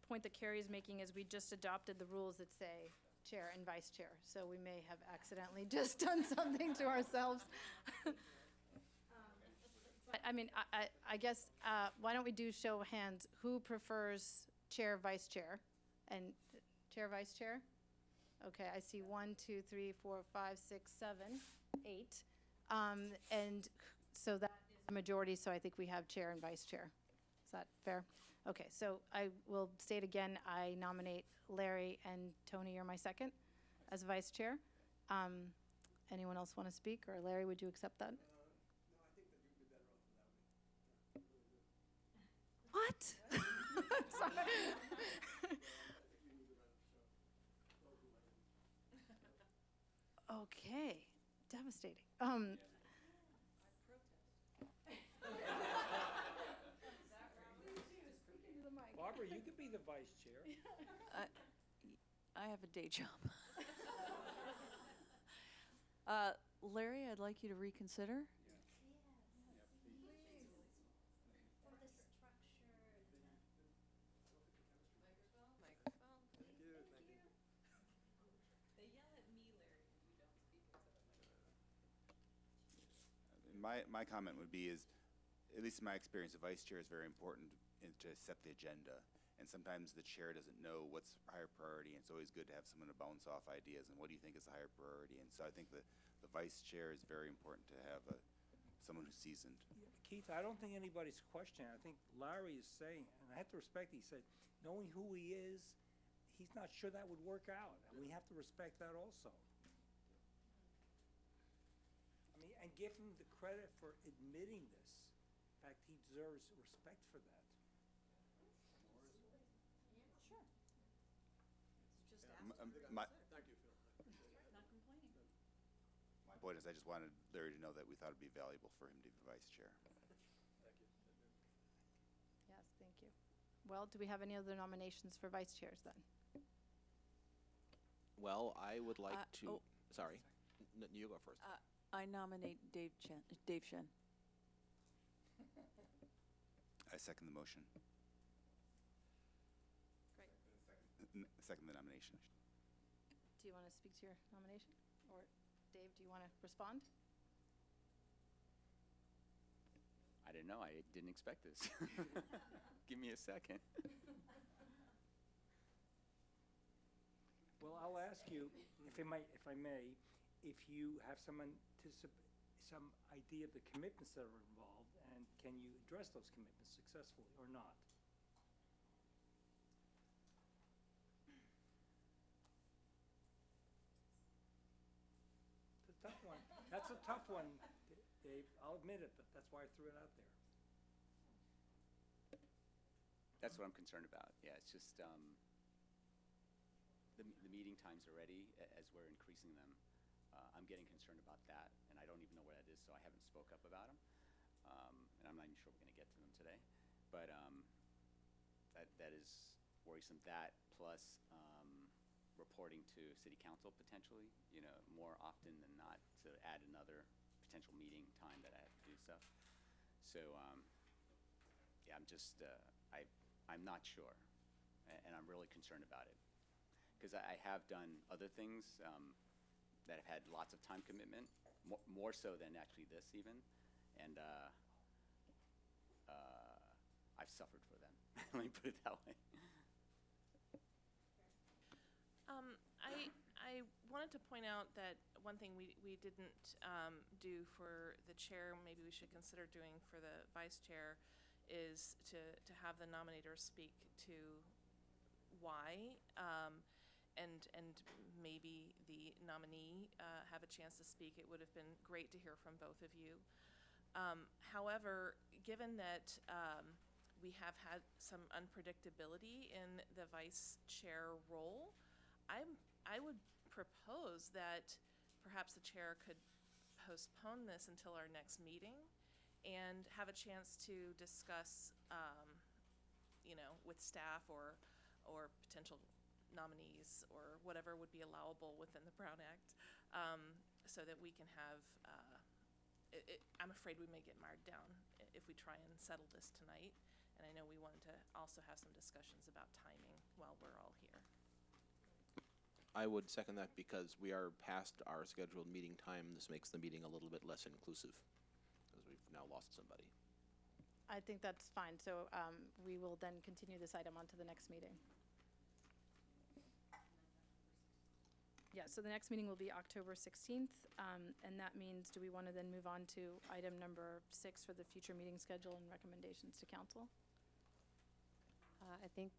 point that Carrie is making is we just adopted the rules that say chair and vice chair. So we may have accidentally just done something to ourselves. But I mean, I guess, why don't we do show of hands? Who prefers chair, vice chair? And chair, vice chair? Okay, I see 1, 2, 3, 4, 5, 6, 7, 8. And so that is a majority, so I think we have chair and vice chair. Is that fair? Okay, so I will state again, I nominate Larry and Tony, you're my second, as vice chair. Anyone else want to speak? Or Larry, would you accept that? What? Sorry. Okay, devastating. Barbara, you could be the vice chair. I have a day job. Larry, I'd like you to reconsider. My comment would be is, at least in my experience, the vice chair is very important to set the agenda. And sometimes the chair doesn't know what's higher priority, and it's always good to have someone to bounce off ideas and what do you think is a higher priority. And so I think the vice chair is very important to have someone who's seasoned. Keith, I don't think anybody's questioning. I think Larry is saying, and I have to respect, he said, knowing who he is, he's not sure that would work out. And we have to respect that also. I mean, and give him the credit for admitting this. In fact, he deserves respect for that. Thank you, Phil. Not complaining. My point is, I just wanted Larry to know that we thought it'd be valuable for him to be vice chair. Yes, thank you. Well, do we have any other nominations for vice chairs then? Well, I would like to. oh. Sorry, you go first. I nominate Dave Shen. I second the motion. Second the nomination. Do you want to speak to your nomination? Or Dave, do you want to respond? I don't know. I didn't expect this. Give me a second. Well, I'll ask you, if I may, if you have some idea of the commitments that are involved, and can you address those commitments successfully or not? It's a tough one. That's a tough one, Dave. I'll admit it, but that's why I threw it out there. That's what I'm concerned about. Yeah, it's just the meeting times already, as we're increasing them. I'm getting concerned about that, and I don't even know what that is, so I haven't spoke up about them. And I'm not even sure we're going to get to them today. But that is worrisome. That plus reporting to city council potentially, more often than not, to add another potential meeting time that I have to do stuff. So yeah, I'm not sure, and I'm really concerned about it because I have done other things that have had lots of time commitment, more so than actually this even, and I've suffered for them. Let me put it that way. I wanted to point out that one thing we didn't do for the chair, maybe we should consider doing for the vice chair, is to have the nominator speak to why, and maybe the nominee have a chance to speak. It would have been great to hear from both of you. However, given that we have had some unpredictability in the vice chair role, I would propose that perhaps the chair could postpone this until our next meeting and have a chance to discuss, with staff or potential nominees or whatever would be allowable within the Brown Act, so that we can have, I'm afraid we may get mired down if we try and settle this tonight. And I know we wanted to also have some discussions about timing while we're all here. I would second that because we are past our scheduled meeting time. This makes the meeting a little bit less inclusive because we've now lost somebody. I think that's fine. So we will then continue this item on to the next meeting. Yeah, so the next meeting will be October 16th, and that means, do we want to then move on to item number 6 for the future meeting schedule and recommendations to council? I think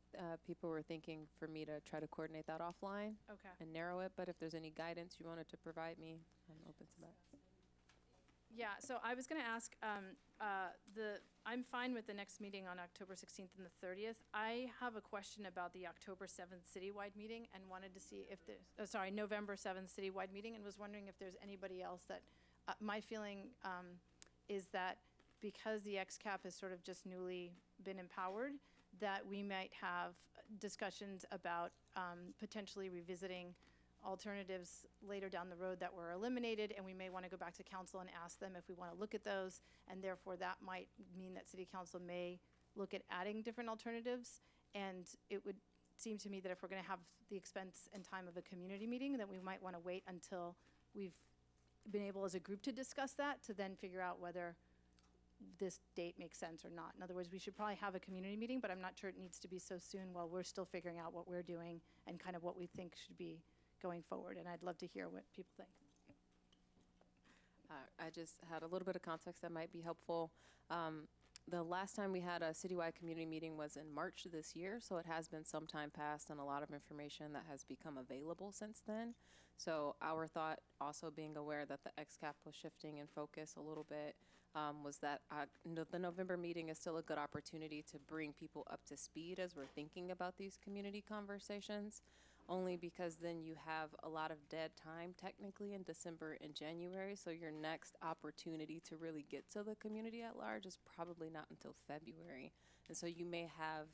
people were thinking for me to try to coordinate that offline. Okay. And narrow it, but if there's any guidance you wanted to provide me, I'm open to that. Yeah, so I was going to ask, I'm fine with the next meeting on October 16th and the 30th. I have a question about the October 7th citywide meeting and wanted to see if there's, November 7th citywide meeting, and was wondering if there's anybody else that, my feeling is that because the XCAP has sort of just newly been empowered, that we might have discussions about potentially revisiting alternatives later down the road that were eliminated, and we may want to go back to council and ask them if we want to look at those, and therefore that might mean that city council may look at adding different alternatives. And it would seem to me that if we're going to have the expense and time of a community meeting, that we might want to wait until we've been able as a group to discuss that, to then figure out whether this date makes sense or not. In other words, we should probably have a community meeting, but I'm not sure it needs to be so soon while we're still figuring out what we're doing and kind of what we think should be going forward. And I'd love to hear what people think. I just had a little bit of context that might be helpful. The last time we had a citywide community meeting was in March this year, so it has been some time past and a lot of information that has become available since then. So our thought, also being aware that the XCAP was shifting in focus a little bit, was that the November meeting is still a good opportunity to bring people up to speed as we're thinking about these community conversations, only because then you have a lot of dead time technically in December and January, so your next opportunity to really get to the community at large is probably not until February. And so you may have,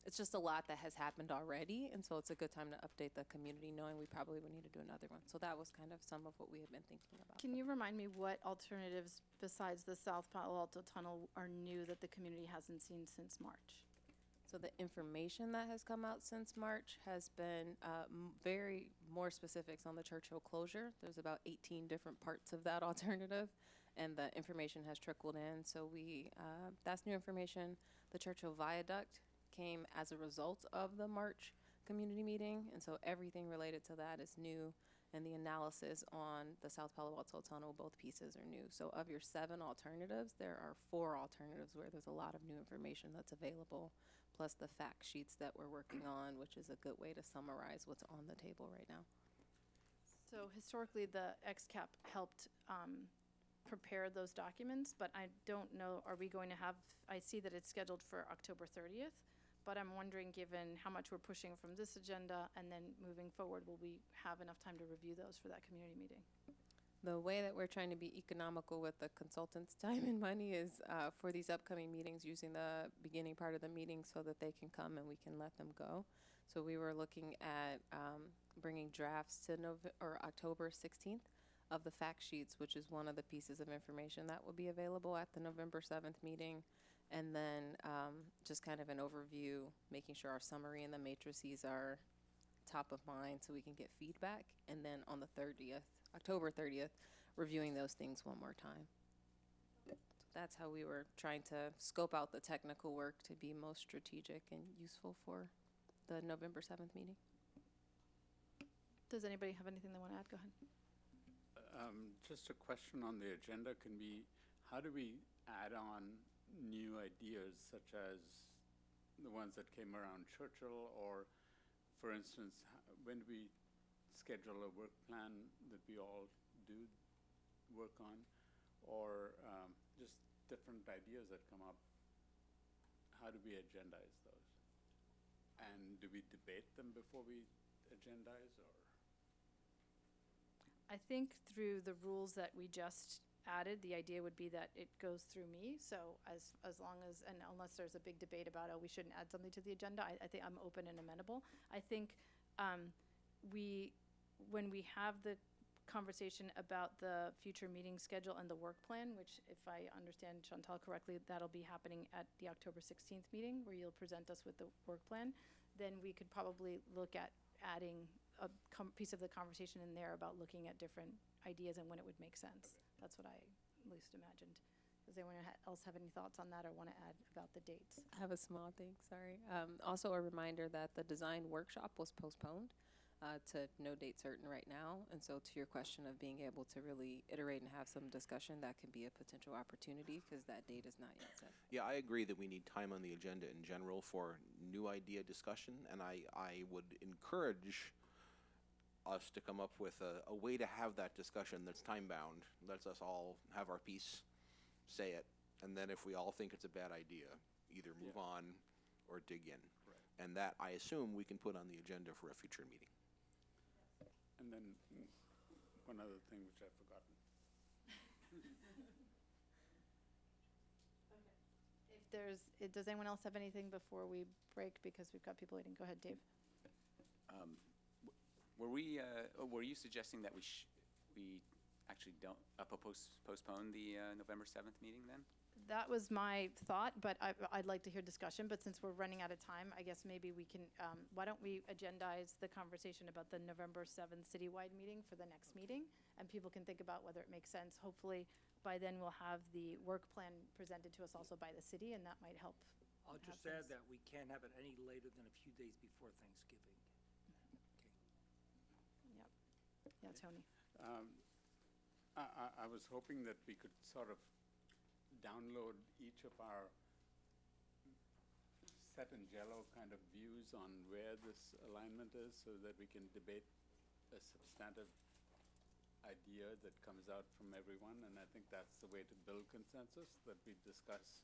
it's just a lot that has happened already, and so it's a good time to update the community, knowing we probably would need to do another one. So that was kind of some of what we have been thinking about. Can you remind me what alternatives besides the South Palo Alto Tunnel are new that the community hasn't seen since March? So the information that has come out since March has been very more specifics on the Churchill closure. There's about 18 different parts of that alternative, and the information has trickled in. So that's new information. The Churchill Viaduct came as a result of the March community meeting, and so everything related to that is new, and the analysis on the South Palo Alto Tunnel, both pieces are new. So of your 7 alternatives, there are 4 alternatives where there's a lot of new information that's available, plus the fact sheets that we're working on, which is a good way to summarize what's on the table right now. So historically, the XCAP helped prepare those documents, but I don't know, are we going to have, I see that it's scheduled for October 30th, but I'm wondering, given how much we're pushing from this agenda and then moving forward, will we have enough time to review those for that community meeting? The way that we're trying to be economical with the consultants' time and money is for these upcoming meetings, using the beginning part of the meeting so that they can come and we can let them go. So we were looking at bringing drafts to October 16th of the fact sheets, which is one of the pieces of information that will be available at the November 7th meeting. And then just kind of an overview, making sure our summary and the matrices are top of mind so we can get feedback. And then on the 30th, October 30th, reviewing those things one more time. So that's how we were trying to scope out the technical work to be most strategic and useful for the November 7th meeting. Does anybody have anything they want to add? Go ahead. Just a question on the agenda can be, how do we add on new ideas such as the ones that came around Churchill, or for instance, when do we schedule a work plan that we all do work on, or just different ideas that come up? How do we agendize those? And do we debate them before we agendize, or? I think through the rules that we just added, the idea would be that it goes through me. So as long as, and unless there's a big debate about, oh, we shouldn't add something to the agenda, I think I'm open and amenable. I think when we have the conversation about the future meeting schedule and the work plan, which if I understand Chantal correctly, that'll be happening at the October 16th meeting where you'll present us with the work plan, then we could probably look at adding a piece of the conversation in there about looking at different ideas and when it would make sense. Okay. That's what I at least imagined. Does anyone else have any thoughts on that or want to add about the dates? I have a small thing, sorry. Also a reminder that the design workshop was postponed to no date certain right now. And so to your question of being able to really iterate and have some discussion, that can be a potential opportunity because that date is not yet set. Yeah, I agree that we need time on the agenda in general for new idea discussion, and I would encourage us to come up with a way to have that discussion that's time-bound, lets us all have our piece, say it, and then if we all think it's a bad idea, either move on or dig in. Right. And that, I assume, we can put on the agenda for a future meeting. And then one other thing which I've forgotten. Does anyone else have anything before we break, because we've got people waiting? Go ahead, Dave. Were you suggesting that we actually don't postpone the November 7th meeting then? That was my thought, but I'd like to hear discussion. But since we're running out of time, I guess maybe we can, why don't we agendize the conversation about the November 7th citywide meeting for the next meeting? And people can think about whether it makes sense. Hopefully, by then we'll have the work plan presented to us also by the city, and that might help. I'll just add that we can't have it any later than a few days before Thanksgiving. Yeah, Tony. I was hoping that we could sort of download each of our set in jello kind of views on where this alignment is so that we can debate a substantive idea that comes out from everyone. And I think that's the way to build consensus, that we discuss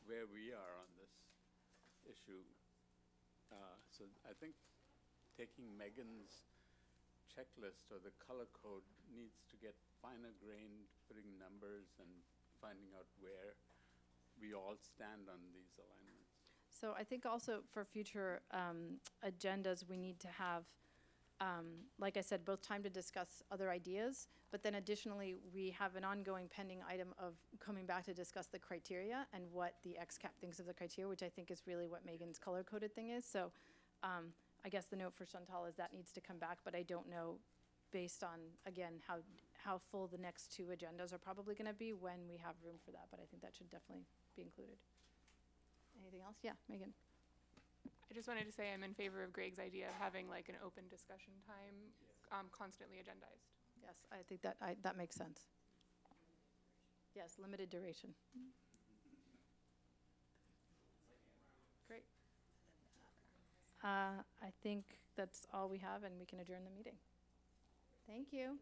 where we are on this issue. So I think taking Megan's checklist or the color code needs to get finer grained, putting numbers and finding out where we all stand on these alignments. So I think also for future agendas, we need to have, like I said, both time to discuss other ideas, but then additionally, we have an ongoing pending item of coming back to discuss the criteria and what the XCAP thinks of the criteria, which I think is really what Megan's color-coded thing is. So I guess the note for Chantal is that needs to come back, but I don't know, based on, again, how full the next two agendas are probably going to be when we have room for that, but I think that should definitely be included. Anything else? Yeah, Megan. I just wanted to say I'm in favor of Greg's idea of having like an open discussion time, constantly agendized. Yes, I think that makes sense. Yes, limited duration. Great. I think that's all we have, and we can adjourn the meeting. Thank you.